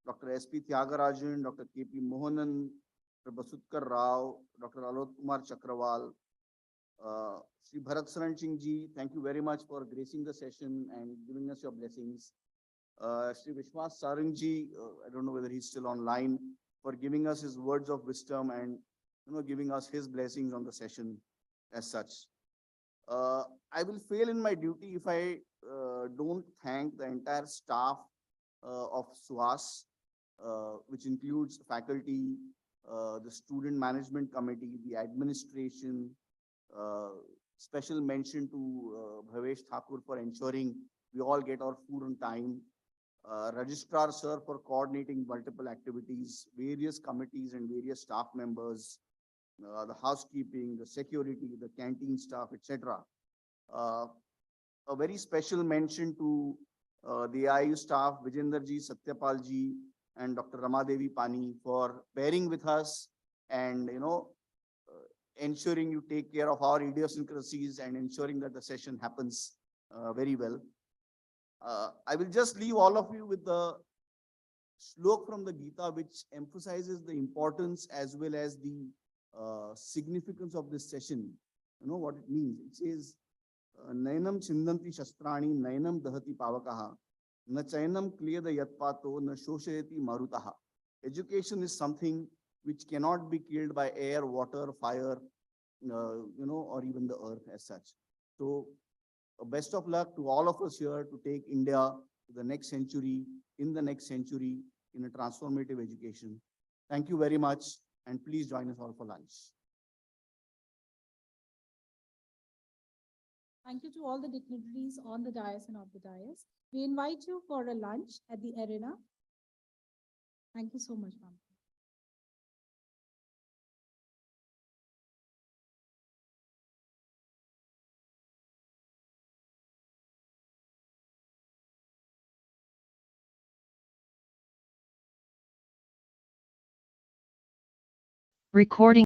Dr. S.P. Tyagarajan, Dr. K.P. Mohanan, Dr. Basutkar Rao, Dr. Alok Kumar Chakrawal, Sri Bharat Saran Singh ji, thank you very much for gracing the session and giving us your blessings. Sri Vishwas Sarang ji, I don't know whether he's still online, for giving us his words of wisdom and giving us his blessings on the session as such. I will fail in my duty if I don't thank the entire staff of SUHAS, which includes faculty, the student management committee, the administration, special mention to Bhavesh Thakur for ensuring we all get our food on time. Registrar sir for coordinating multiple activities, various committees and various staff members, the housekeeping, the security, the canteen staff, etc. A very special mention to the IU staff, Vijender ji, Satyapal ji, and Dr. Ramadevi Pani for bearing with us and ensuring you take care of our idiosyncrasies and ensuring that the session happens very well. I will just leave all of you with the slok from the Gita, which emphasizes the importance as well as the significance of this session. You know what it means. It says, Nainam chindanti shastrani, nainam dahati pavakaha, na chainam kliyada yatpato, na shoshayati marutaha. Education is something which cannot be killed by air, water, fire, or even the earth as such. So best of luck to all of us here to take India to the next century, in a transformative education. Thank you very much, and please join us all for lunch. Thank you to all the dignitaries on the dais and off the dais. We invite you for a lunch at the arena. Thank you so much, ma'am. Recording